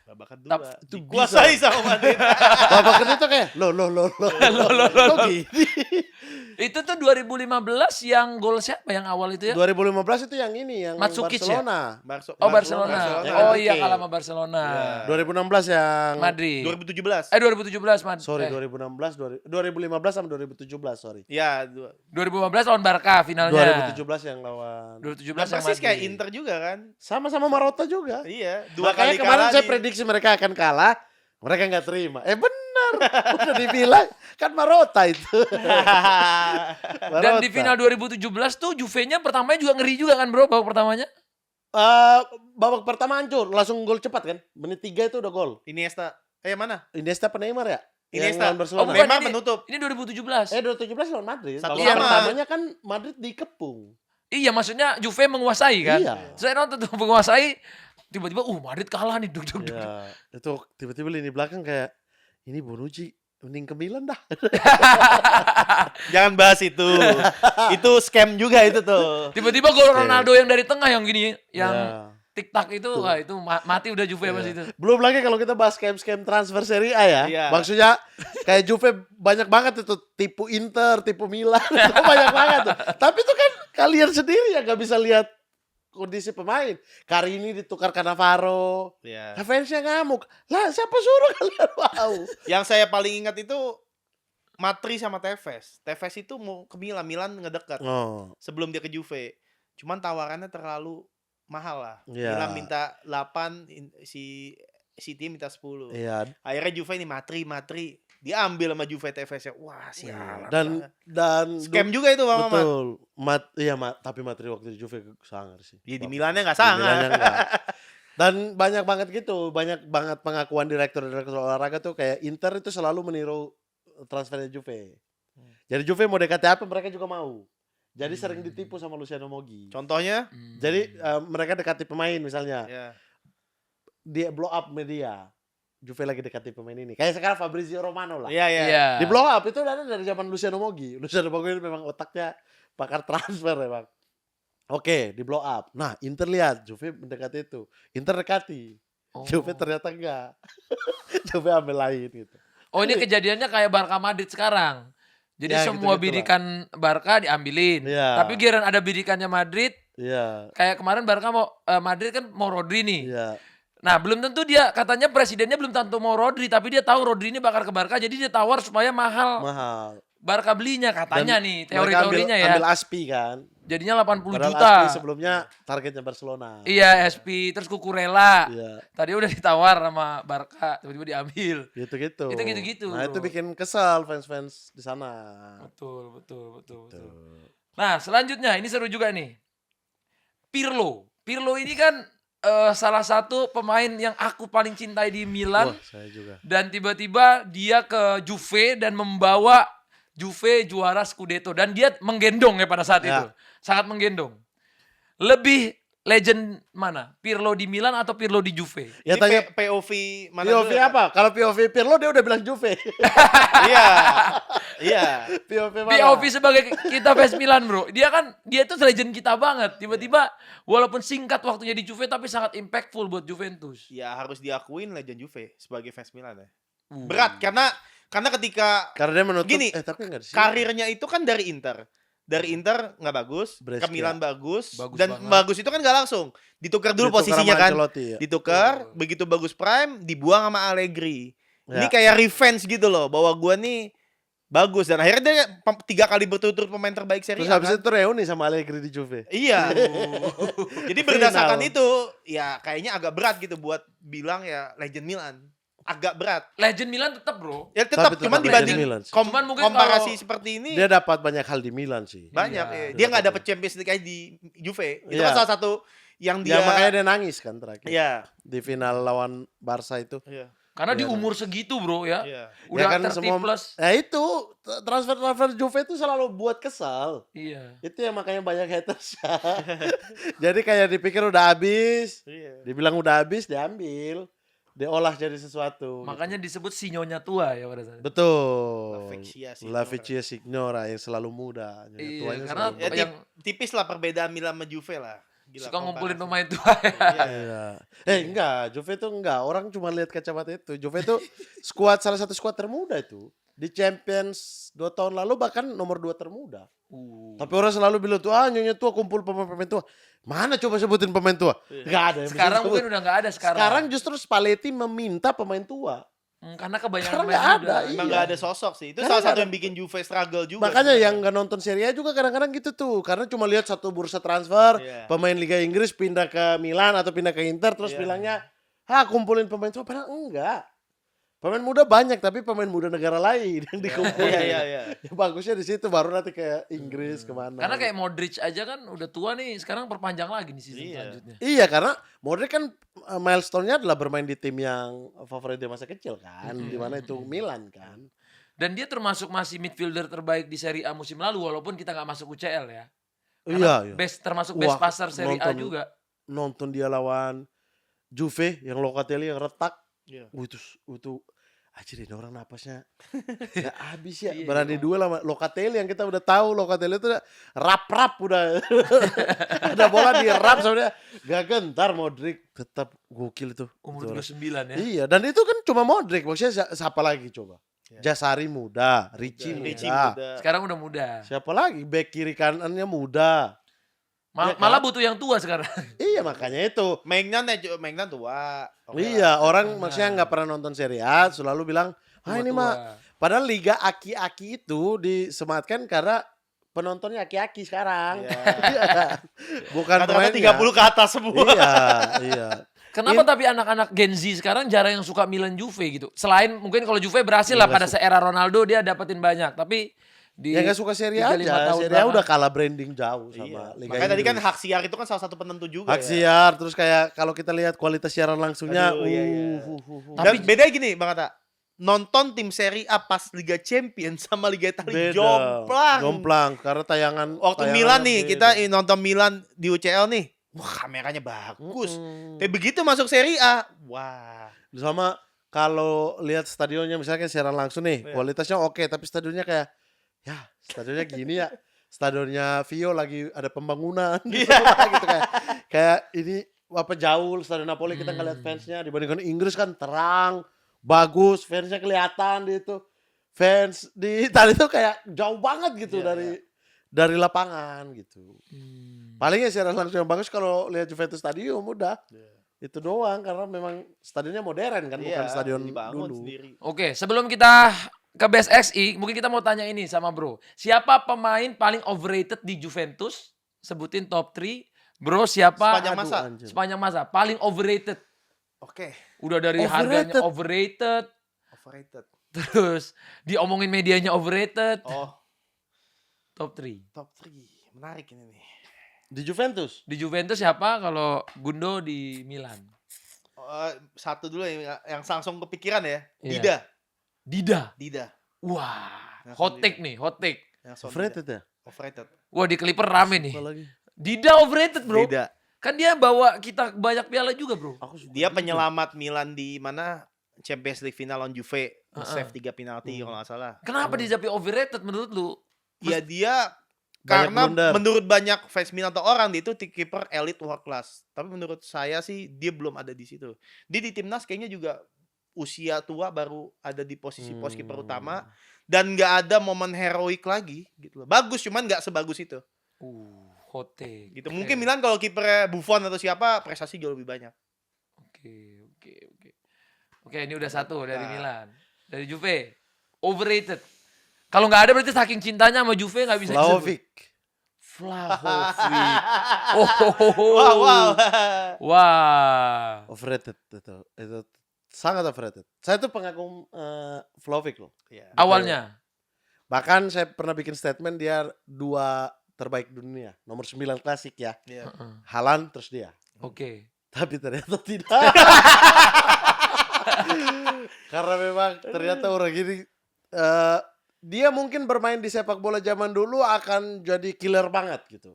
Speaker 3: Babak kedua.
Speaker 1: Tap-
Speaker 2: itu
Speaker 3: Dikuasai sama Madrid.
Speaker 2: babak kedua tuh kayak lo kok gini.
Speaker 1: Itu tuh 2015 yang gol siapa yang awal itu ya?
Speaker 2: 2015 itu yang ini yang
Speaker 1: Mandzukic ya?
Speaker 2: Barcelona.
Speaker 1: Oh Barcelona. Oh iya
Speaker 3: Oke.
Speaker 1: kalah sama Barcelona.
Speaker 3: Iya.
Speaker 2: 2016 yang
Speaker 1: Madrid.
Speaker 3: 2017.
Speaker 1: 2017 Madrid.
Speaker 2: sorry 2016 2015 sama 2017 sorry.
Speaker 3: Ya,
Speaker 1: 2015 lawan Barca finalnya.
Speaker 2: 2017 yang lawan
Speaker 1: 2017
Speaker 3: nah,
Speaker 1: yang
Speaker 3: persis
Speaker 1: Madrid.
Speaker 3: kayak Inter juga kan?
Speaker 2: sama-sama Marotta juga.
Speaker 3: Iya, dua
Speaker 2: Makanya
Speaker 3: kali
Speaker 2: kemarin
Speaker 3: kalah
Speaker 2: saya
Speaker 3: di-
Speaker 2: prediksi mereka akan kalah, mereka nggak terima. Benar, udah dibilang kan Marotta itu.
Speaker 1: Dan
Speaker 2: Marotta.
Speaker 1: di final 2017 tuh Juve-nya pertamanya juga ngeri juga kan bro babak pertamanya.
Speaker 2: Babak pertama hancur, langsung gol cepat kan? Menit 3 itu udah gol.
Speaker 3: Iniesta. Mana?
Speaker 2: Iniesta apa Neymar ya? Yang
Speaker 3: Iniesta.
Speaker 2: lawan Barcelona.
Speaker 1: Oh, bukan.
Speaker 3: Neymar
Speaker 1: ini-
Speaker 3: penutup.
Speaker 1: Ini 2017.
Speaker 2: 2017 lawan Madrid.
Speaker 3: Satu
Speaker 2: Babak
Speaker 1: sama.
Speaker 2: pertamanya kan Madrid dikepung.
Speaker 1: Iya maksudnya Juve menguasai kan.
Speaker 2: Iya.
Speaker 1: Saya nonton tuh menguasai tiba-tiba Madrid kalah nih duk.
Speaker 2: Ya, itu tiba-tiba lini belakang kayak ini Bonucci mending ke Milan dah.
Speaker 3: Jangan bahas itu. Itu scam juga itu tuh.
Speaker 1: Tiba-tiba gol Ronaldo yang dari tengah yang gini yang
Speaker 2: Ya.
Speaker 1: tik tak itu wah itu mati udah Juve pas itu.
Speaker 2: Belum lagi kalau kita bahas scam-scam transfer Serie A ya.
Speaker 3: Iya.
Speaker 2: Maksudnya kayak Juve banyak banget itu tipu Inter, tipu Milan, itu banyak banget tuh. Tapi itu kan kalian sendiri yang gak bisa lihat kondisi pemain. Kali ini ditukar ke Navarro.
Speaker 3: Ya.
Speaker 2: Fansnya ngamuk. Lah siapa suruh kalian mau?
Speaker 3: Yang saya paling ingat itu Matri sama Tevez. Tevez itu mau ke Milan, Milan ngedekat
Speaker 2: Oh,
Speaker 3: sebelum dia ke Juve. Cuman tawarannya terlalu mahal lah.
Speaker 2: Iya.
Speaker 3: Milan minta 8, si City minta 10.
Speaker 2: iya.
Speaker 3: Akhirnya Juve ini Matri diambil sama Juve Tevez-nya. Wah, sialan.
Speaker 2: Dan
Speaker 3: scam juga itu Mama.
Speaker 2: betul. Tapi Matri waktu di Juve sangar sih.
Speaker 3: Ya, di Milannya nggak
Speaker 2: Di
Speaker 3: sangar.
Speaker 2: Milannya enggak. Dan banyak banget gitu, banyak banget pengakuan direktur-direktur olahraga tuh kayak Inter itu selalu meniru transfernya Juve. Jadi Juve mau dekati apa mereka juga mau. Jadi sering ditipu sama Luciano Moggi.
Speaker 3: Contohnya?
Speaker 2: Jadi mereka dekati pemain misalnya,
Speaker 3: Ya.
Speaker 2: dia blow up media. Juve lagi dekati pemain ini. Kayak sekarang Fabrizio Romano lah.
Speaker 3: Iya, iya.
Speaker 1: Iya.
Speaker 2: Di blow up itu ada dari zaman Luciano Moggi. Luciano Moggi memang otaknya pakar transfer memang. Oke, di blow up. Nah, Inter lihat Juve mendekati itu. Inter dekati.
Speaker 1: Oh.
Speaker 2: Juve ternyata enggak. Juve ambil lain gitu.
Speaker 1: Oh ini kejadiannya kayak Barca Madrid sekarang. Jadi
Speaker 2: Ya,
Speaker 1: semua
Speaker 2: gitu-gitu
Speaker 1: bidikan Barca diambilin.
Speaker 2: Iya.
Speaker 1: Tapi giliran ada bidikannya Madrid,
Speaker 2: Iya.
Speaker 1: kayak kemarin Barca mau Madrid kan mau Rodri nih.
Speaker 2: Iya.
Speaker 1: Nah, belum tentu dia katanya presidennya belum tentu mau Rodri, tapi dia tahu Rodri ini bakal ke Barca jadi dia tawar supaya mahal
Speaker 2: Mahal.
Speaker 1: Barca belinya katanya
Speaker 2: Dan
Speaker 1: nih,
Speaker 2: mereka
Speaker 1: teori-teorinya ya.
Speaker 2: Ambil Aspi kan.
Speaker 1: Jadinya 80
Speaker 2: Padahal
Speaker 1: juta.
Speaker 2: Aspi sebelumnya targetnya Barcelona.
Speaker 1: Iya, SP terus Cucurella.
Speaker 2: Iya.
Speaker 1: Tadi udah ditawar sama Barca, tiba-tiba diambil.
Speaker 2: Gitu-gitu.
Speaker 1: Itu gitu-gitu,
Speaker 2: Nah, itu
Speaker 1: bro.
Speaker 2: bikin kesal fans-fans di sana.
Speaker 1: Betul.
Speaker 2: Tuh.
Speaker 1: Nah, selanjutnya ini seru juga nih. Pirlo ini kan salah satu pemain yang aku paling cintai di Milan.
Speaker 2: Wah, saya juga.
Speaker 1: Dan tiba-tiba dia ke Juve dan membawa Juve juara Scudetto. Dan dia menggendong ya pada saat
Speaker 2: Ya.
Speaker 1: itu. Sangat menggendong. Lebih legend mana? Pirlo di Milan atau Pirlo di Juve?
Speaker 2: Ya
Speaker 3: Ini
Speaker 2: tanya
Speaker 3: POV mana
Speaker 2: POV
Speaker 3: dulu?
Speaker 2: apa? Kalau POV Pirlo dia udah bilang Juve.
Speaker 3: Iya. Iya.
Speaker 2: POV mana?
Speaker 1: POV sebagai kita fans Milan bro. Dia itu legend kita banget. Tiba-tiba walaupun singkat waktunya di Juve tapi sangat impactful buat Juventus.
Speaker 3: Ya harus diakuin legend Juve sebagai fans Milan ya. Berat karena ketika
Speaker 2: Karena dia menutup.
Speaker 3: Gini,
Speaker 2: Tapi enggak di sini.
Speaker 3: karirnya itu kan dari Inter. Dari Inter nggak bagus, ke
Speaker 2: Brescia.
Speaker 3: Milan bagus,
Speaker 1: Bagus
Speaker 3: dan
Speaker 1: banget.
Speaker 3: bagus itu kan nggak langsung. Ditukar dulu
Speaker 2: Ditukar
Speaker 3: posisinya
Speaker 2: sama
Speaker 3: kan.
Speaker 2: Ancelotti, ya.
Speaker 3: Ditukar, begitu bagus prime, dibuang sama Allegri. Ini
Speaker 2: Ya.
Speaker 3: kayak revenge gitu loh, bahwa gua nih bagus dan akhirnya dia 3 kali berturut-turut pemain terbaik Serie
Speaker 2: Terus
Speaker 3: A.
Speaker 2: habis
Speaker 3: Kan?
Speaker 2: itu reuni sama Allegri di Juve.
Speaker 3: Iya. Jadi berdasarkan
Speaker 2: Final.
Speaker 3: itu, ya kayaknya agak berat gitu buat bilang ya legend Milan. Agak berat.
Speaker 1: Legend Milan tetap bro.
Speaker 3: Ya tetap,
Speaker 2: Tapi
Speaker 3: cuman
Speaker 2: tetap
Speaker 3: dibanding
Speaker 2: legend Milan sih.
Speaker 1: Cuman mungkin
Speaker 3: komparasi
Speaker 1: kalau-
Speaker 3: seperti ini
Speaker 2: Dia dapat banyak hal di Milan sih.
Speaker 3: banyak.
Speaker 1: Iya.
Speaker 3: Dia nggak dapet Champions League kayak di Juve. Itu
Speaker 2: Iya.
Speaker 3: kan salah satu yang
Speaker 2: Ya
Speaker 3: dia.
Speaker 2: makanya dia nangis kan terakhir.
Speaker 3: Iya.
Speaker 2: Di final lawan Barca itu.
Speaker 3: Iya.
Speaker 1: Karena di
Speaker 2: Iya,
Speaker 1: umur segitu bro ya.
Speaker 3: Iya.
Speaker 1: Udah
Speaker 2: Ya kan
Speaker 1: 30
Speaker 2: semua-
Speaker 1: plus.
Speaker 2: Nah itu transfer Juve itu selalu buat kesal.
Speaker 1: Iya.
Speaker 2: Itu yang makanya banyak haters. Jadi kayak dipikir udah habis,
Speaker 3: Iya.
Speaker 2: dibilang udah habis, diambil, diolah jadi sesuatu.
Speaker 1: Makanya disebut sinyonya tua ya pada saat itu.
Speaker 2: Betul.
Speaker 3: La Vecchia Signora.
Speaker 2: La Vecchia Signora yang selalu muda.
Speaker 1: Iya,
Speaker 2: Tuanya
Speaker 1: karena
Speaker 2: selalu
Speaker 3: Ya,
Speaker 2: muda.
Speaker 1: yang
Speaker 3: tipis lah perbedaan Milan sama Juve lah. Gila,
Speaker 1: Suka ngumpulin
Speaker 3: komparasi.
Speaker 1: pemain tua ya.
Speaker 3: Iya.
Speaker 2: Enggak, Juve itu enggak. Orang cuma lihat kacamata itu. Juve itu salah satu skuad termuda itu. Di Champions 2 tahun lalu bahkan nomor 2 termuda. Tapi orang selalu bilang tuh, Nyonya tua kumpul pemain-pemain tua. Mana coba sebutin pemain tua? Enggak ada yang bisa
Speaker 1: Sekarang
Speaker 2: disebut.
Speaker 1: mungkin udah nggak ada sekarang.
Speaker 2: Sekarang justru Spalletti meminta pemain tua.
Speaker 1: Karena kebanyakan
Speaker 2: Karena
Speaker 1: pemain
Speaker 2: nggak
Speaker 1: muda.
Speaker 2: ada,
Speaker 3: Emang
Speaker 2: iya.
Speaker 3: nggak ada sosok sih. Itu
Speaker 2: Karena
Speaker 3: salah
Speaker 2: nggak
Speaker 3: satu
Speaker 2: ada-
Speaker 3: yang bikin Juve struggle juga.
Speaker 2: Makanya
Speaker 3: sebenarnya.
Speaker 2: yang nggak nonton Serie A juga kadang-kadang gitu tuh. Karena cuma lihat satu bursa transfer,
Speaker 3: Iya.
Speaker 2: pemain Liga Inggris pindah ke Milan atau pindah ke Inter, terus
Speaker 3: Iya.
Speaker 2: bilangnya, kumpulin pemain tua. Padahal enggak. Pemain muda banyak, tapi pemain muda negara lain yang dikumpulin.
Speaker 3: Iya.
Speaker 2: Ya, bagusnya di situ, baru nanti ke Inggris, kemana.
Speaker 1: Karena kayak Modric aja kan udah tua nih, sekarang perpanjang lagi nih season
Speaker 3: Iya.
Speaker 1: selanjutnya.
Speaker 2: Iya, karena Modric kan milestone-nya adalah bermain di tim yang favorit dia masa kecil kan. Di mana itu Milan kan.
Speaker 1: Dan dia termasuk masih midfielder terbaik di Serie A musim lalu walaupun kita nggak masuk UCL ya.
Speaker 2: Iya.
Speaker 1: Termasuk best
Speaker 2: Wah,
Speaker 1: passer Serie A
Speaker 2: nonton.
Speaker 1: juga.
Speaker 2: Nonton dia lawan Juve yang Locatelli yang retak.
Speaker 3: Iya.
Speaker 2: Itu anjir ini orang napasnya nggak habis ya.
Speaker 1: Iya,
Speaker 2: Berani
Speaker 1: iya.
Speaker 2: duel sama Locatelli yang kita udah tahu Locatelli itu udah rap-rap udah. Ada bola di rap sama dia. Gak gentar Modric tetap gokil itu.
Speaker 1: Umur
Speaker 2: Itu orang.
Speaker 1: 29 ya.
Speaker 2: Iya, dan itu kan cuma Modric. Maksudnya siapa lagi coba?
Speaker 3: Iya.
Speaker 2: Jasari muda, Ricci
Speaker 3: Ricci
Speaker 2: muda.
Speaker 3: muda.
Speaker 1: Sekarang udah muda.
Speaker 2: Siapa lagi? Back kiri kanannya muda. Iya kan?
Speaker 1: Malah butuh yang tua sekarang.
Speaker 2: Iya, makanya itu.
Speaker 3: Maignan tua. Oke
Speaker 2: Iya,
Speaker 3: lah.
Speaker 2: orang maksudnya nggak pernah nonton Serie A, selalu bilang, ini
Speaker 1: Tua-tua.
Speaker 2: mah. Padahal Liga Aki-Aki itu disematkan karena penontonnya Aki-Aki sekarang.
Speaker 3: Iya.
Speaker 2: Bukan
Speaker 3: Kata-kata
Speaker 2: pemainnya.
Speaker 3: 30 ke atas semua.
Speaker 2: Iya.
Speaker 1: Kenapa tapi anak-anak Gen Z sekarang jarang yang suka Milan Juve gitu? Selain mungkin kalau Juve berhasil lah
Speaker 2: Nggak
Speaker 1: pada era Ronaldo dia dapetin banyak, tapi di
Speaker 2: Ya nggak suka Serie
Speaker 1: 3-5
Speaker 2: aja.
Speaker 1: tahun
Speaker 2: Serie A
Speaker 1: belakangan.
Speaker 2: udah kalah branding jauh
Speaker 3: Iya.
Speaker 2: sama Liga
Speaker 3: Makanya tadi kan
Speaker 2: Inggris.
Speaker 3: hak siar itu kan salah satu penentu juga
Speaker 2: Hak
Speaker 3: ya.
Speaker 2: siar, terus kayak kalau kita lihat kualitas siaran langsungnya,
Speaker 3: Aduh, iya, iya.
Speaker 1: Tapi-
Speaker 3: Dan bedanya gini Bang Atta. Nonton tim Serie A pas Liga Champions sama Liga Italia jomplang.
Speaker 2: Jomplang karena tayangan
Speaker 3: Waktu
Speaker 2: tayangannya
Speaker 3: Milan nih,
Speaker 2: beda.
Speaker 3: kita nonton Milan di UCL nih. Wah, kameranya bagus.
Speaker 2: Mm-mm.
Speaker 3: Tapi begitu masuk Serie A, wah.
Speaker 2: Sama kalau lihat stadionnya misalnya siaran langsung nih,
Speaker 3: Iya.
Speaker 2: kualitasnya oke, tapi stadionnya kayak stadionnya gini ya. Stadionnya Vio lagi ada pembangunan gitu, gitu kayak ini apa jauh stadion Napoli kita ngeliat fansnya dibandingkan Inggris kan terang, bagus, fansnya kelihatan di itu. Fans di Italia itu kayak jauh banget gitu
Speaker 3: Iya,
Speaker 2: dari lapangan gitu.
Speaker 1: Hmm.
Speaker 2: Palingnya siaran langsung yang bagus kalau lihat Juventus Stadium udah.
Speaker 3: Iya.
Speaker 2: Itu doang karena memang stadionnya modern kan bukan stadion
Speaker 3: dibangun
Speaker 2: dulu.
Speaker 3: sendiri.
Speaker 1: Oke, sebelum kita ke Best XI, mungkin kita mau tanya ini sama Bro. Siapa pemain paling overrated di Juventus? Sebutin top 3. Bro, siapa?
Speaker 3: Sepanjang masa?
Speaker 2: Anjir.
Speaker 1: Sepanjang masa. Paling overrated.
Speaker 3: Oke,
Speaker 1: Udah dari harganya overrated.
Speaker 3: overrated.
Speaker 1: Terus diomongin medianya overrated.
Speaker 3: Oh,
Speaker 1: Top 3.
Speaker 3: top 3. Menarik ini nih.
Speaker 2: Di Juventus.
Speaker 1: Di Juventus siapa? Kalau Gundo di Milan.
Speaker 3: Satu dulu yang langsung kepikiran ya.
Speaker 1: Iya. Dida. Wah,
Speaker 3: Langsung
Speaker 1: hot
Speaker 3: Dida.
Speaker 1: take nih, hot take.
Speaker 3: Langsung
Speaker 2: Overrated ya?
Speaker 3: Overrated.
Speaker 1: Wah, di Clipper rame nih.
Speaker 2: Apalagi?
Speaker 1: Dida overrated, Bro.
Speaker 3: Dida.
Speaker 1: Kan dia bawa kita banyak piala juga, Bro.
Speaker 2: Aku suka
Speaker 3: Dia
Speaker 2: juga.
Speaker 3: penyelamat Milan di mana Champions League final lawan Juve, save 3 penalti kalau nggak salah.
Speaker 1: Kenapa dia jadi overrated menurut lu?
Speaker 3: Ya dia
Speaker 2: Banyak
Speaker 3: karena
Speaker 2: blunder.
Speaker 3: menurut banyak fans Milan atau orang dia itu kiper elite world class. Tapi menurut saya sih dia belum ada di situ. Dia di timnas kayaknya juga usia tua baru ada di posisi pos kiper utama dan nggak ada momen heroik lagi gitu loh. Bagus cuman nggak sebagus itu.
Speaker 1: Hot take.
Speaker 3: Gitu. Mungkin Milan kalau kipernya Buffon atau siapa prestasi jauh lebih banyak.
Speaker 1: Oke. Oke, ini udah satu dari Milan. Dari Juve. Overrated. Kalau nggak ada berarti saking cintanya sama Juve nggak bisa disebut.
Speaker 2: Vlahovic.
Speaker 1: Vlahovic.
Speaker 3: Wow.
Speaker 1: Wah.
Speaker 2: Overrated itu sangat overrated. Saya tuh pengagum Vlahovic loh.
Speaker 3: Iya.
Speaker 1: Awalnya.
Speaker 2: Bahkan saya pernah bikin statement dia 2 terbaik dunia, nomor 9 klasik ya.
Speaker 3: Iya.
Speaker 2: Haaland terus dia.
Speaker 1: Oke.
Speaker 2: Tapi ternyata tidak. Karena memang ternyata orang gini dia mungkin bermain di sepak bola zaman dulu akan jadi killer banget gitu.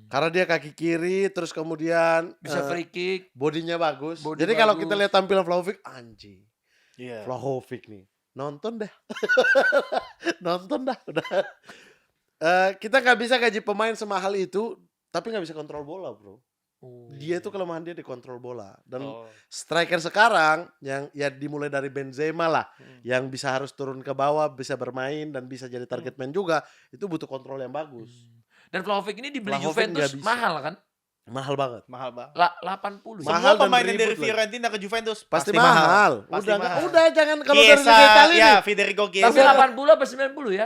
Speaker 2: Karena dia kaki kiri terus kemudian
Speaker 1: Bisa free kick.
Speaker 2: bodinya bagus.
Speaker 1: Body
Speaker 2: Jadi kalau
Speaker 1: bagus.
Speaker 2: kita lihat tampilan Vlahovic anjing.
Speaker 3: Iya.
Speaker 2: Vlahovic nih. Nonton dah. Nonton dah udah. Kita nggak bisa gaji pemain semahal itu tapi nggak bisa kontrol bola, bro.
Speaker 1: Oh.
Speaker 2: Dia itu kelemahan dia di kontrol bola. Dan
Speaker 3: Oh.
Speaker 2: striker sekarang yang ya dimulai dari Benzema lah, yang bisa harus turun ke bawah, bisa bermain dan bisa jadi target man juga, itu butuh kontrol yang bagus.
Speaker 1: Dan Vlahovic ini dibeli
Speaker 2: Vlahovic nggak
Speaker 1: Juventus
Speaker 2: bisa.
Speaker 1: mahal kan?
Speaker 2: Mahal banget.
Speaker 3: Mahal banget.
Speaker 1: 80 ya?
Speaker 2: Mahal
Speaker 3: Semua
Speaker 2: dan
Speaker 3: pemain yang dari
Speaker 2: ribut lagi.
Speaker 3: Fiorentina ke Juventus
Speaker 2: Pasti mahal.
Speaker 3: Pasti
Speaker 2: Udah,
Speaker 3: mahal.
Speaker 2: udah jangan kalau dari
Speaker 3: Chiesa,
Speaker 2: Liga kali
Speaker 3: ya
Speaker 2: nih.
Speaker 3: Federico
Speaker 1: Tapi
Speaker 3: Chiesa.
Speaker 1: 80 apa 90 ya?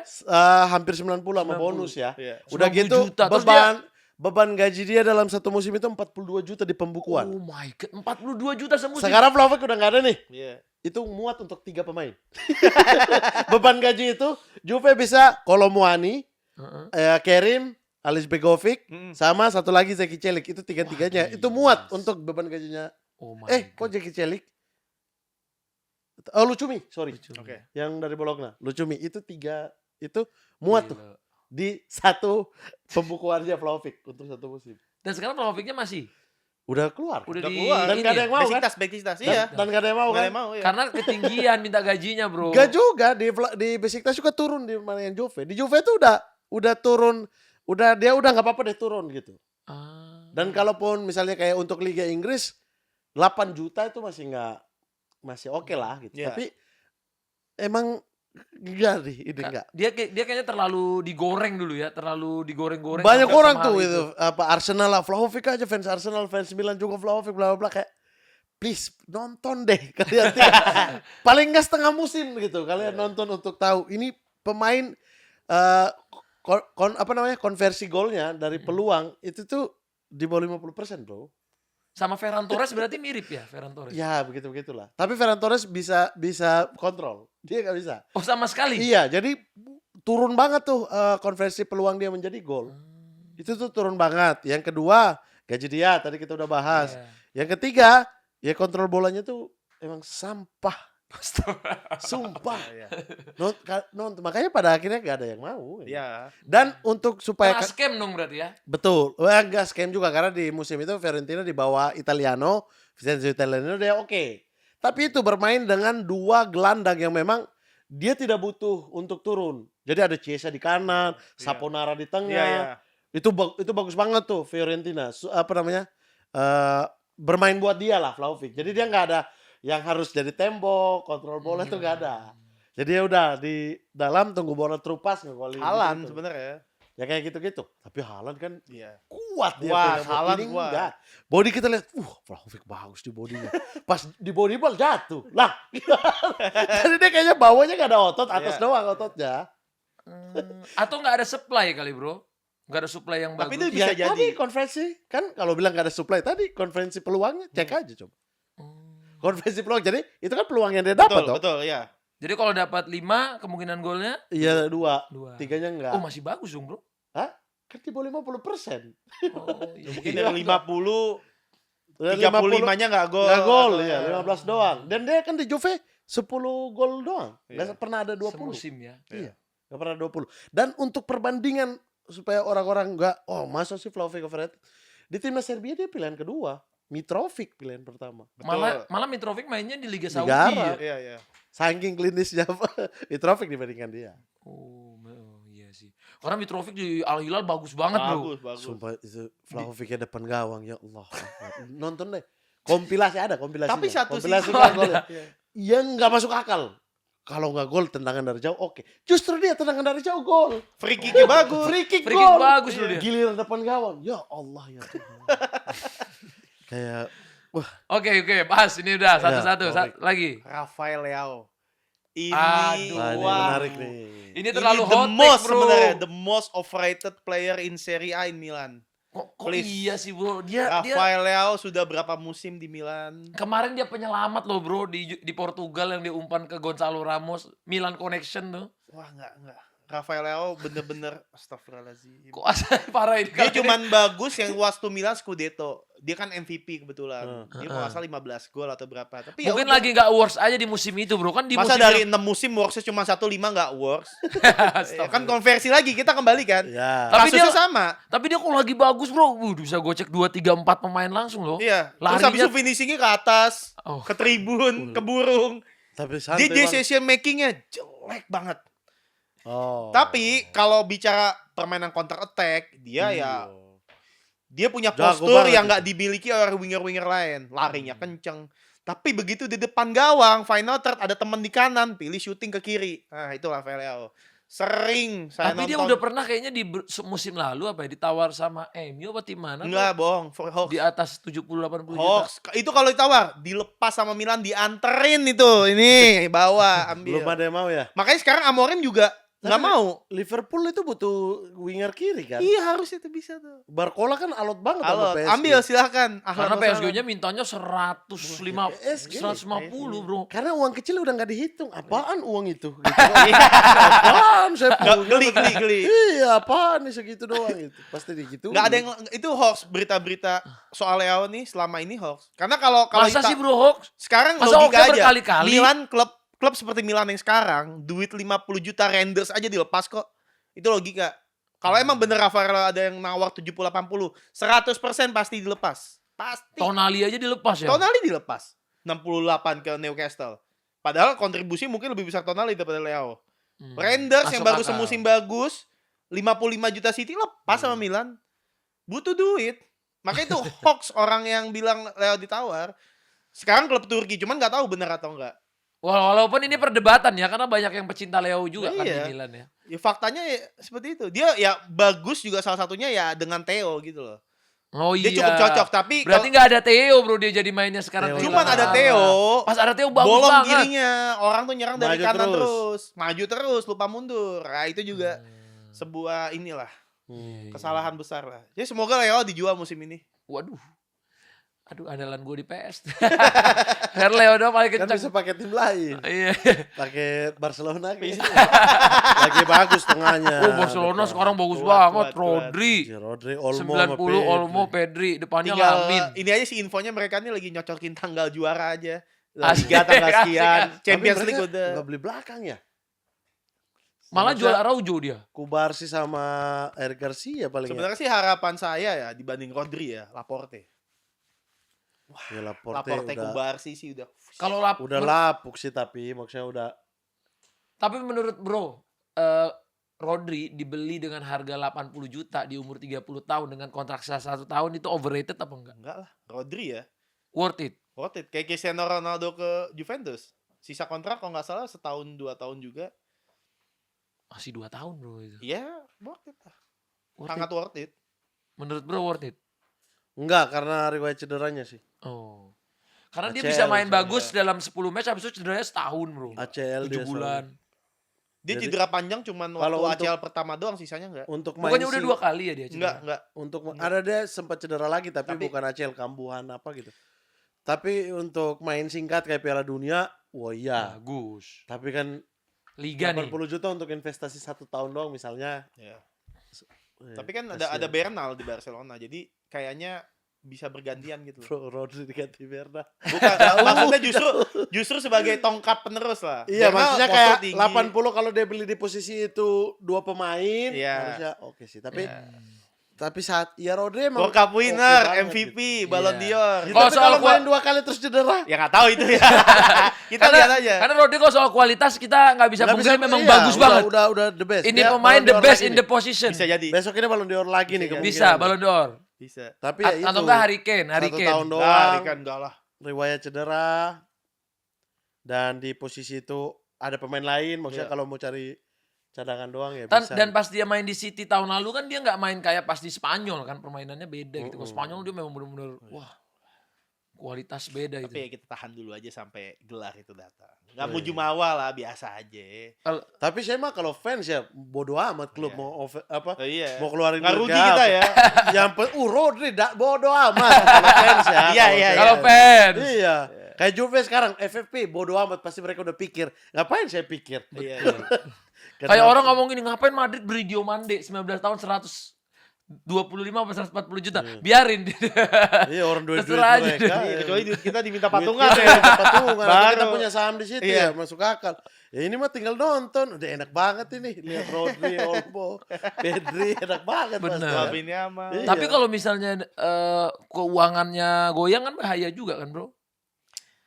Speaker 2: Hampir 90 sama
Speaker 1: 90.
Speaker 2: bonus ya.
Speaker 3: Iya.
Speaker 2: Udah
Speaker 1: 90
Speaker 2: gitu
Speaker 1: juta. Terus
Speaker 2: beban gaji dia dalam satu musim itu 42 juta di pembukuan.
Speaker 1: Oh my god, 42 juta semusim.
Speaker 2: Sekarang Vlahovic udah nggak ada nih.
Speaker 3: Iya.
Speaker 2: Itu muat untuk 3 pemain. Beban gaji itu Juve bisa Kolomuani,
Speaker 1: Heeh.
Speaker 2: Kerim, Ales Begovic,
Speaker 3: Mm.
Speaker 2: sama satu lagi Zeki Celik. Itu tiga-tiganya.
Speaker 1: Wah,
Speaker 2: Itu
Speaker 1: gila.
Speaker 2: muat untuk beban gajinya.
Speaker 1: Oh my
Speaker 2: Kok
Speaker 1: god.
Speaker 2: Zeki Celik? Oh, Lucumi, sorry.
Speaker 3: Oke.
Speaker 2: Yang dari Bologna. Lucumi itu 3 itu muat tuh
Speaker 1: Gila.
Speaker 2: di satu pembukuannya Vlahovic untuk satu musim.
Speaker 1: Dan sekarang Vlahovicnya masih
Speaker 2: Udah keluar.
Speaker 1: udah
Speaker 3: Udah
Speaker 1: di
Speaker 3: keluar.
Speaker 2: Dan
Speaker 1: ini
Speaker 2: nggak ada
Speaker 1: ya?
Speaker 2: yang mau kan?
Speaker 3: Besiktas,
Speaker 2: Dan,
Speaker 3: iya.
Speaker 2: dan gak ada yang mau
Speaker 3: Nggak ada
Speaker 2: kan?
Speaker 3: yang mau, iya.
Speaker 1: Karena ketinggian minta gajinya, Bro.
Speaker 2: Gak juga di Besiktas juga turun di mana yang Juve. Di Juve tuh udah turun, dia udah nggak apa-apa deh turun gitu.
Speaker 1: Ah.
Speaker 2: Dan kalaupun misalnya kayak untuk Liga Inggris 8 juta itu masih oke lah gitu.
Speaker 3: Iya.
Speaker 2: Tapi emang enggak nih, ini enggak.
Speaker 1: Dia kayaknya terlalu digoreng dulu ya, terlalu digoreng-goreng.
Speaker 2: Banyak
Speaker 1: sampai
Speaker 2: orang
Speaker 1: semahal
Speaker 2: tuh itu apa Arsenal lah, Vlahovic aja fans Arsenal, fans Milan juga Vlahovic bla bla bla kayak please nonton deh kalian. Paling enggak setengah musim gitu kalian nonton untuk tahu ini pemain konversi golnya dari peluang itu tuh di bawah 50%, bro.
Speaker 1: Sama Ferran Torres berarti mirip ya, Ferran Torres.
Speaker 2: Ya begitulah. Tapi Ferran Torres bisa kontrol, dia nggak bisa.
Speaker 1: Oh, sama sekali.
Speaker 2: Iya, jadi turun banget tuh konversi peluang dia menjadi gol. Itu tuh turun banget. Yang kedua, gaji dia tadi kita udah bahas.
Speaker 1: Iya.
Speaker 2: Yang ketiga, ya kontrol bolanya tuh emang sampah. Sumpah.
Speaker 3: Iya.
Speaker 2: Makanya pada akhirnya gak ada yang mau.
Speaker 3: Iya.
Speaker 2: Dan untuk supaya
Speaker 1: Kena scam dong berarti ya.
Speaker 2: betul, enggak scam juga karena di musim itu Fiorentina di bawah Italiano, Vincenzo Italiano dia oke. Tapi itu bermain dengan 2 gelandang yang memang dia tidak butuh untuk turun. Jadi ada Chiesa di kanan, Saponara di tengah.
Speaker 3: Iya, iya.
Speaker 2: Itu bagus banget tuh Fiorentina. Bermain buat dia lah Vlahovic. Jadi dia nggak ada yang harus jadi tembok, kontrol bola tuh nggak ada. Jadi ya udah di dalam tunggu bola terupas ngegolin.
Speaker 3: Haaland
Speaker 2: gitu.
Speaker 3: sebenarnya.
Speaker 2: Ya kayak gitu-gitu. Tapi Haaland kan
Speaker 3: Iya.
Speaker 2: kuat dia.
Speaker 3: Kuat,
Speaker 2: pegang
Speaker 3: Haaland
Speaker 2: ini
Speaker 3: kuat.
Speaker 2: enggak. Body kita lihat, Vlahovic bagus di bodinya. Pas di body ball jatuh. Lah. Jadi dia kayaknya bawahnya nggak ada otot, atas
Speaker 3: Iya.
Speaker 2: doang ototnya.
Speaker 1: Atau nggak ada supply kali, Bro? Nggak ada supply yang
Speaker 3: Tapi
Speaker 1: bagus.
Speaker 3: itu bisa
Speaker 2: Ya,
Speaker 3: jadi.
Speaker 2: tadi konversi kan kalau bilang nggak ada supply tadi konversi peluangnya cek aja coba. Konversi peluang jadi itu kan peluang yang dia dapat
Speaker 3: Betul,
Speaker 2: toh.
Speaker 3: betul, iya.
Speaker 1: Jadi kalau dapat 5, kemungkinan golnya
Speaker 2: Iya 2,
Speaker 1: 2.
Speaker 2: 3-nya enggak.
Speaker 1: Oh, masih bagus dong, Bro.
Speaker 2: Hah? Kan di bawah 50%.
Speaker 1: Oh, iya.
Speaker 3: Mungkin
Speaker 2: Iya.
Speaker 3: dari 50,
Speaker 2: Udah
Speaker 3: 35-nya nggak gol.
Speaker 2: Nggak gol
Speaker 3: atau-
Speaker 2: ya, 15 doang. Dan dia kan di Juve 10 gol doang. Nggak
Speaker 3: Iya.
Speaker 2: pernah ada 20.
Speaker 1: Semusim ya.
Speaker 2: Iya. Nggak pernah 20. Dan untuk perbandingan supaya orang-orang nggak, masa sih Vlahovic overrated. Di timnas Serbia dia pilihan kedua. Mitrovic pilihan pertama.
Speaker 3: Betul.
Speaker 1: Malah Mitrovic mainnya di Liga Saudi
Speaker 2: Liga
Speaker 1: ya.
Speaker 2: Arab.
Speaker 3: Iya, iya.
Speaker 2: Saking klinisnya Mitrovic dibandingkan dia.
Speaker 1: Oh, iya sih. Karena Mitrovic di Al Hilal bagus banget, Bro.
Speaker 3: Bagus, bagus.
Speaker 2: Sumpah itu Vlahovicnya depan gawang ya Allah. Nonton deh. Kompilasi ada kompilasinya.
Speaker 3: Tapi satu
Speaker 2: kompilasi
Speaker 3: sisi
Speaker 2: nggak gol ya.
Speaker 3: Iya.
Speaker 2: Yang nggak masuk akal. Kalau nggak gol tendangan dari jauh oke. Justru dia tendangan dari jauh gol.
Speaker 3: Free kick-nya bagus.
Speaker 2: Free kick
Speaker 1: Free kick
Speaker 2: gol.
Speaker 1: bagus loh dia.
Speaker 2: Giliran depan gawang. Ya Allah ya Tuhan. Kayak
Speaker 1: Oke, bahas ini udah satu-satu.
Speaker 2: baik.
Speaker 1: Lagi.
Speaker 3: Rafael Leao. Ini
Speaker 1: Aduh.
Speaker 2: ini
Speaker 3: wah.
Speaker 2: menarik nih.
Speaker 1: Ini terlalu
Speaker 3: the
Speaker 1: hot
Speaker 3: most
Speaker 1: take, Bro.
Speaker 3: sebenarnya, the most overrated player in Serie A in Milan.
Speaker 1: Kok
Speaker 3: Please.
Speaker 1: iya sih, Bro? Dia
Speaker 3: Rafael Leao sudah berapa musim di Milan?
Speaker 1: kemarin dia penyelamat loh, Bro, di Portugal yang diumpan ke Gonzalo Ramos, Milan Connection tuh.
Speaker 3: Wah, enggak. Rafael Leao bener-bener astagfirullahaladzim.
Speaker 1: Kok asal parah ini?
Speaker 3: Dia
Speaker 1: kali ini?
Speaker 3: cuman bagus yang waktu Milan Scudetto. Dia kan MVP kebetulan. Dia kalau nggak salah 15 gol atau berapa. Tapi
Speaker 1: Mungkin
Speaker 3: ya udah.
Speaker 1: lagi nggak works aja di musim itu, Bro. Kan di
Speaker 3: Masa
Speaker 1: musim
Speaker 3: dari 6 musim worksnya cuma 1-5 nggak works? Ya, kan konversi lagi, kita kembali kan.
Speaker 2: Ya.
Speaker 1: Tapi
Speaker 3: Kasusnya
Speaker 1: dia-
Speaker 3: sama.
Speaker 1: Tapi dia kalau lagi bagus, Bro, bisa gocek 2, 3, 4 pemain langsung loh.
Speaker 3: Iya. Terus
Speaker 1: Larinya-
Speaker 3: habis itu finishingnya ke atas,
Speaker 1: Oh.
Speaker 3: ke tribun, ke burung.
Speaker 2: Tapi
Speaker 3: Dia
Speaker 2: santai banget.
Speaker 3: decision makingnya jelek banget.
Speaker 2: Oh.
Speaker 3: Tapi kalau bicara permainan counter attack, dia ya Dia punya
Speaker 2: Jago
Speaker 3: postur
Speaker 2: banget
Speaker 3: yang
Speaker 2: itu.
Speaker 3: nggak dimiliki oleh winger-winger lain. Larinya kenceng. Tapi begitu di depan gawang, final third ada teman di kanan, pilih syuting ke kiri. Nah, itulah Rafael. Sering saya
Speaker 1: Tapi dia
Speaker 3: nonton.
Speaker 1: udah pernah kayaknya di musim lalu apa ya, ditawar sama MU apa tim mana tuh?
Speaker 3: Enggak, bohong. Hawks.
Speaker 1: Di atas 70-80 juta.
Speaker 3: Hawks. Itu kalau ditawar, dilepas sama Milan, dianterin itu. Ini, bawa, ambil.
Speaker 2: Belum ada yang mau ya.
Speaker 3: Makanya sekarang Amorim juga nggak
Speaker 2: Tapi
Speaker 3: mau.
Speaker 2: Liverpool itu butuh winger kiri kan.
Speaker 3: Iya, harus itu bisa tuh.
Speaker 2: Barcola kan alot banget sama
Speaker 3: Alot,
Speaker 2: PSG.
Speaker 3: ambil silahkan.
Speaker 1: Karena PSG-nya mintanya 150,
Speaker 2: PSG.
Speaker 1: 150 bro.
Speaker 2: Karena uang kecil udah nggak dihitung. Apaan uang itu? Gitu. Apaan saya punya?
Speaker 3: Geli.
Speaker 2: Iya, apaan nih segitu doang itu. Pasti digitu.
Speaker 3: Nggak ada yang itu hoax, berita-berita soal Leo nih selama ini hoax. Karena kalau
Speaker 1: Masa sih bro Hawks?
Speaker 3: sekarang
Speaker 1: Masa
Speaker 3: logika
Speaker 1: hoaxnya
Speaker 3: aja.
Speaker 1: berkali-kali?
Speaker 3: Milan klub seperti Milan yang sekarang, duit 50 juta Renders aja dilepas kok. Itu logika. Kalau emang bener Rafael ada yang nawar 70-80, 100% pasti dilepas. Pasti.
Speaker 1: Tonali aja dilepas ya?
Speaker 3: Tonali dilepas. 68 ke Newcastle. Padahal kontribusi mungkin lebih besar Tonali daripada Leo. Renders yang
Speaker 1: Masuk
Speaker 3: baru
Speaker 1: akal.
Speaker 3: semusim bagus, 55 juta City lepas sama Milan. Butuh duit. Makanya itu hoax orang yang bilang Leo ditawar. Sekarang klub Turki, cuman nggak tahu benar atau enggak.
Speaker 1: Walaupun ini perdebatan ya, karena banyak yang pecinta Leo juga kan
Speaker 3: Iya.
Speaker 1: di Milan ya.
Speaker 3: Ya faktanya ya, seperti itu. Dia ya bagus juga salah satunya ya dengan Theo gitu loh.
Speaker 1: Oh
Speaker 3: Dia
Speaker 1: iya.
Speaker 3: cukup cocok, tapi
Speaker 1: Berarti nggak ada Theo bro, dia jadi mainnya sekarang.
Speaker 2: Theo.
Speaker 3: cuman
Speaker 1: kehilangan
Speaker 3: ada
Speaker 1: arah.
Speaker 3: Theo.
Speaker 1: Pas ada Theo bagus
Speaker 3: Bolong
Speaker 1: banget.
Speaker 3: kirinya, orang tuh nyerang dari
Speaker 2: Maju
Speaker 3: kanan
Speaker 2: terus.
Speaker 3: terus. Maju terus, lupa mundur. Nah, itu juga sebuah inilah kesalahan besar lah. Jadi semoga Leo dijual musim ini.
Speaker 1: Waduh. Aduh, andalan gue di PS. Karena Leo doang paling
Speaker 2: Kan
Speaker 1: kencang.
Speaker 2: bisa pakai tim lain.
Speaker 1: Iya.
Speaker 2: Pakai Barcelona gitu. Lagi bagus tengahnya.
Speaker 1: Oh, Barcelona sekarang bagus
Speaker 3: Kuat,
Speaker 1: banget.
Speaker 3: kuat.
Speaker 1: Rodri.
Speaker 2: Si Rodri, Olmo
Speaker 1: 90
Speaker 2: sama Pedri.
Speaker 1: Olmo, Pedri, depannya
Speaker 3: Tinggal
Speaker 1: Lamin.
Speaker 3: ini aja sih infonya mereka ini lagi nyocokin tanggal juara aja.
Speaker 1: Asik,
Speaker 3: Liga tanggal
Speaker 1: asik,
Speaker 3: sekian,
Speaker 1: asik.
Speaker 3: Champions
Speaker 2: Tapi
Speaker 3: League
Speaker 2: mereka
Speaker 3: udah.
Speaker 2: nggak beli belakang ya.
Speaker 1: Malah jual Araujo dia.
Speaker 2: Kubarsi sama Eric Garcia paling ya.
Speaker 3: Sebenarnya sih harapan saya ya dibanding Rodri ya, Laporte.
Speaker 2: Ya,
Speaker 3: Laporte
Speaker 2: udah,
Speaker 3: Kubarsi sih udah.
Speaker 1: Kalau
Speaker 2: udah lapuk sih tapi maksudnya udah
Speaker 1: Tapi menurut bro, Rodri dibeli dengan harga 80 juta di umur 30 tahun dengan kontrak 1 tahun itu overrated apa enggak?
Speaker 3: Enggak lah, Rodri ya.
Speaker 1: Worth it.
Speaker 3: Worth it. Kayak Cristiano Ronaldo ke Juventus. Sisa kontrak kalau nggak salah setahun 2 tahun juga.
Speaker 1: Masih 2 tahun bro itu.
Speaker 3: Iya, worth it lah.
Speaker 1: Worth
Speaker 3: Sangat
Speaker 1: it.
Speaker 3: worth it.
Speaker 1: Menurut bro worth it.
Speaker 2: enggak karena riwayat cederanya sih.
Speaker 1: Oh. Karena dia
Speaker 2: ACL
Speaker 1: bisa main
Speaker 2: soalnya.
Speaker 1: bagus dalam 10 match habis itu cederanya setahun bro.
Speaker 2: ACL
Speaker 1: 7
Speaker 2: dia
Speaker 1: bulan.
Speaker 3: Dia
Speaker 2: Jadi-
Speaker 3: cedera panjang cuman
Speaker 2: Kalau
Speaker 3: waktu
Speaker 2: untuk-
Speaker 3: ACL pertama doang, sisanya enggak.
Speaker 2: Untuk main
Speaker 1: Bukannya udah
Speaker 2: sing-
Speaker 1: 2 kali ya dia cedera?
Speaker 3: Enggak.
Speaker 2: untuk ada dia sempat cedera lagi tapi
Speaker 3: Tapi-
Speaker 2: bukan ACL kambuhan apa gitu. Tapi untuk main singkat kayak Piala Dunia, wah iya.
Speaker 1: Bagus.
Speaker 2: Tapi kan
Speaker 1: Liga nih.
Speaker 2: 80 juta untuk investasi 1 tahun doang misalnya.
Speaker 3: Ya.
Speaker 2: Eh,
Speaker 3: Tapi kan
Speaker 2: kasihan.
Speaker 3: ada Bernal di Barcelona. Jadi kayaknya bisa bergantian gitu loh.
Speaker 2: Bro, Rodri diganti Berna.
Speaker 3: Bukan, maksudnya justru sebagai tongkat penerus lah.
Speaker 2: Iya,
Speaker 3: Bernal
Speaker 2: maksudnya
Speaker 3: postur
Speaker 2: kayak
Speaker 3: tinggi.
Speaker 2: 80 kalau dia beli di posisi itu 2 pemain,
Speaker 3: Iya.
Speaker 2: harusnya oke sih. Tapi
Speaker 3: Iya.
Speaker 2: tapi saat ya Rodri emang
Speaker 3: World Cup
Speaker 2: oke
Speaker 3: winner,
Speaker 2: banget
Speaker 3: MVP,
Speaker 2: gitu.
Speaker 3: Ballon
Speaker 1: Iya.
Speaker 3: d'Or.
Speaker 2: Gitu,
Speaker 1: Kalau
Speaker 2: tapi
Speaker 1: soal
Speaker 2: kalau
Speaker 1: gua-
Speaker 2: main 2 kali terus cedera.
Speaker 3: Ya nggak tahu itu ya. Kita
Speaker 1: Karena-
Speaker 3: lihat aja.
Speaker 1: Karena Rodri kalau soal kualitas kita nggak bisa
Speaker 2: Nggak
Speaker 1: pungkiri memang
Speaker 2: iya,
Speaker 1: bagus banget.
Speaker 2: Udah the best.
Speaker 1: Ini
Speaker 2: Dia
Speaker 1: pemain
Speaker 2: Ballon
Speaker 1: the
Speaker 2: d'Or
Speaker 1: best
Speaker 2: lagi
Speaker 1: in
Speaker 2: nih.
Speaker 1: the position.
Speaker 3: Bisa jadi.
Speaker 2: Besok ini Ballon d'Or lagi nih
Speaker 3: Bisa
Speaker 2: kemungkinan.
Speaker 1: Bisa Ballon d'Or.
Speaker 3: Bisa.
Speaker 2: Tapi ya itu.
Speaker 1: Atau enggak Harry Kane,
Speaker 2: 1 tahun
Speaker 3: Enggak,
Speaker 2: doang.
Speaker 3: kan enggak lah.
Speaker 2: Riwayat cedera. Dan di posisi itu ada pemain lain, maksudnya
Speaker 3: Iya.
Speaker 2: kalau mau cari cadangan doang ya
Speaker 1: Dan,
Speaker 2: bisa.
Speaker 1: dan pas dia main di City tahun lalu kan dia nggak main kayak pas di Spanyol kan, permainannya beda gitu. Kalau Spanyol dia memang benar-benar wah kualitas beda
Speaker 3: Tapi
Speaker 1: itu.
Speaker 3: ya kita tahan dulu aja sampai gelar itu datang. Enggak
Speaker 2: Oh,
Speaker 3: mau
Speaker 2: iya.
Speaker 3: jumawa lah, biasa aja.
Speaker 2: Tapi saya mah kalau fans ya bodo amat klub
Speaker 3: Iya.
Speaker 2: mau apa
Speaker 3: Oh iya.
Speaker 2: mau keluarin
Speaker 3: Nggak
Speaker 2: duit
Speaker 3: rugi kita
Speaker 2: apa.
Speaker 3: ya.
Speaker 2: Yang Rodri bodo amat kalau fans ya.
Speaker 3: Iya,
Speaker 2: kalau
Speaker 3: iya,
Speaker 2: saya.
Speaker 1: Kalau fans.
Speaker 2: Iya. Kayak Juve sekarang FFP bodo amat pasti mereka udah pikir. Ngapain saya pikir?
Speaker 3: Iya.
Speaker 1: Kayak orang ngomong gini, ngapain Madrid beli Diomande 19 tahun 125 atau 140 juta. Biarin.
Speaker 2: Iya orang duit
Speaker 1: Terserah aja.
Speaker 2: mereka.
Speaker 3: Iya, kecuali duit kita diminta
Speaker 2: Duit
Speaker 3: patungan
Speaker 2: kita
Speaker 3: ya.
Speaker 2: patungan. Nanti kita
Speaker 3: Baru.
Speaker 2: punya saham di situ
Speaker 3: Iya.
Speaker 2: ya masuk akal. Ya ini mah tinggal nonton. Udah enak banget ini. Lihat Rodri, Olmo, Pedri enak banget.
Speaker 1: Bener.
Speaker 2: pasti.
Speaker 3: Wah, ini aman.
Speaker 2: Iya.
Speaker 1: Tapi kalau misalnya keuangannya goyang kan bahaya juga kan, Bro?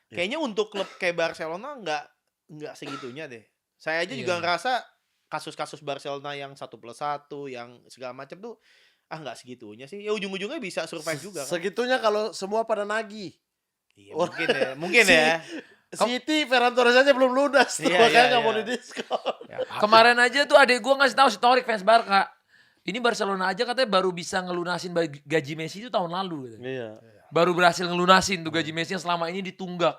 Speaker 3: Kayaknya untuk klub kayak Barcelona nggak segitunya deh. Saya aja juga
Speaker 1: Iya.
Speaker 3: ngerasa kasus-kasus Barcelona yang 1+1 yang segala macam tuh nggak segitunya sih. Ya ujung-ujungnya bisa survive juga kan.
Speaker 2: Segitunya kalau semua pada nagih.
Speaker 3: Iya, mungkin ya.
Speaker 2: City Ferran Torres aja belum lunas tuh,
Speaker 3: Iya,
Speaker 2: makanya
Speaker 3: iya,
Speaker 2: nggak mau
Speaker 3: iya.
Speaker 2: didiskon.
Speaker 3: Ya,
Speaker 1: Kemarin aja tuh adek gue ngasih tahu si Torik fans Barca. Ini Barcelona aja katanya baru bisa ngelunasin gaji Messi itu tahun lalu. Katanya.
Speaker 2: Iya.
Speaker 1: Baru berhasil ngelunasin tuh gaji Messi yang selama ini ditunggak.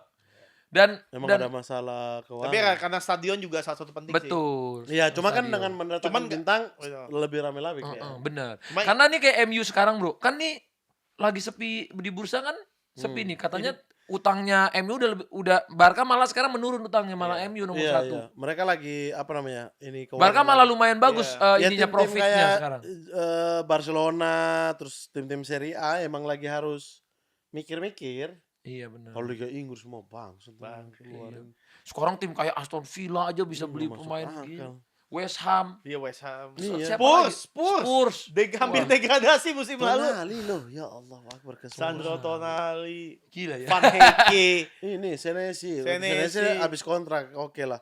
Speaker 1: Dan
Speaker 2: Emang ada masalah keuangan.
Speaker 3: tapi karena stadion juga salah satu penting sih.
Speaker 1: betul.
Speaker 2: Iya, cuma kan
Speaker 1: Stadion.
Speaker 2: dengan mendatangkan
Speaker 3: Cuman
Speaker 2: bintang
Speaker 3: Iya.
Speaker 2: lebih rame-rame kayak.
Speaker 1: Bener.
Speaker 3: Cuma-
Speaker 1: Karena nih kayak MU sekarang bro, kan nih lagi sepi di bursa kan sepi nih. Katanya utangnya MU udah Barca malah sekarang menurun utangnya malah MU nomor
Speaker 2: Iya,
Speaker 1: 1.
Speaker 2: iya. Mereka lagi apa namanya? Ini
Speaker 1: Barca malah lumayan bagus
Speaker 2: Ya,
Speaker 1: ininya
Speaker 2: tim-tim
Speaker 1: profitnya
Speaker 2: kayak,
Speaker 1: sekarang.
Speaker 2: Barcelona, terus tim-tim Serie A emang lagi harus mikir-mikir.
Speaker 1: Iya benar.
Speaker 2: Kalau Liga Inggris semua bang,
Speaker 1: Iya. Sekarang tim kayak Aston Villa aja bisa beli
Speaker 2: masuk
Speaker 1: pemain
Speaker 2: akal.
Speaker 1: gitu. West Ham,
Speaker 3: Iya, West Ham.
Speaker 2: Iya.
Speaker 1: siapa lagi?
Speaker 3: Spurs. Hampir
Speaker 1: Wah,
Speaker 3: degradasi musim lalu.
Speaker 2: Tonali loh, ya Allah Akbar
Speaker 3: Sandro Tonali,
Speaker 1: gila ya.
Speaker 3: Van Heike.
Speaker 2: Ini Senesi
Speaker 3: Senesi.
Speaker 2: habis kontrak, oke lah.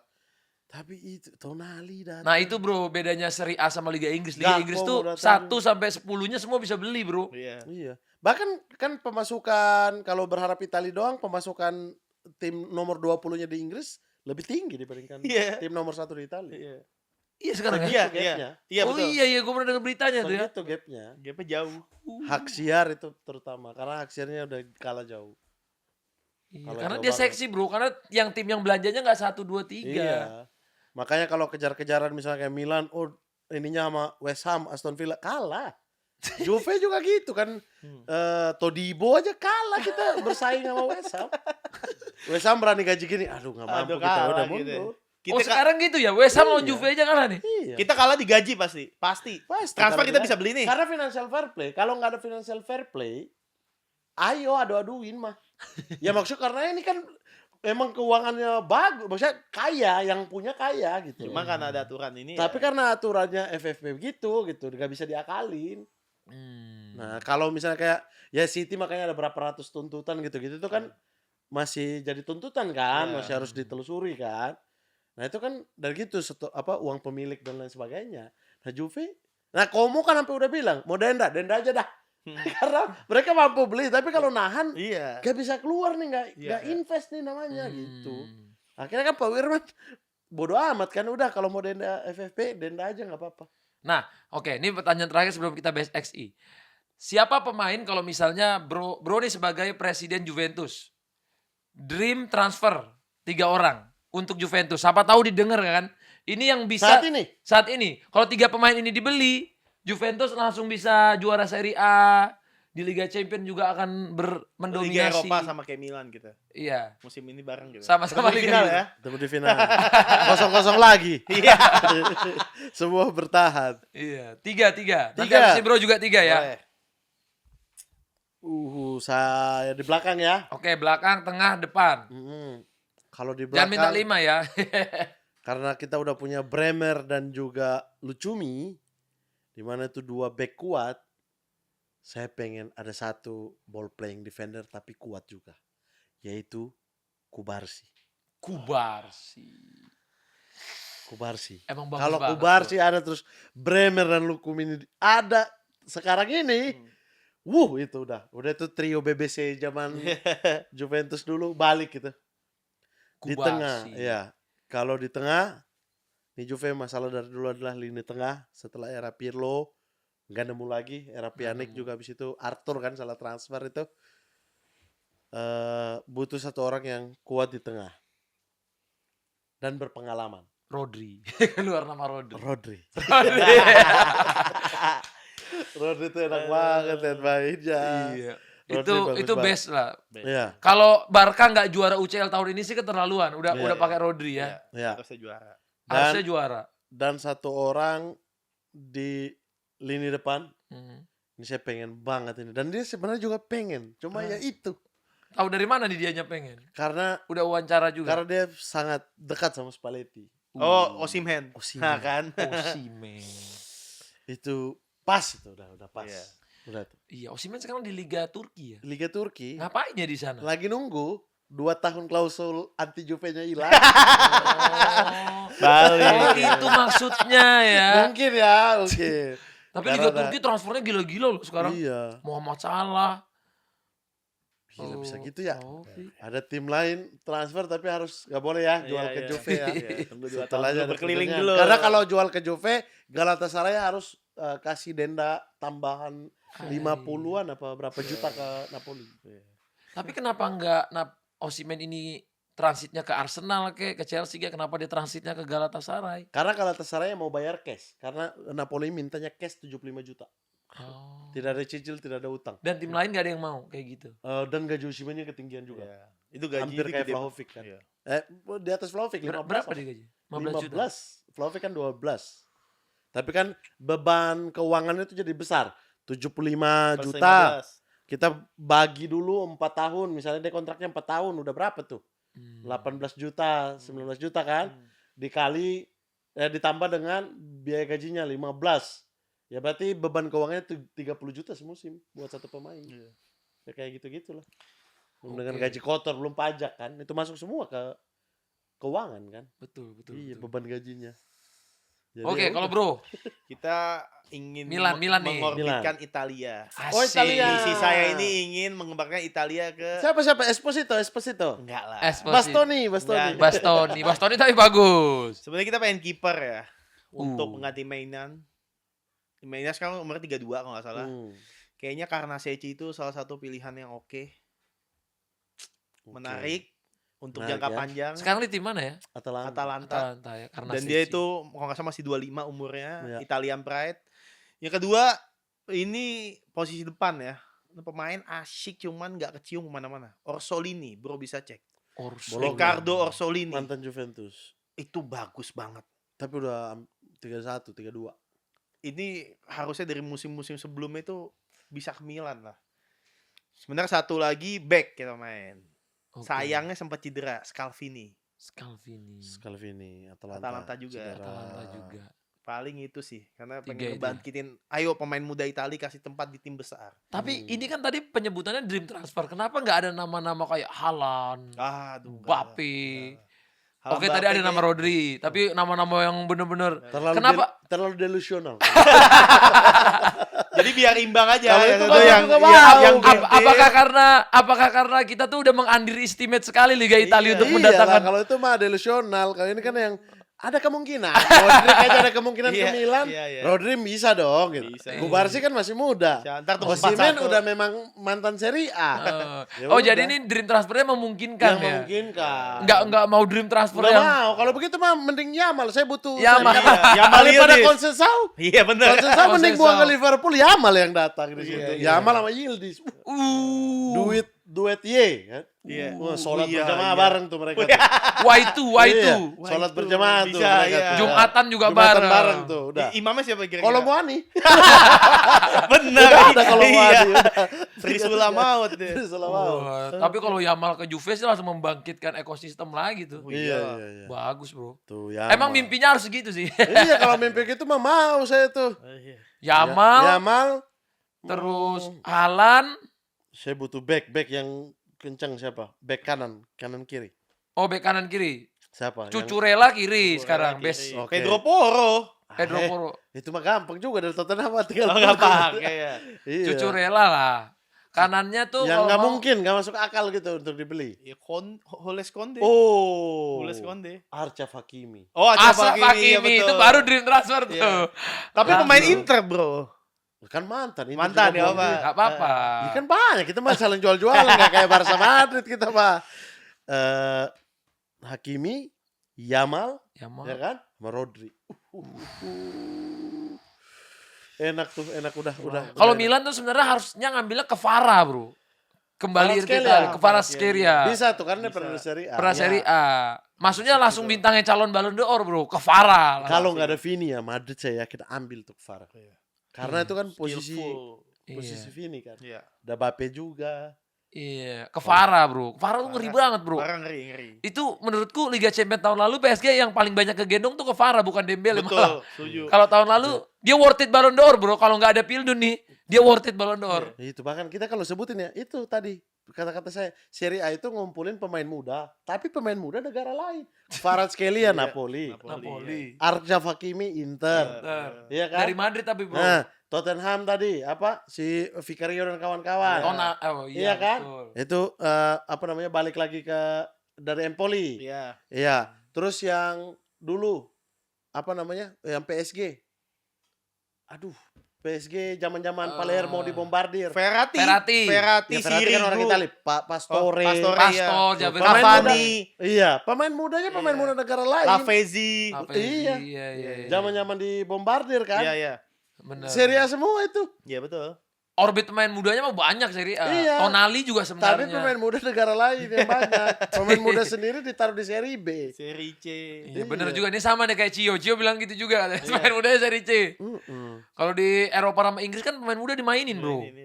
Speaker 2: Tapi itu Tonali datang.
Speaker 1: Nah itu bro bedanya Serie A sama Liga Inggris. Liga
Speaker 2: Gakpo
Speaker 1: Inggris tuh
Speaker 2: mau datang
Speaker 1: 1 sampai 10-nya semua bisa beli bro.
Speaker 3: Iya.
Speaker 2: Iya. Bahkan kan pemasukan kalau berharap Italia doang pemasukan tim nomor 20-nya di Inggris lebih tinggi dibandingkan
Speaker 3: Iya.
Speaker 2: tim nomor 1 di Italia.
Speaker 3: Iya.
Speaker 1: Iya sekarang ya.
Speaker 3: Iya,
Speaker 2: Segitu
Speaker 3: iya.
Speaker 2: gapnya.
Speaker 3: Iya,
Speaker 1: Oh
Speaker 3: betul.
Speaker 1: iya iya gue pernah dengar beritanya tuh ya.
Speaker 2: Segitu gapnya.
Speaker 3: Gapnya jauh.
Speaker 2: Hak siar itu terutama karena hak siarnya udah kalah jauh.
Speaker 1: Iya,
Speaker 2: Kalau
Speaker 1: karena
Speaker 2: Jawa
Speaker 1: dia
Speaker 2: Barat.
Speaker 1: seksi bro. Karena yang tim yang belanjanya nggak 1, 2, 3.
Speaker 2: Iya. Makanya kalau kejar-kejaran misalnya kayak Milan, oh ininya sama West Ham, Aston Villa kalah. Juve juga gitu kan. Todibo aja kalah kita bersaing sama West Ham. West Ham berani gaji gini, aduh nggak mampu
Speaker 3: Aduh,
Speaker 2: kita
Speaker 3: kalah
Speaker 2: udah
Speaker 3: gitu ya.
Speaker 2: mundur.
Speaker 1: Oh sekarang gitu ya. West Ham lawan
Speaker 2: Iya.
Speaker 1: Juve aja kalah nih.
Speaker 2: Iya.
Speaker 3: Kita kalah di gaji pasti. Pasti.
Speaker 2: Pasti,
Speaker 3: Transfer
Speaker 2: karena
Speaker 3: kita bisa beli nih.
Speaker 2: Karena financial fair play. Kalau nggak ada financial fair play, ayo adu-aduin mah. Ya maksud karena ini kan emang keuangannya bagus, maksudnya kaya, yang punya kaya gitu.
Speaker 3: Cuma karena ada aturan ini.
Speaker 2: Tapi karena aturannya FFP gitu, nggak bisa diakalin. Nah kalau misalnya kayak ya City makanya ada berapa ratus tuntutan gitu-gitu itu kan masih jadi tuntutan kan,
Speaker 3: Iya.
Speaker 2: masih harus ditelusuri kan. Nah itu kan dari gitu uang pemilik dan lain sebagainya. Nah Juve, nah Como kan sampai udah bilang mau denda aja dah. Karena mereka mampu beli, tapi kalau nahan
Speaker 3: Iya.
Speaker 2: gak bisa keluar nih, gak
Speaker 3: Iya.
Speaker 2: invest nih namanya gitu. Akhirnya kan Pak Wirman bodoh amat kan, udah kalau mau denda FFP denda aja nggak apa-apa.
Speaker 1: Nah, oke, ini pertanyaan terakhir sebelum kita bahas XI. Siapa pemain kalau misalnya bro nih sebagai presiden Juventus, dream transfer 3 orang untuk Juventus. Siapa tahu didengar kan? Ini yang bisa
Speaker 2: Saat ini
Speaker 1: Kalau 3 pemain ini dibeli, Juventus langsung bisa juara Serie A, di Liga Champions juga akan mendominasi.
Speaker 3: Liga Eropa sama kayak Milan kita.
Speaker 1: Iya.
Speaker 3: Musim ini bareng gitu.
Speaker 1: Sama-sama
Speaker 3: Ketemu di
Speaker 1: Liga
Speaker 3: final
Speaker 1: Eropa.
Speaker 3: ya.
Speaker 2: ketemu di final. 0-0 lagi.
Speaker 3: Iya.
Speaker 2: Semua bertahan.
Speaker 1: Iya, 3.
Speaker 2: Tiga.
Speaker 1: Si bro juga 3 ya.
Speaker 3: Boleh.
Speaker 2: Saya di belakang ya.
Speaker 1: Oke, belakang, tengah, depan.
Speaker 2: Kalau di
Speaker 1: Jangan minta
Speaker 2: belakang
Speaker 1: 5 ya.
Speaker 2: karena kita udah punya Bremer dan juga Lucumi, di mana itu 2 back kuat. Saya pengen ada satu ball playing defender tapi kuat juga, yaitu Kubarsi. Kubarsi.
Speaker 1: Emang bagus
Speaker 2: Kalau
Speaker 1: banget,
Speaker 2: Kubarsi ada terus Bremer dan Lucumi ada sekarang ini. Itu udah itu trio BBC zaman Juventus dulu balik gitu. Di tengah,
Speaker 1: Kubarsi.
Speaker 2: ya. Kalau di tengah, nih Juve masalah dari dulu adalah lini tengah. Setelah era Pirlo, nggak nemu lagi. Era Pjanic juga habis itu Arthur kan salah transfer itu. Butuh satu orang yang kuat di tengah dan berpengalaman.
Speaker 1: Rodri. Keluar nama Rodri.
Speaker 2: Rodri. Rodri itu enak banget lihat mainnya.
Speaker 1: Iya.
Speaker 2: Rodri bagus
Speaker 1: Itu
Speaker 2: banget.
Speaker 1: best lah.
Speaker 2: Iya,
Speaker 1: Kalau Barca nggak juara UCL tahun ini sih keterlaluan. Udah
Speaker 2: Iya.
Speaker 1: pakai Rodri ya.
Speaker 2: iya.
Speaker 3: Harusnya juara.
Speaker 1: Harusnya juara.
Speaker 2: Dan satu orang di lini depan. Ini saya pengen banget ini. Dan dia sebenarnya juga pengen. Cuma ya itu.
Speaker 1: Tahu dari mana nih dianya pengen?
Speaker 2: Karena
Speaker 1: Udah wawancara juga.
Speaker 2: dia sangat dekat sama Spalletti.
Speaker 3: Oh, Osimhen.
Speaker 2: Osimhen.
Speaker 3: Nah, kan.
Speaker 1: Osimhen.
Speaker 2: Itu pas itu udah pas.
Speaker 3: Iya.
Speaker 2: Udah tuh.
Speaker 1: Iya, Osimhen sekarang di Liga Turki ya.
Speaker 2: Liga Turki
Speaker 1: Ngapain ya di sana?
Speaker 2: lagi nunggu 2 tahun klausul anti Juve-nya hilang.
Speaker 1: Oh,
Speaker 3: Balik.
Speaker 1: itu maksudnya ya.
Speaker 2: Mungkin ya, mungkin.
Speaker 1: Tapi
Speaker 2: Karena
Speaker 1: Liga
Speaker 2: ada-
Speaker 1: Turki transfernya gila-gila loh sekarang.
Speaker 2: Iya.
Speaker 1: Muhammad Salah.
Speaker 2: Gila bisa
Speaker 1: Oh,
Speaker 2: gitu ya.
Speaker 1: Taufik.
Speaker 2: Ada tim lain transfer tapi harus nggak boleh ya jual ke Juve ya.
Speaker 3: Tunggu 2 tahun
Speaker 2: Setelahnya
Speaker 3: dulu
Speaker 2: ada
Speaker 3: berkeliling
Speaker 2: pertandingan.
Speaker 3: dulu.
Speaker 2: Karena kalau jual ke Juve, Galatasaray harus kasih denda tambahan 50-an apa berapa juta ke Napoli.
Speaker 1: Tapi kenapa enggak Osimhen ini transitnya ke Arsenal ke Chelsea kenapa dia transitnya ke Galatasaray?
Speaker 2: Karena Galatasaray mau bayar cash. Karena Napoli mintanya cash 75 juta.
Speaker 1: Oh.
Speaker 2: Tidak ada cicil, tidak ada utang.
Speaker 1: Dan tim lain gak ada yang mau kayak gitu.
Speaker 2: Dan gaji Osimhennya ketinggian juga.
Speaker 3: Iya. Itu gaji
Speaker 2: Hampir kayak Vlahovic kan.
Speaker 3: Iya.
Speaker 2: Di atas Vlahovic 15.
Speaker 1: Berapa dia gaji? 15 juta.
Speaker 2: 15. Vlahovic kan 12. Tapi kan beban keuangannya itu jadi besar. 75
Speaker 3: Plus
Speaker 2: juta.
Speaker 3: 15.
Speaker 2: Kita bagi dulu 4 tahun. Misalnya dia kontraknya 4 tahun. Udah berapa tuh?
Speaker 1: Hmm.
Speaker 2: 18 juta, 19 juta kan? Dikali, ditambah dengan biaya gajinya 15. Ya berarti beban keuangannya 30 juta semusim buat satu pemain.
Speaker 3: Iya.
Speaker 2: Ya kayak gitu-gitu lah. Dengan
Speaker 1: Oke.
Speaker 2: gaji kotor, belum pajak kan. Itu masuk semua ke keuangan kan.
Speaker 1: Betul.
Speaker 2: Iya,
Speaker 1: betul.
Speaker 2: beban gajinya. Jadi
Speaker 1: Oke,
Speaker 2: ya
Speaker 1: kalau
Speaker 2: udah.
Speaker 1: bro.
Speaker 3: Kita ingin
Speaker 1: Milan nih.
Speaker 3: mengorbitkan Italia.
Speaker 2: Oh, Italia.
Speaker 3: Misi saya ini ingin mengembangkan Italia ke
Speaker 2: Siapa? Esposito.
Speaker 3: enggak lah.
Speaker 1: Esposito.
Speaker 2: Bastoni.
Speaker 3: Enggak.
Speaker 1: Bastoni tapi bagus.
Speaker 3: Sebenarnya kita pengen kiper ya untuk
Speaker 2: Uh.
Speaker 3: mengganti mainan. Mainan sekarang umurnya 32 kalau nggak salah. Kayaknya karena Seci itu salah satu pilihan yang oke. Menarik untuk
Speaker 2: Menarik
Speaker 3: jangka
Speaker 2: ya.
Speaker 3: panjang.
Speaker 1: Sekarang di tim mana ya?
Speaker 2: Atalanta.
Speaker 3: Atalanta.
Speaker 1: Atalanta ya. Karena
Speaker 3: Dan dia
Speaker 1: Seci.
Speaker 3: itu kalau nggak salah masih 25 umurnya.
Speaker 2: Iya.
Speaker 3: Italian Pride. Yang kedua ini posisi depan ya. Pemain asyik cuman nggak kecium kemana-mana. Orsolini bro bisa cek.
Speaker 1: Orso.
Speaker 2: Bologna.
Speaker 3: Riccardo Orsolini.
Speaker 2: Mantan Juventus.
Speaker 3: Itu bagus banget.
Speaker 2: Tapi udah 31, 32.
Speaker 3: Ini harusnya dari musim-musim sebelumnya itu bisa ke Milan lah. Sebenarnya satu lagi back kita main.
Speaker 1: Oke.
Speaker 3: Sayangnya sempat cedera, Scalvini.
Speaker 2: Scalvini,
Speaker 3: Atalanta juga.
Speaker 2: cedera.
Speaker 1: Atalanta juga.
Speaker 3: Paling itu sih, karena
Speaker 1: Tiga
Speaker 3: pengen
Speaker 1: itu.
Speaker 3: ngebangkitin, ayo pemain muda Italia kasih tempat di tim besar.
Speaker 1: Tapi ini kan tadi penyebutannya dream transfer. Kenapa nggak ada nama-nama kayak Haaland,
Speaker 3: Aduh.
Speaker 1: Mbappe? Oke tadi ada nama Rodri, tapi nama-nama yang bener-bener.
Speaker 2: Terlalu delusional.
Speaker 3: Jadi biar imbang aja.
Speaker 2: Kalau
Speaker 3: yang
Speaker 2: itu
Speaker 3: itu
Speaker 2: mah
Speaker 3: yang,
Speaker 2: juga
Speaker 3: yang,
Speaker 2: mau.
Speaker 3: yang
Speaker 1: Apakah karena kita tuh udah mengunderestimate sekali Liga Italia untuk
Speaker 2: Iya lah,
Speaker 1: mendatangkan
Speaker 2: kalau itu mah delusional. Kalau ini kan yang ada kemungkinan. Rodri aja ada kemungkinan
Speaker 3: Iya,
Speaker 2: ke Milan.
Speaker 3: iya.
Speaker 2: Rodri bisa dong. Gitu.
Speaker 3: Bisa.
Speaker 2: Kubarsi kan masih muda.
Speaker 3: Ya, ntar tunggu
Speaker 2: Osimhen
Speaker 3: 41.
Speaker 2: udah memang mantan Serie A. Ya
Speaker 1: oh
Speaker 2: udah.
Speaker 1: jadi ini dream transfernya memungkinkan
Speaker 2: yang
Speaker 1: ya?
Speaker 2: memungkinkan.
Speaker 1: Nggak mau dream transfer
Speaker 2: Nggak
Speaker 1: yang
Speaker 2: mau. Kalau begitu mah mending Yamal. Saya butuh
Speaker 1: Yamal.
Speaker 3: Yamal
Speaker 2: daripada
Speaker 3: Yildiz.
Speaker 2: Conceição.
Speaker 3: Iya benar.
Speaker 2: Conceição mending
Speaker 1: Conceição.
Speaker 2: buang ke Liverpool. Yamal yang datang di situ.
Speaker 3: Iya.
Speaker 2: Yamal sama Yildiz. Duet Y kan.
Speaker 3: Iya.
Speaker 2: Wah, sholat
Speaker 3: Iya,
Speaker 2: berjamaah
Speaker 3: iya.
Speaker 2: bareng tuh mereka.
Speaker 1: Y2
Speaker 2: Iya, sholat
Speaker 3: itu
Speaker 2: berjamaah tuh
Speaker 3: bisa,
Speaker 2: mereka
Speaker 3: iya.
Speaker 2: tuh.
Speaker 1: Jumatan juga
Speaker 2: Jumatan
Speaker 1: bareng.
Speaker 2: tuh udah.
Speaker 3: Imamnya siapa kira-kira?
Speaker 2: Kalau Muani.
Speaker 3: benar.
Speaker 2: Udah ada kalau
Speaker 3: Iya.
Speaker 2: Muani.
Speaker 3: Trisula maut deh.
Speaker 1: Wah, tapi kalau Yamal ke Juve sih langsung membangkitkan ekosistem lagi tuh.
Speaker 2: Iya.
Speaker 1: Bagus bro.
Speaker 2: Tuh Yamal.
Speaker 1: Emang mimpinya harus segitu sih.
Speaker 2: Iya, kalau mimpi gitu mah mau saya tuh.
Speaker 1: Yamal,
Speaker 2: Yamal.
Speaker 1: terus Haaland.
Speaker 2: Saya butuh back yang kencang siapa? Back kanan kiri.
Speaker 1: Oh bek kanan kiri.
Speaker 2: Siapa?
Speaker 1: Cucurella kiri sekarang. Best
Speaker 2: Oke.
Speaker 3: Pedro Porro.
Speaker 1: Pedro Porro.
Speaker 2: Itu mah gampang juga dari Tottenham tinggal.
Speaker 3: Oh, nggak pakai ya.
Speaker 2: Iya.
Speaker 1: Cucurella lah. Kanannya tuh
Speaker 2: Yang
Speaker 1: kalau
Speaker 2: nggak
Speaker 1: mau-
Speaker 2: mungkin, nggak masuk akal gitu untuk dibeli.
Speaker 3: Ya Holes Konde.
Speaker 2: Oh.
Speaker 3: Holes Konde.
Speaker 2: Arca Hakimi.
Speaker 3: Oh,
Speaker 1: Ashraf
Speaker 3: iya,
Speaker 1: Hakimi itu
Speaker 3: betul.
Speaker 1: baru dream transfer tuh.
Speaker 3: Iya. Tapi
Speaker 2: Nah,
Speaker 3: pemain
Speaker 2: bro.
Speaker 3: Inter, Bro.
Speaker 2: Kan mantan. Inter
Speaker 3: Mantan,
Speaker 2: juga
Speaker 3: ya,
Speaker 2: belum
Speaker 3: Pak.
Speaker 2: di-
Speaker 1: Gak apa-apa.
Speaker 2: Ya kan banyak, kita mah saling jual-jualan nggak kayak Barca Madrid kita mah. Hakimi, Yamal,
Speaker 1: Yamal.
Speaker 2: ya kan, sama Rodri. Enak tuh, enak udah.
Speaker 1: Kalau
Speaker 2: enak.
Speaker 1: Milan tuh sebenarnya harusnya ngambilnya ke Farah, bro. Kembali ke
Speaker 2: Kvaratskhelia.
Speaker 1: ke Kvaratskhelia.
Speaker 2: Bisa tuh karena
Speaker 3: Bisa.
Speaker 2: pernah Serie A.
Speaker 1: Pra
Speaker 2: Ya.
Speaker 1: Serie A. Maksudnya langsung bintangnya calon Ballon d'Or, bro. Ke Farah.
Speaker 2: Kalau nggak ada Vini ya Madrid saya yakin ambil tuh Farah. Karena itu kan posisi
Speaker 3: Skillful.
Speaker 2: Vini kan.
Speaker 3: Iya.
Speaker 2: Ada Bape juga.
Speaker 1: Iya, ke Farah, bro. Ke Farah tuh ngeri banget, bro.
Speaker 3: Barang ngeri.
Speaker 1: Itu menurutku Liga Champions tahun lalu PSG yang paling banyak kegendong tuh ke Farah, bukan Dembele malah.
Speaker 3: Betul, setuju.
Speaker 1: Kalau tahun lalu dia worth it Ballon d'Or, bro. Kalau nggak ada Pildun nih, dia worth it Ballon d'Or.
Speaker 2: Itu bahkan kita kalau sebutin ya itu tadi kata-kata saya Serie A itu ngumpulin pemain muda, tapi pemain muda negara lain. Kvaratskhelia Napoli.
Speaker 1: Napoli.
Speaker 2: Arca Hakimi Inter.
Speaker 1: Inter.
Speaker 2: Iya kan?
Speaker 1: Dari Madrid tapi, bro.
Speaker 2: Nah, Tottenham tadi apa si Vicario dan kawan-kawan. Iya kan?
Speaker 1: betul.
Speaker 2: Itu apa namanya balik lagi dari Empoli.
Speaker 3: Iya.
Speaker 2: Iya. Terus yang dulu apa namanya? Yang PSG. Aduh, PSG zaman-zaman Palermo dibombardir.
Speaker 3: Ferrati,
Speaker 1: Ferrati.
Speaker 2: Ya, Ferrati kan orang
Speaker 3: Sirigu.
Speaker 2: Itali, Pak Pastore.
Speaker 3: Pastore.
Speaker 1: Pastol,
Speaker 3: iya.
Speaker 1: Javier
Speaker 2: Pemain
Speaker 3: Cavani,
Speaker 2: Iya, pemain mudanya pemain
Speaker 3: Iya.
Speaker 2: muda negara lain.
Speaker 3: Lavezzi.
Speaker 2: Iya.
Speaker 1: Iya.
Speaker 2: Zaman-zaman dibombardir kan.
Speaker 3: Iya, iya.
Speaker 1: Bener.
Speaker 2: Serie A semua itu.
Speaker 3: Iya, betul.
Speaker 1: Orbit pemain mudanya mah banyak Serie A.
Speaker 2: Iya.
Speaker 1: Tonali juga
Speaker 2: Tapi
Speaker 1: sebenarnya.
Speaker 2: pemain muda negara lain yang banyak. Pemain muda sendiri ditaruh di Serie B.
Speaker 3: Seri C.
Speaker 1: Iya bener
Speaker 2: Iya.
Speaker 1: juga, ini sama nih kayak Cio bilang gitu juga katanya. Pemain mudanya Serie C. Kalau di Eropa sama Inggris kan pemain muda dimainin bro.
Speaker 3: Ini,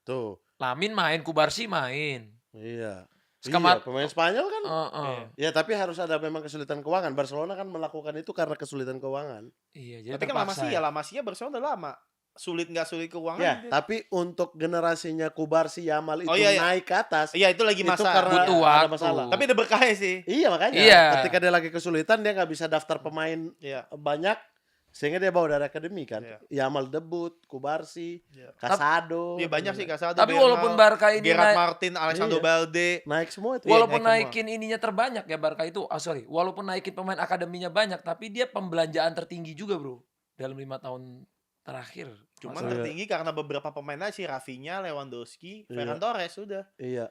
Speaker 2: Tuh.
Speaker 1: Lamin main, Kubarsi main.
Speaker 2: Iya.
Speaker 1: Sekamat-
Speaker 2: Pemain Spanyol kan.
Speaker 1: Heeh.
Speaker 2: Ya tapi harus ada memang kesulitan keuangan. Barcelona kan melakukan itu karena kesulitan keuangan.
Speaker 1: Iya, jadi
Speaker 3: Tapi kan
Speaker 1: terpaksa
Speaker 3: La Masia Barcelona udah lama. Sulit nggak sulit keuangan.
Speaker 2: Ya,
Speaker 3: dia.
Speaker 2: tapi untuk generasinya Kubarsi Yamal itu
Speaker 3: Oh, iya, iya.
Speaker 2: naik ke atas.
Speaker 3: Iya, itu lagi
Speaker 2: Itu
Speaker 3: masa.
Speaker 2: karena
Speaker 1: Butuh
Speaker 2: ada
Speaker 1: waktu.
Speaker 2: masalah.
Speaker 3: Tapi ada berkahnya sih.
Speaker 2: Iya makanya.
Speaker 1: Iya.
Speaker 2: Ketika dia lagi kesulitan dia nggak bisa daftar pemain
Speaker 3: Iya.
Speaker 2: banyak sehingga dia bawa dari akademi kan.
Speaker 3: Iya.
Speaker 2: Yamal debut, Kubarsi,
Speaker 3: Iya.
Speaker 2: Casado.
Speaker 3: Iya, banyak sih Casado.
Speaker 1: Tapi walaupun Barca ini
Speaker 3: Gerard
Speaker 1: naik,
Speaker 3: Martin, Alessandro
Speaker 2: Iya.
Speaker 3: Balde.
Speaker 2: Naik semua itu.
Speaker 1: walaupun
Speaker 3: naik
Speaker 1: naikin ininya terbanyak ya Barca itu, walaupun naikin pemain akademinya banyak, tapi dia pembelanjaan tertinggi juga bro dalam 5 tahun terakhir.
Speaker 3: Cuman
Speaker 2: Iya.
Speaker 3: tertinggi karena beberapa pemain aja sih. Rafinha, Lewandowski, Ferran Torres udah.
Speaker 2: Iya.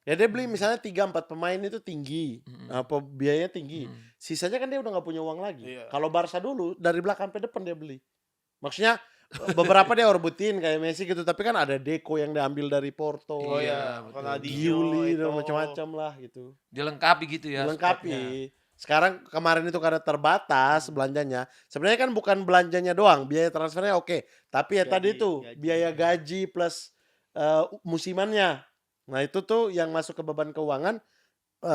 Speaker 2: Ya dia beli misalnya 3-4 pemain itu tinggi. Apa biayanya tinggi. Sisanya kan dia udah nggak punya uang lagi.
Speaker 3: Iya.
Speaker 2: Kalau Barca dulu dari belakang sampai depan dia beli. Maksudnya beberapa dia orbitin kayak Messi gitu, tapi kan ada Deco yang diambil dari Porto.
Speaker 3: Oh
Speaker 1: Iya,
Speaker 3: iya,
Speaker 1: betul.
Speaker 3: Ronaldinho,
Speaker 2: Giuli dan
Speaker 3: Eto'o.
Speaker 2: macam-macam lah gitu.
Speaker 1: Dilengkapi gitu ya.
Speaker 2: Dilengkapi.
Speaker 1: squadnya.
Speaker 2: Sekarang kemarin itu karena terbatas belanjanya. Sebenarnya kan bukan belanjanya doang, biaya transfernya oke. Tapi ya tadi
Speaker 3: Gaji,
Speaker 2: tuh
Speaker 3: gaji.
Speaker 2: biaya gaji plus musimannya. Nah itu tuh yang masuk ke beban keuangan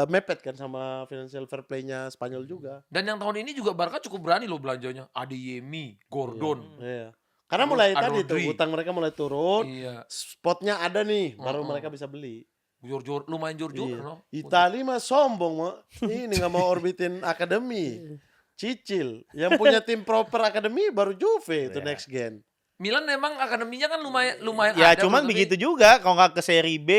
Speaker 2: mepet kan sama financial fair play-nya Spanyol juga.
Speaker 1: Dan yang tahun ini juga Barca cukup berani loh belanjanya. Adeyemi, Gordon.
Speaker 2: Iya. Karena
Speaker 1: Terus
Speaker 2: mulai
Speaker 1: ada
Speaker 2: tadi tuh
Speaker 1: Rodri.
Speaker 2: utang mereka mulai turun,
Speaker 1: Iya.
Speaker 2: spotnya ada nih, baru
Speaker 1: Mm-mm.
Speaker 2: mereka bisa beli.
Speaker 1: Lumayan jor-jor
Speaker 2: Iya.
Speaker 1: no.
Speaker 2: Itali mah sombong, mah. Ini nggak mau orbitin akademi. Cicil, yang punya tim proper akademi baru Juve itu
Speaker 3: Iya.
Speaker 2: next gen.
Speaker 1: Milan memang akademinya kan lumayan
Speaker 3: Ya
Speaker 1: ada,
Speaker 3: cuman
Speaker 1: bro, tapi-
Speaker 3: begitu juga kalau nggak ke seri B,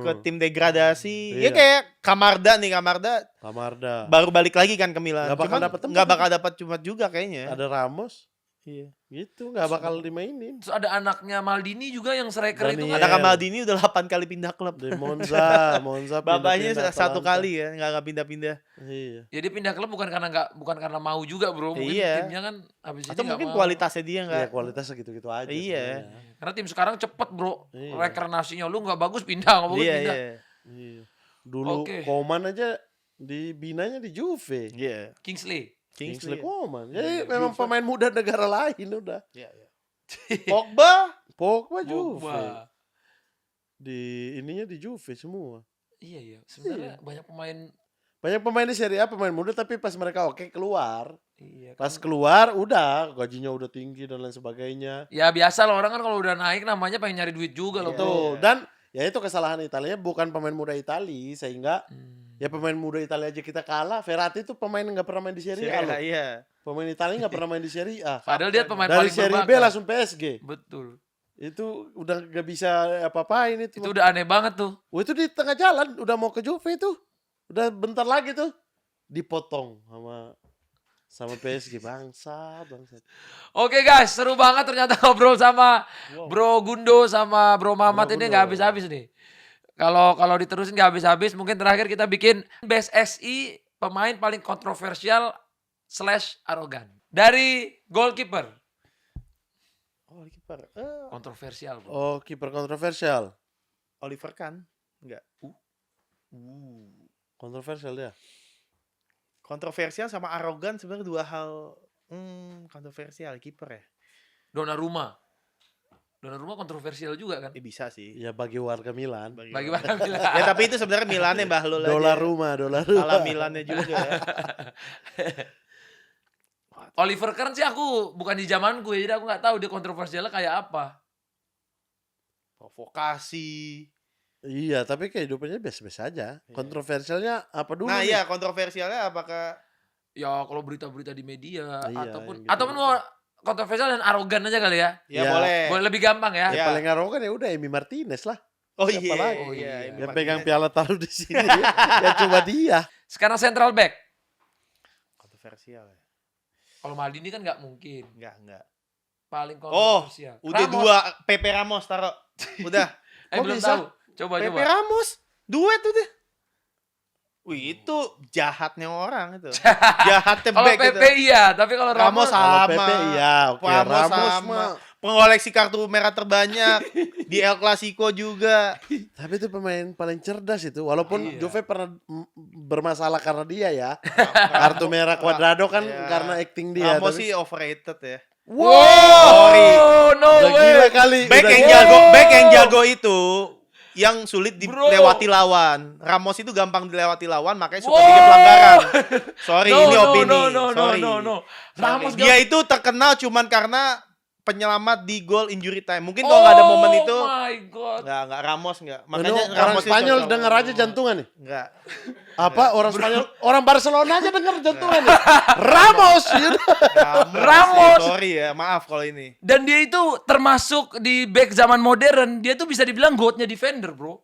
Speaker 3: ke tim degradasi. Ya
Speaker 2: Iya.
Speaker 3: kayak Camarda
Speaker 2: Kamarda.
Speaker 3: baru balik lagi kan ke Milan.
Speaker 2: Nggak bakal
Speaker 3: Cuman
Speaker 2: dapet tempat
Speaker 3: nggak
Speaker 2: kan?
Speaker 3: bakal dapat cuma juga kayaknya.
Speaker 2: Ada Ramos,
Speaker 3: Iya.
Speaker 2: gitu nggak bakal dimainin.
Speaker 1: Terus ada anaknya Maldini juga yang striker itu
Speaker 2: Daniel.
Speaker 1: kan.
Speaker 3: Ada Kamaldini udah 8 kali pindah klub.
Speaker 2: Di Monza
Speaker 3: Bapaknya
Speaker 2: pindah-pindah
Speaker 3: satu
Speaker 2: Atalanta.
Speaker 3: kali ya, nggak pindah-pindah.
Speaker 2: Iya.
Speaker 1: Ya dia pindah klub bukan karena mau juga bro. Mungkin
Speaker 3: Iya.
Speaker 1: timnya kan habis
Speaker 3: Atau
Speaker 1: ini
Speaker 3: mungkin
Speaker 1: nggak mau.
Speaker 3: kualitasnya dia
Speaker 2: Iya,
Speaker 3: nggak.
Speaker 2: kualitasnya gitu-gitu aja.
Speaker 3: Iya.
Speaker 2: sebenarnya.
Speaker 1: Karena tim sekarang cepet bro.
Speaker 2: Iya.
Speaker 1: Rekrenasinya lu nggak bagus pindah, nggak bagus
Speaker 3: Iya,
Speaker 1: pindah.
Speaker 3: iya.
Speaker 2: Iya. Dulu
Speaker 1: Oke.
Speaker 2: Koman aja dibinanya di Juve.
Speaker 3: Iya.
Speaker 1: Kingsley.
Speaker 2: Kingsley
Speaker 3: Kingsley.
Speaker 2: Coman. Jadi
Speaker 3: Iya,
Speaker 2: memang
Speaker 3: Juve.
Speaker 2: pemain muda negara lain udah.
Speaker 3: Iya, iya. Pogba.
Speaker 2: Pogba Juve.
Speaker 1: Pogba.
Speaker 2: Di ininya di Juve semua.
Speaker 1: Iya. Sebenarnya banyak pemain.
Speaker 2: Banyak pemain di Serie A pemain muda tapi pas mereka oke keluar.
Speaker 1: Iya.
Speaker 2: Pas keluar udah gajinya udah tinggi dan lain sebagainya.
Speaker 1: Ya biasa lah orang kan kalau udah naik namanya pengen nyari duit juga loh.
Speaker 3: Iya.
Speaker 1: Bro.
Speaker 2: Tuh, dan ya itu kesalahan Italia bukan pemain muda Italia sehingga ya pemain muda Italia aja kita kalah. Verratti itu pemain nggak pernah main di Serie A loh.
Speaker 3: Iya.
Speaker 2: Pemain Italia nggak pernah main di Serie A.
Speaker 1: Padahal dia pemain
Speaker 2: Dari
Speaker 1: paling
Speaker 2: Serie B
Speaker 1: berbakat.
Speaker 2: langsung PSG.
Speaker 1: Betul.
Speaker 2: Itu udah gak bisa apa-apain itu.
Speaker 1: Itu udah aneh banget tuh.
Speaker 2: Wah, itu di tengah jalan udah mau ke Juve itu. Udah bentar lagi tuh dipotong sama PSG bangsa.
Speaker 1: Oke guys, seru banget ternyata ngobrol sama Bro Gundo sama Bro Mamat
Speaker 2: Bro
Speaker 1: ini
Speaker 2: Gundo.
Speaker 1: nggak habis-habis nih. Kalau diterusin nggak habis-habis, mungkin terakhir kita bikin Best SI pemain paling kontroversial / arogan. Dari goalkeeper.
Speaker 3: Oh, kiper.
Speaker 1: Kontroversial, Bro.
Speaker 2: Oh, kiper kontroversial.
Speaker 3: Oliver Kahn. Enggak.
Speaker 2: Kontroversial dia.
Speaker 3: Kontroversial sama arogan sebenarnya dua hal kontroversial kiper ya.
Speaker 1: Donnarumma. Donnarumma kontroversial juga kan?
Speaker 3: Bisa sih.
Speaker 2: Ya bagi warga Milan.
Speaker 1: Bagi mana bilang.
Speaker 3: Ya tapi itu sebenarnya Milannya Bahlul aja.
Speaker 2: Dolar rumah.
Speaker 3: Ala Milannya juga ya.
Speaker 1: Oliver Kahn sih aku bukan di zamanku ya, jadi aku nggak tahu dia kontroversialnya kayak apa.
Speaker 3: Provokasi.
Speaker 2: Iya, tapi kehidupannya biasa-biasa aja. Kontroversialnya apa dulu
Speaker 3: Nah
Speaker 2: nih?
Speaker 3: iya kontroversialnya apakah
Speaker 1: Ya kalau berita-berita di media
Speaker 2: Iya, yang gitu.
Speaker 1: ataupun kontroversial dan arogan aja kali ya.
Speaker 3: Ya,
Speaker 2: Ya.
Speaker 3: boleh.
Speaker 1: Boleh lebih gampang ya.
Speaker 3: Ya.
Speaker 2: Paling arogan ya udah Emi Martinez lah.
Speaker 3: Oh
Speaker 2: Siapa
Speaker 3: iya.
Speaker 2: lagi?
Speaker 3: Oh iya. Emi
Speaker 2: Yang pegang
Speaker 3: Martinez.
Speaker 2: piala taruh di sini. Ya coba dia.
Speaker 1: Sekarang central back.
Speaker 3: Kontroversial ya.
Speaker 1: Kalau Maldini kan nggak mungkin.
Speaker 3: Enggak.
Speaker 1: Paling
Speaker 3: Oh,
Speaker 1: kontroversial.
Speaker 3: udah
Speaker 1: Ramos.
Speaker 3: 2 Pepe Ramos taruh. Udah.
Speaker 2: Kok
Speaker 1: Belum
Speaker 2: bisa?
Speaker 1: tahu. Coba.
Speaker 3: Pepe Ramos duet tuh deh. Wih, itu jahatnya orang itu. Jahatnya
Speaker 1: Kalau
Speaker 3: back itu.
Speaker 1: Pepe iya, tapi kalau
Speaker 3: Ramos
Speaker 1: Ramos
Speaker 3: sama.
Speaker 2: Kalau Pepe iya, oke.
Speaker 3: Ramos
Speaker 2: Ramos
Speaker 3: sama.
Speaker 2: mah.
Speaker 3: Pengoleksi kartu merah terbanyak di El Clasico juga.
Speaker 2: Tapi itu pemain paling cerdas itu. Walaupun
Speaker 1: Iya.
Speaker 2: Juve pernah bermasalah karena dia ya. Kartu merah Cuadrado kan
Speaker 3: Iya.
Speaker 2: karena acting dia.
Speaker 3: Ramos
Speaker 2: tapi-
Speaker 3: sih overrated ya.
Speaker 1: Wow,
Speaker 3: Sorry.
Speaker 1: no
Speaker 2: Udah
Speaker 1: way.
Speaker 2: gila kali.
Speaker 3: Back
Speaker 2: udah
Speaker 3: yang
Speaker 2: gila.
Speaker 3: jago, back yang jago itu yang sulit
Speaker 1: Bro.
Speaker 3: dilewati lawan. Ramos itu gampang dilewati lawan, makanya suka
Speaker 1: Wow.
Speaker 3: bikin pelanggaran. Sorry,
Speaker 1: No,
Speaker 3: ini
Speaker 1: no,
Speaker 3: opini.
Speaker 1: no.
Speaker 3: Sorry.
Speaker 1: Ramos
Speaker 3: Sorry.
Speaker 1: gak-
Speaker 3: Dia itu terkenal cuman karena penyelamat di goal injury time. Mungkin kalau nggak ada momen itu,
Speaker 1: Oh my god.
Speaker 3: nggak Ramos nggak.
Speaker 2: Ini
Speaker 3: Makanya
Speaker 2: orang
Speaker 3: Ramos itu
Speaker 2: Spanyol
Speaker 3: cocok.
Speaker 2: dengar aja jantungan nih.
Speaker 3: Nggak.
Speaker 2: Apa orang Spanyol, orang Barcelona aja dengar jantungan nih. Ramos, yaudah.
Speaker 1: Ramos.
Speaker 3: Sorry ya, maaf kalau ini.
Speaker 1: Dan dia itu termasuk di back zaman modern, dia tuh bisa dibilang goatnya defender, bro.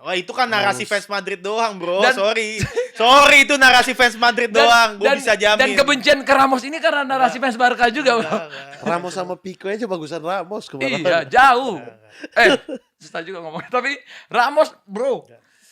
Speaker 3: Wah, itu kan narasi fans Madrid doang, bro.
Speaker 1: Dan-
Speaker 3: Sorry. Sorry, itu narasi fans Madrid doang. Gue bisa jamin.
Speaker 1: Dan kebencian ke Ramos ini karena narasi fans Barca juga, bro.
Speaker 2: Ramos sama Pico aja bagusan Ramos kemarin.
Speaker 1: Iya, jauh. Susah juga ngomong. Tapi Ramos, bro.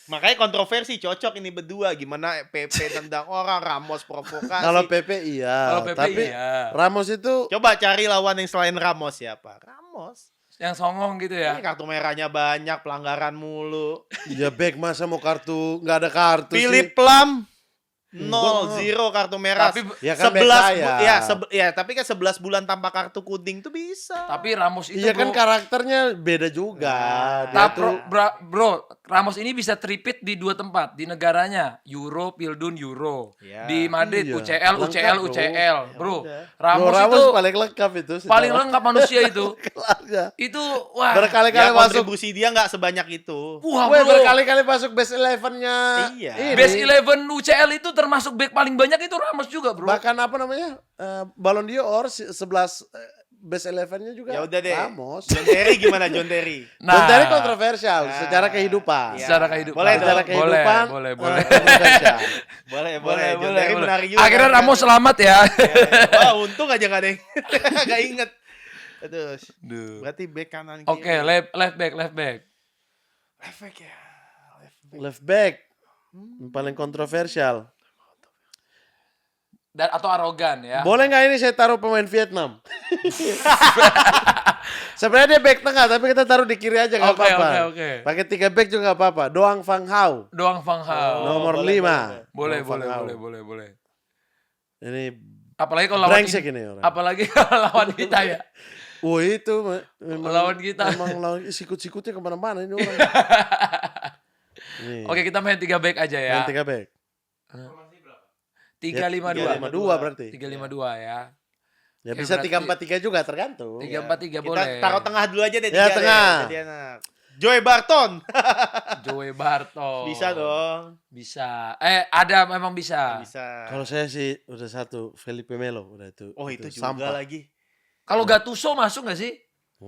Speaker 3: Makanya kontroversi cocok ini berdua. Gimana Pepe tendang orang, Ramos provokasi.
Speaker 2: Kalau Pepe iya.
Speaker 1: Kalau Pepe
Speaker 2: tapi
Speaker 1: iya.
Speaker 2: Ramos itu
Speaker 3: Coba cari lawan yang selain Ramos siapa? Ramos.
Speaker 1: Yang songong gitu
Speaker 3: Ini
Speaker 1: ya.
Speaker 3: kartu merahnya banyak, pelanggaran mulu.
Speaker 2: ya back masa mau kartu nggak ada kartu
Speaker 3: Philip
Speaker 2: sih.
Speaker 3: Lam
Speaker 2: Gua-
Speaker 3: 0 kartu merah.
Speaker 1: Tapi-
Speaker 2: Ya kan
Speaker 3: 11
Speaker 2: back saya.
Speaker 3: ya, tapi kan 11 bulan tanpa kartu kuning tuh bisa.
Speaker 1: Tapi Ramos itu,
Speaker 2: Iya kan
Speaker 1: bro.
Speaker 2: karakternya beda juga. Dia
Speaker 1: Nah,
Speaker 2: tuh
Speaker 1: bro, Ramos ini bisa tripit di 2 tempat di negaranya, Euro, Pildun, Euro.
Speaker 3: Ya.
Speaker 1: Di Madrid,
Speaker 2: Iya.
Speaker 1: UCL,
Speaker 2: Lengkap,
Speaker 1: UCL,
Speaker 2: bro.
Speaker 1: UCL, bro.
Speaker 3: udah.
Speaker 1: Ramos,
Speaker 2: Ramos
Speaker 1: itu
Speaker 2: paling lengkap itu.
Speaker 1: paling lengkap manusia itu.
Speaker 2: Kelarnya.
Speaker 1: Itu wah.
Speaker 2: Berkali-kali
Speaker 3: Ya,
Speaker 2: masuk.
Speaker 3: kontribusi dia nggak sebanyak itu.
Speaker 1: Wah,
Speaker 2: Gue
Speaker 1: bro.
Speaker 2: berkali-kali masuk best 11-nya.
Speaker 3: Iya.
Speaker 2: ini.
Speaker 1: Best 11 UCL itu termasuk back paling banyak itu Ramos juga, bro.
Speaker 2: Bahkan apa namanya? Ballon d'Or 11 best 11-nya juga
Speaker 3: Ya udah deh.
Speaker 2: Ramos.
Speaker 3: John Terry gimana John Terry?
Speaker 2: John Terry kontroversial
Speaker 3: Nah,
Speaker 2: secara kehidupan.
Speaker 3: iya.
Speaker 1: Secara kehidupan.
Speaker 3: Boleh dong.
Speaker 2: Secara kehidupan
Speaker 1: Boleh.
Speaker 2: kontroversial.
Speaker 3: Boleh. John Terry menarik juga.
Speaker 1: Akhirnya
Speaker 3: kan?
Speaker 1: Ramos selamat ya.
Speaker 3: Wah, untung aja nggak ada yang nggak inget. Terus,
Speaker 1: Duh.
Speaker 3: berarti back kanan
Speaker 1: Oke,
Speaker 3: kiri.
Speaker 1: left back.
Speaker 3: Left back ya.
Speaker 2: Left back. Paling kontroversial.
Speaker 1: Dan atau arogan ya.
Speaker 2: Boleh nggak ini saya taruh pemain Vietnam? Sebenarnya dia back tengah, tapi kita taruh di kiri aja nggak
Speaker 1: Oke,
Speaker 2: apa-apa.
Speaker 1: oke.
Speaker 2: Pakai 3 back juga nggak apa-apa. Doang Van Hau,
Speaker 1: Doang Van Hal.
Speaker 2: nomor
Speaker 3: boleh,
Speaker 2: 5.
Speaker 1: Boleh,
Speaker 2: Doang Van Hau.
Speaker 1: boleh.
Speaker 2: Ini
Speaker 1: Apalagi kalau lawan
Speaker 2: brengsek ini orang.
Speaker 1: apalagi kalau lawan kita ya.
Speaker 2: Wah itu memang
Speaker 1: Lawan kita.
Speaker 2: Memang lawan sikut-sikutnya kemana-mana ini orang. Nih,
Speaker 1: Oke, kita main 3 back aja ya.
Speaker 2: main 3 back.
Speaker 1: 3-5-2.
Speaker 2: 3-5-2 berarti.
Speaker 1: 3-5-2 ya.
Speaker 2: Ya
Speaker 1: Oke,
Speaker 2: bisa
Speaker 1: berarti
Speaker 2: 3-4-3 juga tergantung.
Speaker 1: 3-4-3
Speaker 3: Kita
Speaker 1: boleh.
Speaker 3: taruh tengah dulu aja deh.
Speaker 2: Ya,
Speaker 3: tiga deh,
Speaker 2: tengah.
Speaker 3: jadi enak. Joey Barton.
Speaker 1: Joey Barton.
Speaker 3: Bisa dong.
Speaker 1: Bisa. Ada memang bisa.
Speaker 3: Bisa.
Speaker 2: Kalau saya sih udah satu Felipe Melo udah itu.
Speaker 3: Oh, itu juga
Speaker 2: sampah.
Speaker 3: lagi.
Speaker 1: Kalau Gattuso masuk gak sih?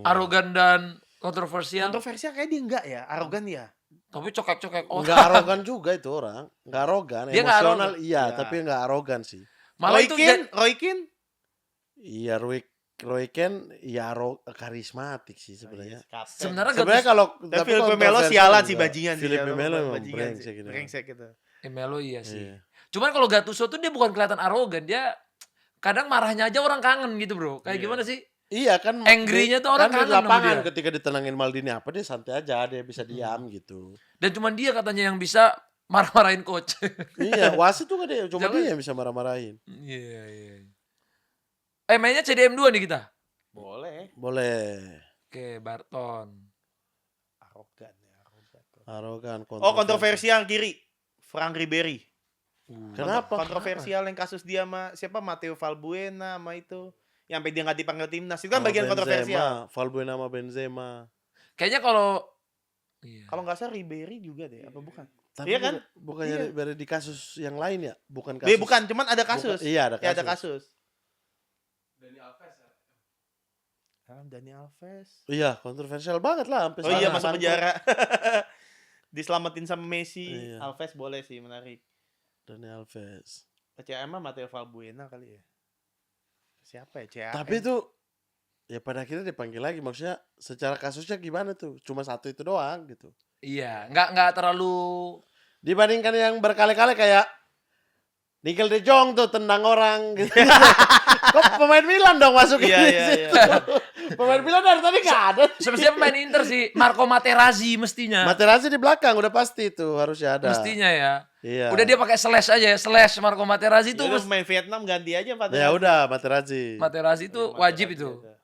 Speaker 1: Arogan dan kontroversial.
Speaker 3: Kontroversial kayak dia enggak ya, arogan ya.
Speaker 1: Tapi cokek-cokek. Oh,
Speaker 2: Enggak arogan juga itu orang. Enggak arogan.
Speaker 1: Dia nggak
Speaker 2: Emosional
Speaker 1: arogan.
Speaker 2: iya,
Speaker 3: Ya.
Speaker 2: tapi enggak arogan sih.
Speaker 1: malah itu
Speaker 3: Roy Keane.
Speaker 2: Iya, Roy Ken ya karismatik sih sebenarnya.
Speaker 1: sebenarnya
Speaker 2: Sebenarnya
Speaker 1: Gattuso
Speaker 2: kalau
Speaker 3: Tapi Felipe Melo sialan sih bajingan. sih,
Speaker 2: Felipe
Speaker 3: kalau
Speaker 2: Melo emang
Speaker 3: bajingan
Speaker 2: brengsek
Speaker 3: sih.
Speaker 2: gitu.
Speaker 3: Brengsek gitu.
Speaker 1: Melo iya sih.
Speaker 2: Iya.
Speaker 1: Cuman kalau Gattuso tuh dia bukan kelihatan arogan, dia kadang marahnya aja orang kangen gitu, bro. Kayak
Speaker 3: Iya.
Speaker 1: gimana sih?
Speaker 2: Iya kan
Speaker 1: Angry-nya tuh orang
Speaker 2: kan di
Speaker 1: kangen sama
Speaker 2: lapangan
Speaker 1: dia.
Speaker 2: ketika ditenangin Maldini apa dia santai aja, dia bisa diam gitu.
Speaker 1: Dan cuman dia katanya yang bisa marah-marahin coach.
Speaker 2: Iya, wasit tuh kan dia, cuma
Speaker 1: Jangan-
Speaker 2: dia yang bisa marah-marahin.
Speaker 1: Iya. Mainnya CDM 2 nih kita.
Speaker 3: Boleh.
Speaker 2: Boleh.
Speaker 1: Oke, Barton.
Speaker 3: Arogan ya, arogan.
Speaker 2: Arogan,
Speaker 3: Oh, kontroversial kiri. Frank Ribery.
Speaker 2: Kenapa?
Speaker 3: Kontroversial yang kasus dia sama siapa Matteo Valbuena sama itu. Yang sampai dia nggak dipanggil timnas. Itu kan
Speaker 2: Sama
Speaker 3: bagian
Speaker 2: Benzema,
Speaker 3: kontroversial.
Speaker 2: Valbuena sama Benzema.
Speaker 1: Kayaknya kalau iya.
Speaker 3: Kalau nggak salah Ribery juga deh, apa bukan?
Speaker 2: Tapi
Speaker 3: Iya kan?
Speaker 2: bukannya
Speaker 3: Iya.
Speaker 2: dari di kasus yang lain ya? Bukan kasus.
Speaker 3: Bukan, cuman ada kasus.
Speaker 2: Iya, ada
Speaker 3: Ya,
Speaker 2: kasus.
Speaker 3: ada kasus. Sekarang Dani Alves.
Speaker 2: Iya, kontroversial banget lah sampai
Speaker 3: Oh iya,
Speaker 2: sekarang.
Speaker 3: masuk penjara. Diselamatin sama Messi.
Speaker 2: Iya.
Speaker 3: Alves boleh sih, menarik.
Speaker 2: Dani Alves.
Speaker 3: CM Mateo Valbuena kali ya. Siapa ya? CM.
Speaker 2: Tapi itu ya pada akhirnya dipanggil lagi. Maksudnya secara kasusnya gimana tuh? Cuma satu itu doang gitu.
Speaker 1: Iya, nggak terlalu.
Speaker 2: Dibandingkan yang berkali-kali kayak Nigel De Jong tuh tendang orang gitu. Kok pemain Milan dong masuk
Speaker 3: Iya,
Speaker 2: di
Speaker 3: iya,
Speaker 2: situ?
Speaker 3: iya.
Speaker 2: Pemain Milan dari tadi nggak ada.
Speaker 1: Semestinya pemain Inter sih, Marco Materazzi mestinya.
Speaker 2: Materazzi di belakang udah pasti tuh harusnya ada.
Speaker 1: Mestinya ya.
Speaker 2: Iya.
Speaker 1: Udah dia pakai slash aja ya, slash Marco Materazzi itu.
Speaker 3: Itu main Vietnam ganti aja Pak.
Speaker 2: Ya udah Materazzi.
Speaker 1: Materazzi itu wajib itu.
Speaker 3: Ada.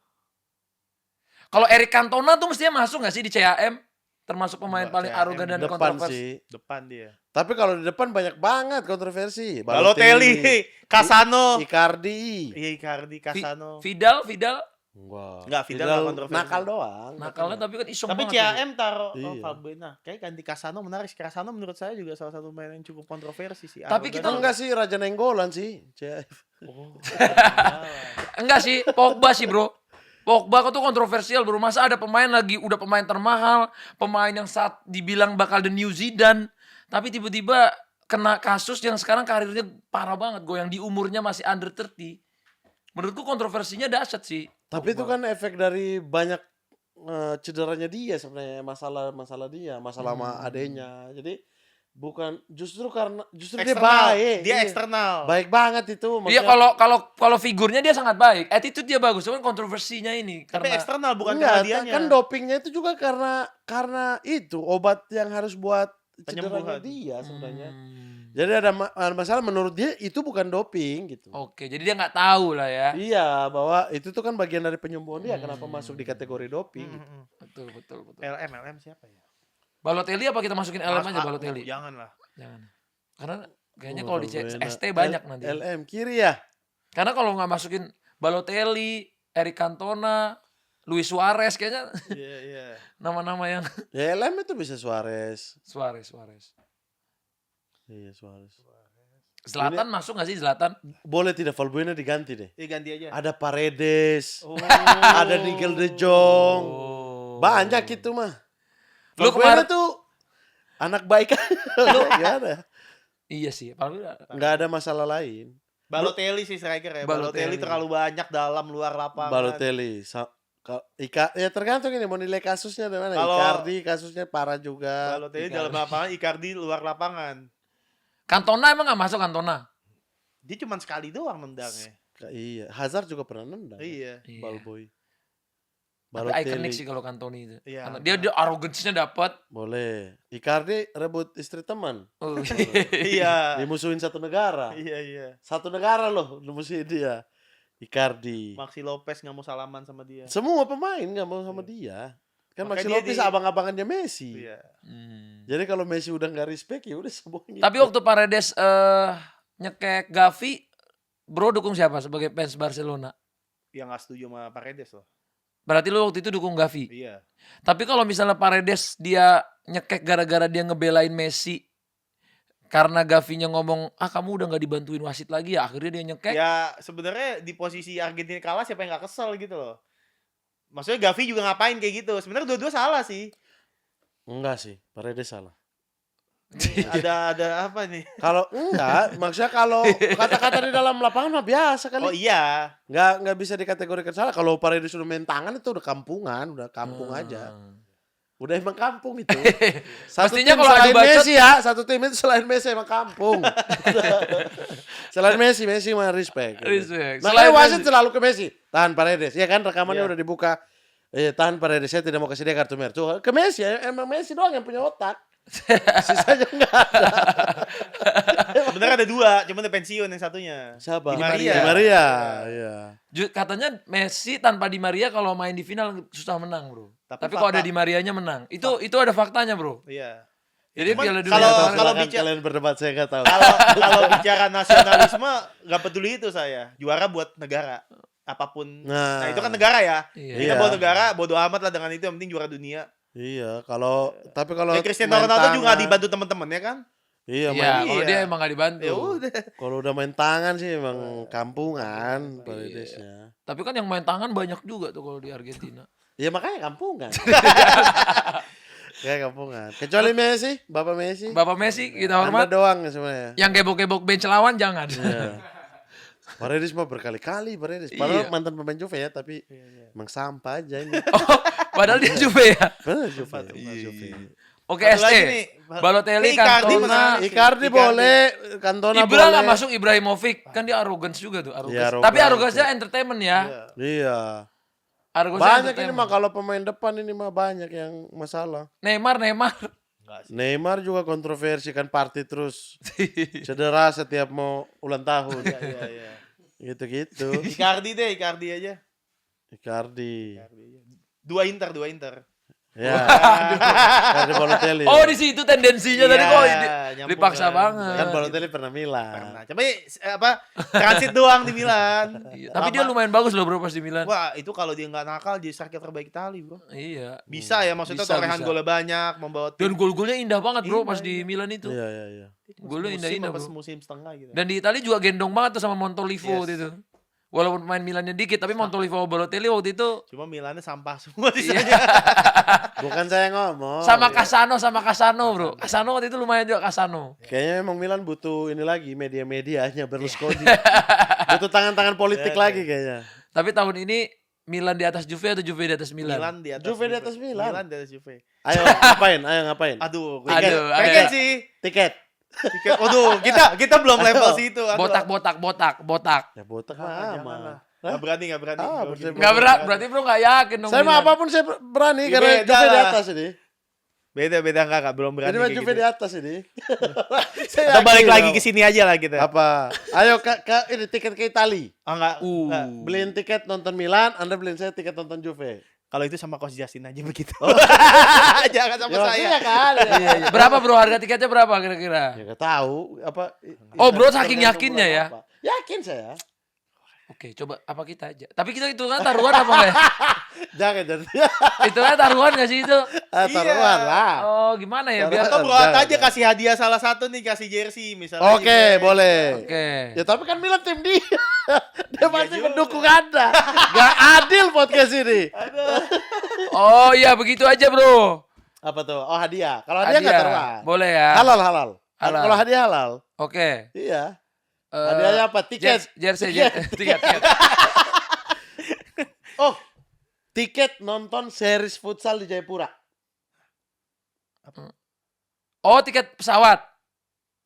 Speaker 1: Kalau Eric Cantona tuh mestinya masuk nggak sih di CAM? Termasuk pemain
Speaker 3: Enggak,
Speaker 1: paling
Speaker 3: CAM
Speaker 1: arogan dan
Speaker 2: Depan
Speaker 1: kontroversi.
Speaker 2: sih.
Speaker 3: Depan dia.
Speaker 2: Tapi kalau di depan banyak banget kontroversi.
Speaker 3: Balotelli, Casano.
Speaker 2: Icardi.
Speaker 3: Iya, Icardi, Casano.
Speaker 1: Vidal
Speaker 2: Enggak,
Speaker 3: Enggak, Vidal nggak kontroversi.
Speaker 2: nakal doang.
Speaker 1: nakalnya tapi kan iseng
Speaker 3: Tapi
Speaker 1: banget.
Speaker 3: CAM taruh
Speaker 2: Iya.
Speaker 3: Valbuena. Kayak ganti Casano menarik. Casano menurut saya juga salah satu pemain yang cukup kontroversi sih.
Speaker 1: Tapi kita
Speaker 2: Enggak sih Raja Nenggolan sih.
Speaker 3: Oh,
Speaker 1: Enggak sih, Pogba sih bro. Pogba itu kontroversial bro. Masa ada pemain lagi udah pemain termahal, pemain yang saat dibilang bakal the new Zidane, tapi tiba-tiba kena kasus yang sekarang karirnya parah banget, yang di umurnya masih under 30. Menurutku kontroversinya dahsyat sih.
Speaker 2: Tapi itu
Speaker 1: Pogba.
Speaker 2: kan efek dari banyak cederanya dia sebenarnya, masalah dia, masalah sama adenya. Jadi bukan justru dia baik.
Speaker 3: Dia
Speaker 2: Iya.
Speaker 3: eksternal.
Speaker 2: Baik banget itu.
Speaker 1: Iya
Speaker 2: maksudnya-
Speaker 1: kalau figurnya dia sangat baik, attitude dia bagus, cuman kontroversinya ini
Speaker 3: Tapi
Speaker 1: karena
Speaker 3: eksternal bukan
Speaker 2: Enggak,
Speaker 3: karena dianya.
Speaker 2: kan dopingnya itu juga karena itu obat yang harus buat cederanya
Speaker 3: Penyembuhan.
Speaker 2: dia sebenarnya.
Speaker 1: Hmm.
Speaker 2: Jadi ada masalah menurut dia itu bukan doping gitu.
Speaker 1: Oke, jadi dia nggak tahu lah ya.
Speaker 2: Iya, bahwa itu tuh kan bagian dari penyembuhan dia. Kenapa masuk di kategori doping? gitu.
Speaker 1: Betul.
Speaker 3: LM siapa ya?
Speaker 1: Balotelli apa kita masukin LM aja Balotelli?
Speaker 3: Jangan lah.
Speaker 1: Jangan. Karena kayaknya
Speaker 2: Oh,
Speaker 1: kalau di
Speaker 2: Valbuena.
Speaker 1: ST banyak nanti.
Speaker 2: LM kiri ya.
Speaker 1: Karena kalau nggak masukin Balotelli, Eric Cantona, Luis Suarez kayaknya
Speaker 3: Iya.
Speaker 1: nama-nama yang
Speaker 2: Ya LM itu bisa Suarez.
Speaker 1: Suarez.
Speaker 2: Iya Suarez.
Speaker 1: Zlatan masuk nggak sih Zlatan?
Speaker 2: Boleh tidak Valbuena diganti deh.
Speaker 3: Iya ganti aja.
Speaker 2: Ada Paredes,
Speaker 3: Oh.
Speaker 2: ada Nigel De Jong.
Speaker 1: Oh.
Speaker 2: Banyak itu mah.
Speaker 1: Lu
Speaker 2: Valbuena
Speaker 1: kemarin
Speaker 2: tuh anak baik. Lu gimana?
Speaker 1: iya sih, paling
Speaker 2: Nggak ada masalah lain.
Speaker 3: Balotelli sih striker ya.
Speaker 1: Balotelli.
Speaker 3: Balotelli terlalu banyak dalam luar lapangan.
Speaker 2: Balotelli. Ya tergantung ini mau nilai kasusnya dari mana.
Speaker 3: Kalau-
Speaker 2: Icardi kasusnya parah juga.
Speaker 3: Balotelli dalam lapangan, Icardi luar lapangan.
Speaker 1: Cantona emang nggak masuk Cantona?
Speaker 3: Dia cuma sekali doang nendangnya.
Speaker 2: Iya, Hazard juga pernah nendang.
Speaker 3: Iya.
Speaker 1: Iya.
Speaker 2: Ballboy.
Speaker 1: Tapi ikonik sih kalau Cantoni itu.
Speaker 3: Iya.
Speaker 1: Karena dia arrogance-nya dapat.
Speaker 2: Boleh. Icardi rebut istri teman.
Speaker 1: Oh,
Speaker 3: Iya.
Speaker 2: Dimusuhin satu negara.
Speaker 3: Iya.
Speaker 2: Satu negara loh dimusuhin dia. Icardi.
Speaker 3: Maxi Lopez nggak mau salaman sama dia.
Speaker 2: Semua pemain nggak mau sama dia. Kan
Speaker 3: Makanya
Speaker 2: Maxi
Speaker 3: dia
Speaker 2: Lopez
Speaker 3: di-
Speaker 2: abang-abangannya Messi.
Speaker 3: Iya.
Speaker 2: Jadi kalau Messi udah nggak respect ya udah semuanya.
Speaker 1: Tapi waktu Paredes nyekek Gavi, bro dukung siapa sebagai fans Barcelona?
Speaker 3: Yang nggak setuju sama Paredes loh.
Speaker 1: Berarti lu waktu itu dukung Gavi.
Speaker 3: Iya.
Speaker 1: Tapi kalau misalnya Paredes dia nyekek gara-gara dia ngebelain Messi karena Gavinya ngomong, kamu udah nggak dibantuin wasit lagi ya, akhirnya dia nyekek.
Speaker 3: Ya sebenarnya di posisi Argentina kalah siapa yang nggak kesel gitu loh. Maksudnya Gavi juga ngapain kayak gitu. Sebenarnya dua-dua salah sih.
Speaker 2: Enggak sih, Paredes salah.
Speaker 3: Ada apa nih?
Speaker 2: Kalau enggak, maksudnya kalau kata-kata di dalam lapangan mah biasa
Speaker 3: Oh
Speaker 2: kali.
Speaker 3: iya.
Speaker 2: Nggak bisa dikategorikan salah. Kalau Paredes sudah main tangan itu udah kampungan, udah kampung aja. Udah emang kampung itu. Satu
Speaker 1: Mestinya
Speaker 2: tim
Speaker 1: kalau adu
Speaker 2: selain
Speaker 1: bacot-
Speaker 2: Messi ya, satu tim itu selain Messi emang kampung. Selain Messi mah respect.
Speaker 1: Respect.
Speaker 2: Makanya
Speaker 1: Selain
Speaker 2: wasit
Speaker 1: Messi.
Speaker 2: selalu ke Messi. Tahan Paredes. Ya kan rekamannya
Speaker 3: Iya.
Speaker 2: udah dibuka. Tahan Paredes, saya tidak mau kasih dia kartu merah. Tuh, ke Messi ya, emang Messi doang yang punya otak. Sisanya enggak ada.
Speaker 3: Sebenarnya ada dua, cuma udah pensiun yang satunya.
Speaker 2: Siapa?
Speaker 3: Di Maria.
Speaker 2: Di Maria. Iya.
Speaker 1: Katanya Messi tanpa Di Maria kalau main di final susah menang, bro.
Speaker 3: Tapi
Speaker 1: Tapi kalau ada
Speaker 3: fakta-
Speaker 1: Di Marianya menang. Itu ada faktanya, bro.
Speaker 3: Iya.
Speaker 1: Jadi
Speaker 3: Cuman
Speaker 1: Piala Dunia
Speaker 3: kalau-
Speaker 1: kemarin-
Speaker 3: kalau
Speaker 2: Silakan
Speaker 3: bicara-
Speaker 2: kalian berdebat saya nggak tahu.
Speaker 3: Kalau bicara nasionalisme nggak peduli itu saya. Juara buat negara. Apapun.
Speaker 2: Nah.
Speaker 3: Nah, itu kan negara ya.
Speaker 1: Iya.
Speaker 3: Kita
Speaker 2: Iya.
Speaker 3: buat negara, bodo amat lah dengan itu, yang penting juara dunia.
Speaker 2: Iya, tapi kalau
Speaker 3: Cristiano
Speaker 2: main
Speaker 3: Ronaldo juga nggak
Speaker 2: tangan-
Speaker 3: dibantu teman-temannya kan?
Speaker 2: Iya,
Speaker 1: Iya,
Speaker 2: main.
Speaker 1: kalau
Speaker 3: Iya.
Speaker 1: dia emang gak dibantu.
Speaker 3: Ya udah.
Speaker 2: Kalau udah main tangan sih emang kampungan Paredesnya.
Speaker 1: Tapi kan yang main tangan banyak juga tuh kalau di Argentina.
Speaker 2: Ya makanya kampungan. Kayak kampungan. Kecuali Messi, Bapak Messi.
Speaker 1: Bapak Messi kita
Speaker 2: Anda
Speaker 1: hormat.
Speaker 2: doang sebenarnya.
Speaker 1: Yang gebok-gebok bench lawan jangan.
Speaker 2: Iya. Paredes mah berkali-kali Paredes. Padahal
Speaker 1: Iya.
Speaker 2: mantan pemain Juve ya, tapi emang sampah aja ini.
Speaker 1: Oh, padahal dia Juve ya.
Speaker 2: Bener Juve. Juve.
Speaker 1: Oke,
Speaker 3: Satu lagi
Speaker 1: ST.
Speaker 3: nih,
Speaker 1: Balotelli,
Speaker 3: ini Icardi
Speaker 1: Cantona.
Speaker 3: menarik.
Speaker 2: Icardi boleh, Cantona
Speaker 1: Ibra
Speaker 2: boleh.
Speaker 1: nggak masuk Ibrahimovic, kan dia arrogance juga tuh, arrogance.
Speaker 2: Iya,
Speaker 1: Tapi
Speaker 2: arrogance.
Speaker 1: arrogance-nya entertainment ya.
Speaker 2: Iya.
Speaker 1: Arrogance
Speaker 2: Banyak ini mah kalau pemain depan ini mah banyak yang masalah.
Speaker 1: Neymar.
Speaker 2: Neymar juga kontroversi kan party terus. Cedera setiap mau ulang tahun.
Speaker 3: Iya.
Speaker 2: Gitu-gitu.
Speaker 3: Icardi aja.
Speaker 2: Icardi.
Speaker 3: Dua Inter.
Speaker 2: Ya. Icardi Balotelli.
Speaker 1: Oh, di situ tendensinya tadi
Speaker 3: Iya,
Speaker 1: kok
Speaker 3: nyambung
Speaker 1: dipaksa
Speaker 3: kan.
Speaker 1: banget.
Speaker 2: Kan Balotelli pernah Milan.
Speaker 3: Pernah. Tapi transit doang di Milan.
Speaker 1: Iya, tapi dia lumayan bagus loh bro pas di Milan.
Speaker 3: Wah, itu kalau dia nggak nakal jadi striker terbaik Itali, Bro.
Speaker 1: Iya.
Speaker 3: Bisa ya, maksudnya
Speaker 1: Bisa,
Speaker 3: torehan
Speaker 1: bisa.
Speaker 3: golnya banyak, membawa
Speaker 1: Dan
Speaker 3: tim.
Speaker 1: gol-golnya indah banget bro
Speaker 3: Indah,
Speaker 1: pas di Milan itu.
Speaker 2: Iya.
Speaker 1: Golnya indah-indah bro.
Speaker 3: Musim setengah gitu.
Speaker 1: Dan di Italia juga gendong banget tuh sama Montolivo
Speaker 3: Yes.
Speaker 1: waktu itu. Walaupun main Milannya dikit, tapi Montolivo Balotelli waktu itu
Speaker 3: Cuma Milannya sampah semua di
Speaker 1: iya.
Speaker 3: sana.
Speaker 2: Bukan saya ngomong.
Speaker 1: sama Casano bro. Casano waktu itu lumayan juga Casano.
Speaker 2: Kayaknya emang Milan butuh ini lagi media-medianya Berlusconi. butuh tangan-tangan politik lagi kayaknya.
Speaker 1: Tapi tahun ini Milan di atas Juve atau Juve di atas Milan?
Speaker 3: Milan di atas
Speaker 2: Juve di atas Milan.
Speaker 3: Milan di atas Juve.
Speaker 2: Ayo ngapain?
Speaker 3: Aduh,
Speaker 1: Aduh,
Speaker 3: pengen
Speaker 1: ayo.
Speaker 3: sih.
Speaker 2: Tiket.
Speaker 3: Tiket. Waduh, kita belum level situ. Aduh.
Speaker 1: Botak.
Speaker 2: Ya botak
Speaker 3: Jangan
Speaker 2: mah
Speaker 3: lah.
Speaker 2: aman.
Speaker 3: Nggak berani.
Speaker 2: Ah,
Speaker 3: Gua
Speaker 2: berarti-
Speaker 3: gini.
Speaker 1: Nggak berat, berarti bro nggak yakin dong.
Speaker 2: Saya mah
Speaker 1: Milan.
Speaker 2: apapun saya berani
Speaker 3: Ya,
Speaker 2: karena
Speaker 3: beda
Speaker 2: Juve di
Speaker 3: lah.
Speaker 2: atas ini.
Speaker 3: Beda enggak belum berani.
Speaker 2: Ini mah
Speaker 3: kayak
Speaker 2: Juve
Speaker 3: gitu.
Speaker 2: di atas ini. Saya
Speaker 3: Kita balik
Speaker 2: yakin,
Speaker 3: lagi
Speaker 2: Bang.
Speaker 3: ke sini aja lah kita.
Speaker 2: Apa? Ayo ini tiket ke Itali.
Speaker 3: Oh, enggak.
Speaker 2: Beliin tiket nonton Milan, Anda beliin saya tiket nonton Juve.
Speaker 3: Kalau itu sama Coach Justin aja begitu.
Speaker 2: Oh.
Speaker 3: Jangan sama
Speaker 2: Ya,
Speaker 3: saya.
Speaker 2: maksudnya kan. Ya.
Speaker 1: Berapa bro harga tiketnya berapa kira-kira?
Speaker 2: Ya nggak tahu apa.
Speaker 1: Oh, bro,
Speaker 2: tergantung
Speaker 1: saking yakinnya ya?
Speaker 2: apa. Yakin saya.
Speaker 1: Oke, coba apa kita aja. Tapi kita itu kan taruhan apa enggak?
Speaker 2: Jangan jadi.
Speaker 1: Itu kan taruhan nggak sih itu?
Speaker 2: Taruhan lah.
Speaker 1: Oh, gimana ya biar
Speaker 3: Atau Bro Atta aja kasih hadiah salah satu nih, kasih jersey misalnya.
Speaker 2: Oke, boleh.
Speaker 1: Oke.
Speaker 2: Ya tapi kan Milan tim dia. Dia pasti mendukung Anda. Gak adil podcast ini.
Speaker 1: Oh iya, begitu aja, Bro.
Speaker 2: Apa tuh? Oh hadiah. Kalau hadiah nggak taruhan.
Speaker 1: Boleh ya.
Speaker 2: Halal.
Speaker 1: Halal.
Speaker 2: Kalau hadiah halal.
Speaker 1: Oke.
Speaker 2: Iya.
Speaker 1: Eh,
Speaker 2: Hadiahnya apa? Tiket.
Speaker 1: Jersey,
Speaker 2: Tiket.
Speaker 1: tiket.
Speaker 2: Oh, tiket nonton series futsal di Jayapura.
Speaker 1: Oh, tiket pesawat.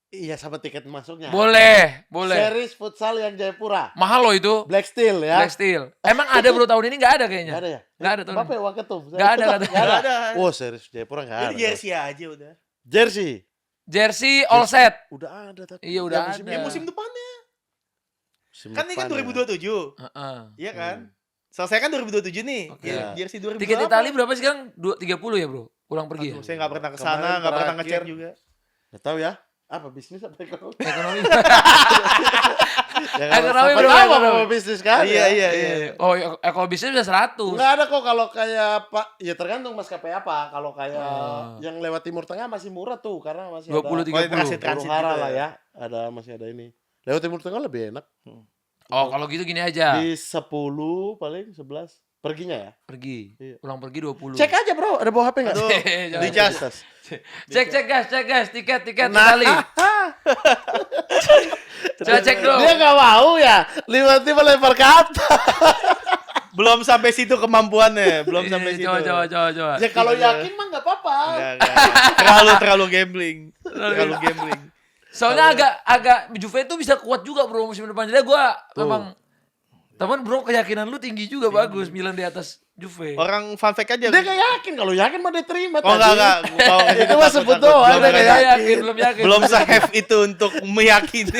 Speaker 2: Iya, sama tiket masuknya.
Speaker 1: Boleh.
Speaker 2: Series futsal yang Jayapura.
Speaker 1: Mahal loh itu.
Speaker 2: Black Steel ya.
Speaker 1: Black Steel. Emang ada bro tahun ini nggak ada kayaknya?
Speaker 2: Nggak ada ya?
Speaker 1: Nggak ada tahun
Speaker 2: Bapak
Speaker 1: ini.
Speaker 2: ya, Waketum.
Speaker 1: Nggak ada, katanya.
Speaker 2: Nggak
Speaker 3: Nggak ada.
Speaker 2: Oh, series Jayapura nggak ada.
Speaker 3: Jadi jersey aja udah.
Speaker 2: Jersey.
Speaker 1: Jersey all set.
Speaker 2: Udah ada tapi.
Speaker 1: Iya, udah
Speaker 2: musim
Speaker 1: ada.
Speaker 3: Ya musim depannya.
Speaker 2: musim
Speaker 3: Kan ini kan
Speaker 2: depan ya.
Speaker 3: 2027.
Speaker 1: Heeh.
Speaker 3: Iya kan? Selesai kan 2027 nih.
Speaker 1: Oke.
Speaker 3: Ya, jersey 2028.
Speaker 1: Tiket Itali berapa sih sekarang? 30 ya bro? Pulang pergi ya?
Speaker 3: Aduh, saya nggak pernah ke sana,
Speaker 2: Kemarin
Speaker 3: nggak pernah
Speaker 2: terakhir.
Speaker 3: ngecek juga.
Speaker 2: Nggak tahu ya. Apa bisnis apa ekonomi?
Speaker 1: Ekonomi.
Speaker 2: Ya,
Speaker 1: Ekonomi,
Speaker 2: siapa
Speaker 1: bro,
Speaker 2: tahu
Speaker 1: ekonomi.
Speaker 2: apa bisnis kan?
Speaker 3: Iya,
Speaker 2: ya.
Speaker 3: iya.
Speaker 1: Oh, kalau bisnis udah 100.
Speaker 2: Nggak ada kok kalau kayak Pak, ya tergantung maskapai apa. Kalau kayak
Speaker 1: Ah.
Speaker 2: yang lewat Timur Tengah masih murah tuh karena masih
Speaker 1: 20
Speaker 2: ada
Speaker 1: 30.
Speaker 3: transit
Speaker 2: huru-hara
Speaker 3: gitu
Speaker 2: lah
Speaker 3: ya.
Speaker 2: ya. Ada masih ada ini. Lewat Timur Tengah lebih enak.
Speaker 1: Oh, kalau gitu gini aja.
Speaker 2: Di 10 paling 11 perginya ya.
Speaker 1: Pergi.
Speaker 2: Iya.
Speaker 1: Pulang pergi 20.
Speaker 2: Cek aja bro, ada bawa HP nggak?
Speaker 3: Aduh,
Speaker 1: Jangan.
Speaker 3: di jas.
Speaker 1: Cek guys, tiket
Speaker 2: Nah.
Speaker 1: Itali. Coba cek dulu.
Speaker 2: Dia nggak mau ya, tiba-tiba lempar ke atas.
Speaker 3: Belum sampai situ kemampuannya, belum sampai situ.
Speaker 1: Coba.
Speaker 2: Ya kalau yakin mah nggak apa-apa.
Speaker 3: Enggak. Terlalu gambling. Terlalu gambling.
Speaker 1: Soalnya agak Juve itu bisa kuat juga bro musim depan. Jadi gua memang teman bro keyakinan lu tinggi juga bagus Milan di atas Juve.
Speaker 3: Orang fun fact aja.
Speaker 2: Dia nggak yakin, kalau yakin mah dia terima.
Speaker 3: Oh
Speaker 2: tadi.
Speaker 3: enggak. Kalau ke situ
Speaker 2: Itu mah
Speaker 3: takut,
Speaker 2: sebut
Speaker 3: takut.
Speaker 2: doang,
Speaker 3: Belum
Speaker 2: dia nggak
Speaker 3: berani.
Speaker 2: yakin.
Speaker 1: belum yakin.
Speaker 3: Belum se-have itu untuk meyakini.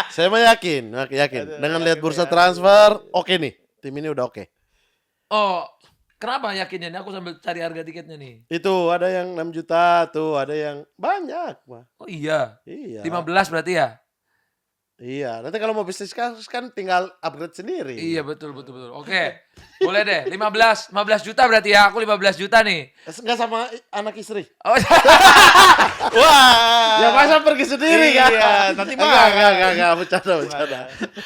Speaker 2: Saya mah yakin. Dengan lihat bursa transfer, oke nih. Tim ini udah oke.
Speaker 1: Oh, kenapa yakinnya? Ini aku sambil cari harga tiketnya nih.
Speaker 2: Itu ada yang 6 juta tuh, ada yang banyak, mah.
Speaker 1: Oh iya.
Speaker 2: Iya.
Speaker 1: 15 berarti ya?
Speaker 2: Iya, nanti kalau mau bisnis kasus kan tinggal upgrade sendiri.
Speaker 1: Iya betul. Oke. Boleh deh. 15 juta berarti ya. Aku 15 juta nih.
Speaker 2: Enggak sama anak istri.
Speaker 1: Oh,
Speaker 3: Wah.
Speaker 2: Ya masa pergi sendiri kan?
Speaker 3: Iya, nanti
Speaker 2: Enggak, bercanda.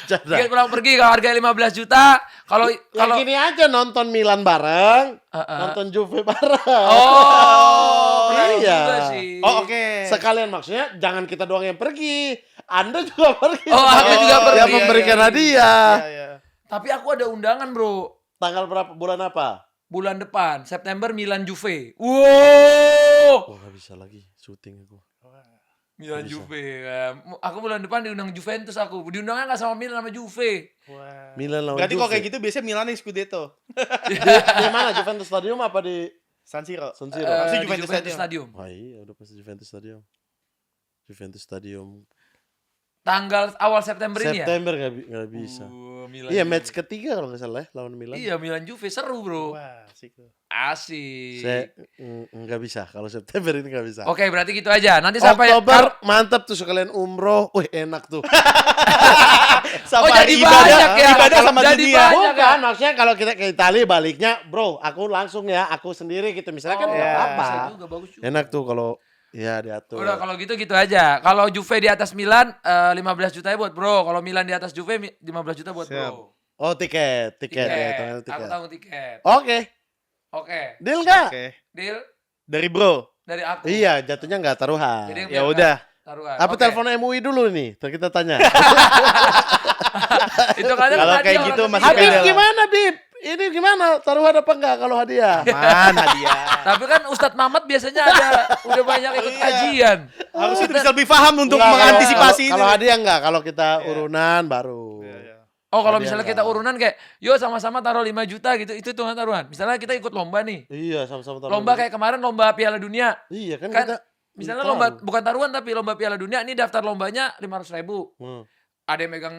Speaker 1: Tiket pulang pergi kalau harga 15 juta. Kalau
Speaker 2: Gini aja nonton Milan bareng,
Speaker 1: Heeh.
Speaker 2: nonton Juve bareng.
Speaker 1: Oh, menarik
Speaker 2: Iya.
Speaker 1: juga sih.
Speaker 3: Oh, oke.
Speaker 2: Sekalian maksudnya jangan kita doang yang pergi. Anda juga pergi.
Speaker 1: Oh, Anda juga pergi.
Speaker 2: Yang memberikan hadiah.
Speaker 3: Iya.
Speaker 1: Tapi aku ada undangan, Bro.
Speaker 2: Tanggal berapa? Bulan apa?
Speaker 1: Bulan depan, September Milan Juve. Wow.
Speaker 2: Wah, gak bisa lagi syuting aku.
Speaker 1: Milan Juve. Aku bulan depan diundang Juventus aku. Diundangnya nggak sama Milan, sama Juve.
Speaker 3: Wah.
Speaker 2: Milan lawan
Speaker 3: Berarti
Speaker 2: Juve.
Speaker 3: kalau kayak gitu biasanya Milan yang Scudetto.
Speaker 2: Di mana? Juventus Stadium apa di
Speaker 3: San Siro.
Speaker 2: San Siro?
Speaker 3: Pasti
Speaker 1: Di
Speaker 3: Juventus
Speaker 1: Stadium.
Speaker 2: Wah iya, udah pasti Juventus Stadium. Juventus Stadium.
Speaker 1: Tanggal awal September ini ya?
Speaker 2: September nggak bisa.
Speaker 1: Milan
Speaker 2: Iya,
Speaker 1: Juve.
Speaker 2: match ketiga kalau nggak salah ya, lawan Milan.
Speaker 1: Iya, Milan Juve seru, Bro.
Speaker 3: Wah, asik tuh.
Speaker 1: Asik.
Speaker 2: Saya nggak bisa. Kalau September ini nggak bisa.
Speaker 1: Oke, berarti gitu aja. Nanti sampai
Speaker 2: Oktober mantap tuh sekalian umroh. Wih, enak tuh.
Speaker 3: Sama
Speaker 1: Oh, jadi
Speaker 3: ibadah,
Speaker 1: banyak ya?
Speaker 3: ibadah sama
Speaker 1: Jadi
Speaker 3: dunia.
Speaker 1: banyak.
Speaker 2: Bukan, maksudnya kalau kita ke Italia baliknya, bro, aku langsung ya, aku sendiri gitu. Misalnya kan nggak
Speaker 3: iya.
Speaker 2: apa-apa.
Speaker 1: Bisa juga, bagus juga.
Speaker 2: Enak tuh kalau ya diatur.
Speaker 1: Udah kalau gitu aja. Kalau Juve di atas Milan 15 juta buat Bro. Kalau Milan di atas Juve 15 juta buat
Speaker 3: Siap.
Speaker 1: Bro.
Speaker 2: Oh, tiket ya, hitungannya
Speaker 1: Aku
Speaker 2: tiket.
Speaker 1: tanggung tiket.
Speaker 2: Oke,
Speaker 1: Oke.
Speaker 2: deal nggak?
Speaker 3: Oke.
Speaker 1: Deal
Speaker 3: Dari bro.
Speaker 1: dari aku.
Speaker 2: Iya, jatuhnya nggak taruhan.
Speaker 1: Jadi
Speaker 3: Ya udah.
Speaker 1: taruhan.
Speaker 2: Apa
Speaker 1: Oke.
Speaker 2: telepon MUI dulu nih? Ntar kita tanya.
Speaker 1: Itu kadang
Speaker 3: Kalau
Speaker 1: hadiah
Speaker 3: kayak
Speaker 1: orang
Speaker 3: gitu
Speaker 1: ketiga.
Speaker 3: masih
Speaker 2: Habib
Speaker 3: beda lah.
Speaker 2: gimana, Bib? Ini gimana? Taruhan apa enggak kalau hadiah?
Speaker 3: Mana dia?
Speaker 1: Tapi kan Ustadz Mamat biasanya ada udah banyak ikut
Speaker 3: Iya.
Speaker 1: kajian.
Speaker 3: Harusnya bisa lebih paham untuk
Speaker 2: Enggak,
Speaker 3: mengantisipasi
Speaker 2: kalau
Speaker 3: ini.
Speaker 2: hadiah enggak, kalau kita
Speaker 3: Iya.
Speaker 2: urunan baru.
Speaker 1: Oh kalau
Speaker 2: Hadiah
Speaker 1: misalnya
Speaker 2: enggak.
Speaker 1: kita urunan kayak, yuk sama-sama taruh 5 juta gitu, itu tuh taruhan. Misalnya kita ikut lomba nih.
Speaker 2: Iya, sama-sama taruhan.
Speaker 1: Lomba kayak kemarin lomba Piala Dunia.
Speaker 2: Iya kan,
Speaker 1: Kan
Speaker 2: kita
Speaker 1: misalnya
Speaker 2: tahu.
Speaker 1: lomba bukan taruhan tapi lomba Piala Dunia, ini daftar lombanya 500.000. Ada yang megang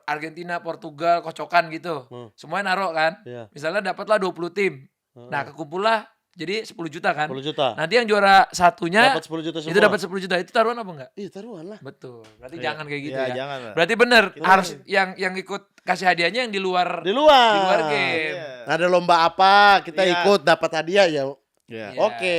Speaker 1: Argentina, Portugal, kocokan gitu. Semuanya naruh kan.
Speaker 2: Iya.
Speaker 1: Misalnya dapatlah 20 tim. Nah, kekumpullah jadi 10 juta kan.
Speaker 2: 10 juta.
Speaker 1: Nanti yang juara satunya
Speaker 2: Dapat 10 juta semua.
Speaker 1: itu dapat 10 juta. Itu taruhan apa enggak?
Speaker 2: Iya, taruhan lah.
Speaker 1: Betul. Berarti
Speaker 3: Iya.
Speaker 1: jangan kayak gitu
Speaker 3: Iya,
Speaker 1: ya.
Speaker 3: jangan lah.
Speaker 1: Berarti bener
Speaker 2: Kita-
Speaker 1: harus yang ikut kasih hadiahnya yang di luar
Speaker 2: Di luar.
Speaker 1: di luar game.
Speaker 3: Iya.
Speaker 2: Ada lomba apa, kita
Speaker 3: Iya.
Speaker 2: ikut dapat hadiah ya.
Speaker 3: Iya.
Speaker 1: Iya.
Speaker 2: Oke.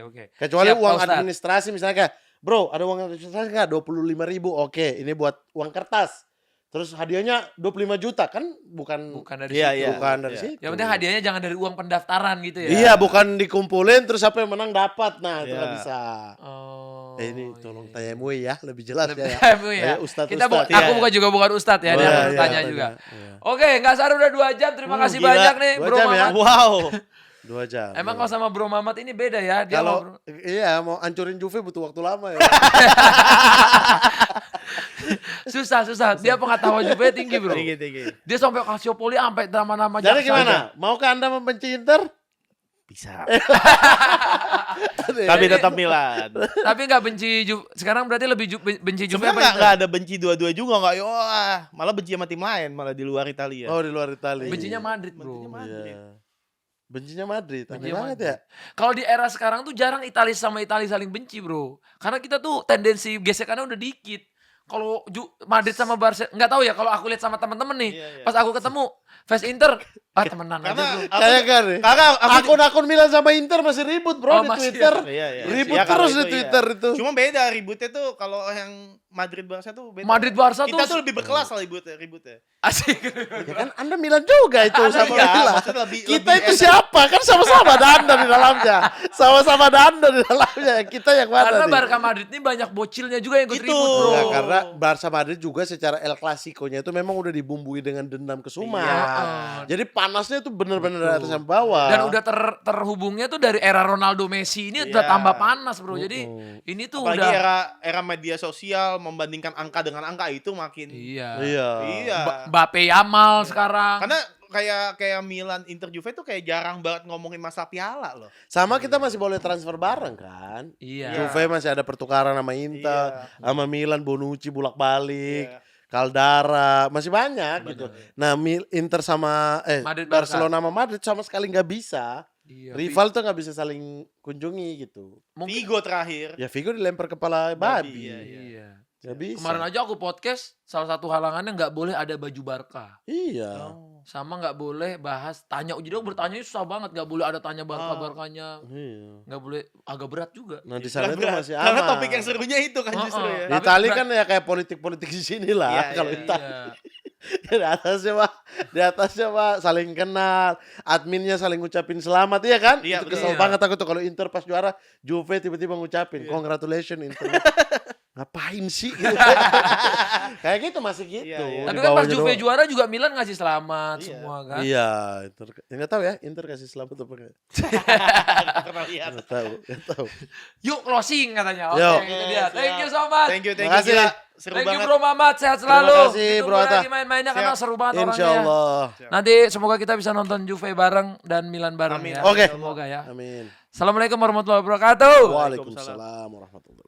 Speaker 1: Oke.
Speaker 2: Kecuali
Speaker 1: Siap,
Speaker 2: uang
Speaker 1: Pak Ustadz.
Speaker 2: administrasi misalnya kayak, bro ada uang administrasi nggak? 25.000. Oke, ini buat uang kertas. Terus hadiahnya 25 juta kan bukan
Speaker 1: Bukan dari
Speaker 3: Iya,
Speaker 1: situ.
Speaker 3: iya.
Speaker 2: bukan dari
Speaker 3: Iya.
Speaker 2: situ.
Speaker 1: Yang penting hadiahnya jangan dari uang pendaftaran gitu ya.
Speaker 2: Iya, bukan dikumpulin terus siapa yang menang dapat. Nah, itu
Speaker 3: Iya.
Speaker 2: nggak bisa.
Speaker 1: Oh.
Speaker 2: Ini tolong
Speaker 1: iya.
Speaker 2: tanya MUI ya, lebih jelas
Speaker 1: Lebih
Speaker 2: ya.
Speaker 1: tahu ya.
Speaker 2: Saya Ustadz.
Speaker 1: Kita
Speaker 2: Ustadz.
Speaker 1: aku
Speaker 3: Iya.
Speaker 1: bukan juga bukan ustadz ya, dia
Speaker 2: Iya,
Speaker 1: harus
Speaker 2: iya,
Speaker 1: tanya
Speaker 2: tanya.
Speaker 1: juga.
Speaker 2: Iya.
Speaker 1: Oke, nggak saru udah 2 jam. Terima kasih
Speaker 3: gila.
Speaker 1: banyak nih
Speaker 2: 2
Speaker 1: Bro
Speaker 2: jam ya.
Speaker 1: Mamat.
Speaker 3: Wow.
Speaker 2: 2 jam.
Speaker 1: Emang
Speaker 2: Iya.
Speaker 1: kalau sama Bro Mamat ini beda ya. Dia
Speaker 2: Kalau
Speaker 1: ngobrol-
Speaker 2: iya mau hancurin Juve butuh waktu lama ya.
Speaker 1: susah. Dia pengetahuan Juve tinggi, Bro.
Speaker 3: Tinggi.
Speaker 1: Dia sampai Calciopoli sampai nama-nama
Speaker 2: Jadi
Speaker 1: jaksa.
Speaker 2: gimana? Maukah Anda membenci Inter?
Speaker 3: Bisa. Tapi tetap Milan.
Speaker 1: Tapi nggak benci sekarang berarti lebih benci Juve
Speaker 3: Sebenarnya
Speaker 1: apa Inter?
Speaker 3: nggak ada benci dua-dua juga nggak. Wah, malah benci sama tim lain, malah di luar Italia.
Speaker 2: Oh, di luar Italia.
Speaker 1: Bencinya Madrid, Bro.
Speaker 3: Bencinya Madrid.
Speaker 2: Iya. Bencinya Madrid. Aneh
Speaker 1: Bencinya
Speaker 2: banget
Speaker 1: Madrid.
Speaker 2: ya.
Speaker 1: Kalau di era sekarang tuh jarang Italia sama Italia saling benci, Bro. Karena kita tuh tendensi gesekannya udah dikit. Kalau Madrid sama Barca nggak tahu ya, kalau aku lihat sama temen-temen nih,
Speaker 3: Iya, iya.
Speaker 1: pas aku ketemu fans Inter, temenan aja,
Speaker 3: Karena
Speaker 1: Bro.
Speaker 2: Kayak kan nih.
Speaker 3: Karena aku
Speaker 2: Akun-akun Milan sama Inter masih ribut bro
Speaker 1: Oh,
Speaker 2: di
Speaker 1: masih
Speaker 2: Twitter.
Speaker 3: Iya.
Speaker 2: Ribut
Speaker 3: Ya, kalau
Speaker 2: terus di
Speaker 3: itu,
Speaker 2: Twitter
Speaker 3: iya.
Speaker 2: itu.
Speaker 3: Cuma beda ributnya tuh kalau yang Madrid Barca tuh beda.
Speaker 1: Madrid Barca
Speaker 3: Kita
Speaker 1: tuh
Speaker 3: tuh lebih berkelas lah ributnya.
Speaker 1: asik.
Speaker 2: Ya kan Anda Milan juga itu
Speaker 3: Anda
Speaker 2: sama
Speaker 3: iya,
Speaker 2: Milan.
Speaker 3: maksudnya lebih-
Speaker 2: Kita
Speaker 3: lebih
Speaker 2: itu
Speaker 3: enak.
Speaker 2: siapa? Kan sama-sama Danda di dalamnya. Sama-sama Danda di dalamnya. Kita yang mana
Speaker 1: Karena
Speaker 2: nih?
Speaker 1: Barca Madrid ini banyak bocilnya juga yang ikut
Speaker 3: Itu.
Speaker 1: ribut, Bro.
Speaker 2: Ya, karena Barca Madrid juga secara El Clasico-nya itu memang udah dibumbui dengan dendam kesumat.
Speaker 3: Iya.
Speaker 2: Jadi panasnya itu bener-bener dari atas sampai bawah.
Speaker 1: Dan udah terhubungnya tuh dari era Ronaldo Messi ini udah
Speaker 3: Iya.
Speaker 1: tambah panas, Bro. Jadi ini tuh
Speaker 3: Apalagi
Speaker 1: udah
Speaker 3: era media sosial membandingkan angka dengan angka itu makin
Speaker 1: Iya.
Speaker 3: Iya.
Speaker 1: Mbappe Yamal sekarang.
Speaker 3: Karena kayak Milan Inter Juve tuh kayak jarang banget ngomongin masalah piala loh.
Speaker 2: Sama kita masih boleh transfer bareng kan.
Speaker 1: Iya.
Speaker 2: Juve masih ada pertukaran sama Inter,
Speaker 3: Iya.
Speaker 2: sama Milan Bonucci bolak-balik,
Speaker 3: Iya.
Speaker 2: Caldara, masih banyak gitu. Nah, Inter sama
Speaker 1: Madrid, Barca.
Speaker 2: Barcelona sama Madrid sama sekali nggak bisa.
Speaker 1: Iya.
Speaker 2: Rival tuh nggak bisa saling kunjungi gitu.
Speaker 1: Mungkin
Speaker 3: Vigo terakhir.
Speaker 2: Ya Vigo dilempar kepala babi.
Speaker 3: Iya.
Speaker 1: iya.
Speaker 2: Gak bisa.
Speaker 1: Kemarin aja aku podcast, salah satu halangannya nggak boleh ada baju Barca.
Speaker 2: Iya.
Speaker 1: Sama nggak boleh bahas tanya. Jadi aku bertanya susah banget, nggak boleh ada tanya Barca-Barkanya.
Speaker 2: Iya.
Speaker 1: Nggak boleh, agak berat juga.
Speaker 2: Nah di sana itu
Speaker 3: Berat.
Speaker 2: masih
Speaker 3: Karena
Speaker 2: aman.
Speaker 3: topik yang serunya itu kan justru ya.
Speaker 2: Di
Speaker 1: Tapi
Speaker 2: Itali
Speaker 1: berat.
Speaker 2: kan ya kayak politik-politik di sini lah.
Speaker 3: Iya,
Speaker 2: Kalau
Speaker 3: iya,
Speaker 2: Itali.
Speaker 1: Iya.
Speaker 2: Di atasnya pak saling kenal, adminnya saling ngucapin selamat, iya kan?
Speaker 3: Iya,
Speaker 2: Itu kesel
Speaker 1: betul.
Speaker 2: banget aku tuh kalau Inter pas juara, Juve tiba-tiba ngucapin congratulations Inter. Ngapain sih? Gitu. Kayak gitu masih gitu.
Speaker 3: Iya, iya.
Speaker 1: Tapi
Speaker 2: Di
Speaker 1: kan pas
Speaker 2: bawahnya
Speaker 1: Juve
Speaker 2: doang.
Speaker 1: juara juga Milan ngasih selamat
Speaker 3: Iya.
Speaker 1: semua kan.
Speaker 2: Iya, Inter. Ya, nggak tahu ya, Inter kasih selamat apa enggak?
Speaker 3: Nggak pernah lihat.
Speaker 2: Nggak tahu, nggak tahu.
Speaker 1: Yuk closing katanya. Oke,
Speaker 2: Yo.
Speaker 1: itu dia.
Speaker 3: Siap.
Speaker 1: Thank you so much.
Speaker 3: Thank you
Speaker 2: Makasih.
Speaker 3: gila. Seru
Speaker 1: Thank you
Speaker 3: banget.
Speaker 1: Bro Mamat, sehat selalu.
Speaker 2: Terima kasih,
Speaker 1: Ditunggu
Speaker 2: Bro Atta.
Speaker 1: lagi main-mainnya karena
Speaker 3: Siap.
Speaker 1: seru banget orangnya.
Speaker 2: Insya Allah.
Speaker 1: Nanti semoga kita bisa nonton Juve bareng dan Milan bareng
Speaker 3: Amin.
Speaker 1: ya.
Speaker 2: Oke.
Speaker 1: Semoga ya.
Speaker 2: Amin.
Speaker 1: Assalamualaikum warahmatullahi wabarakatuh.
Speaker 2: Waalaikumsalam warahmatullahi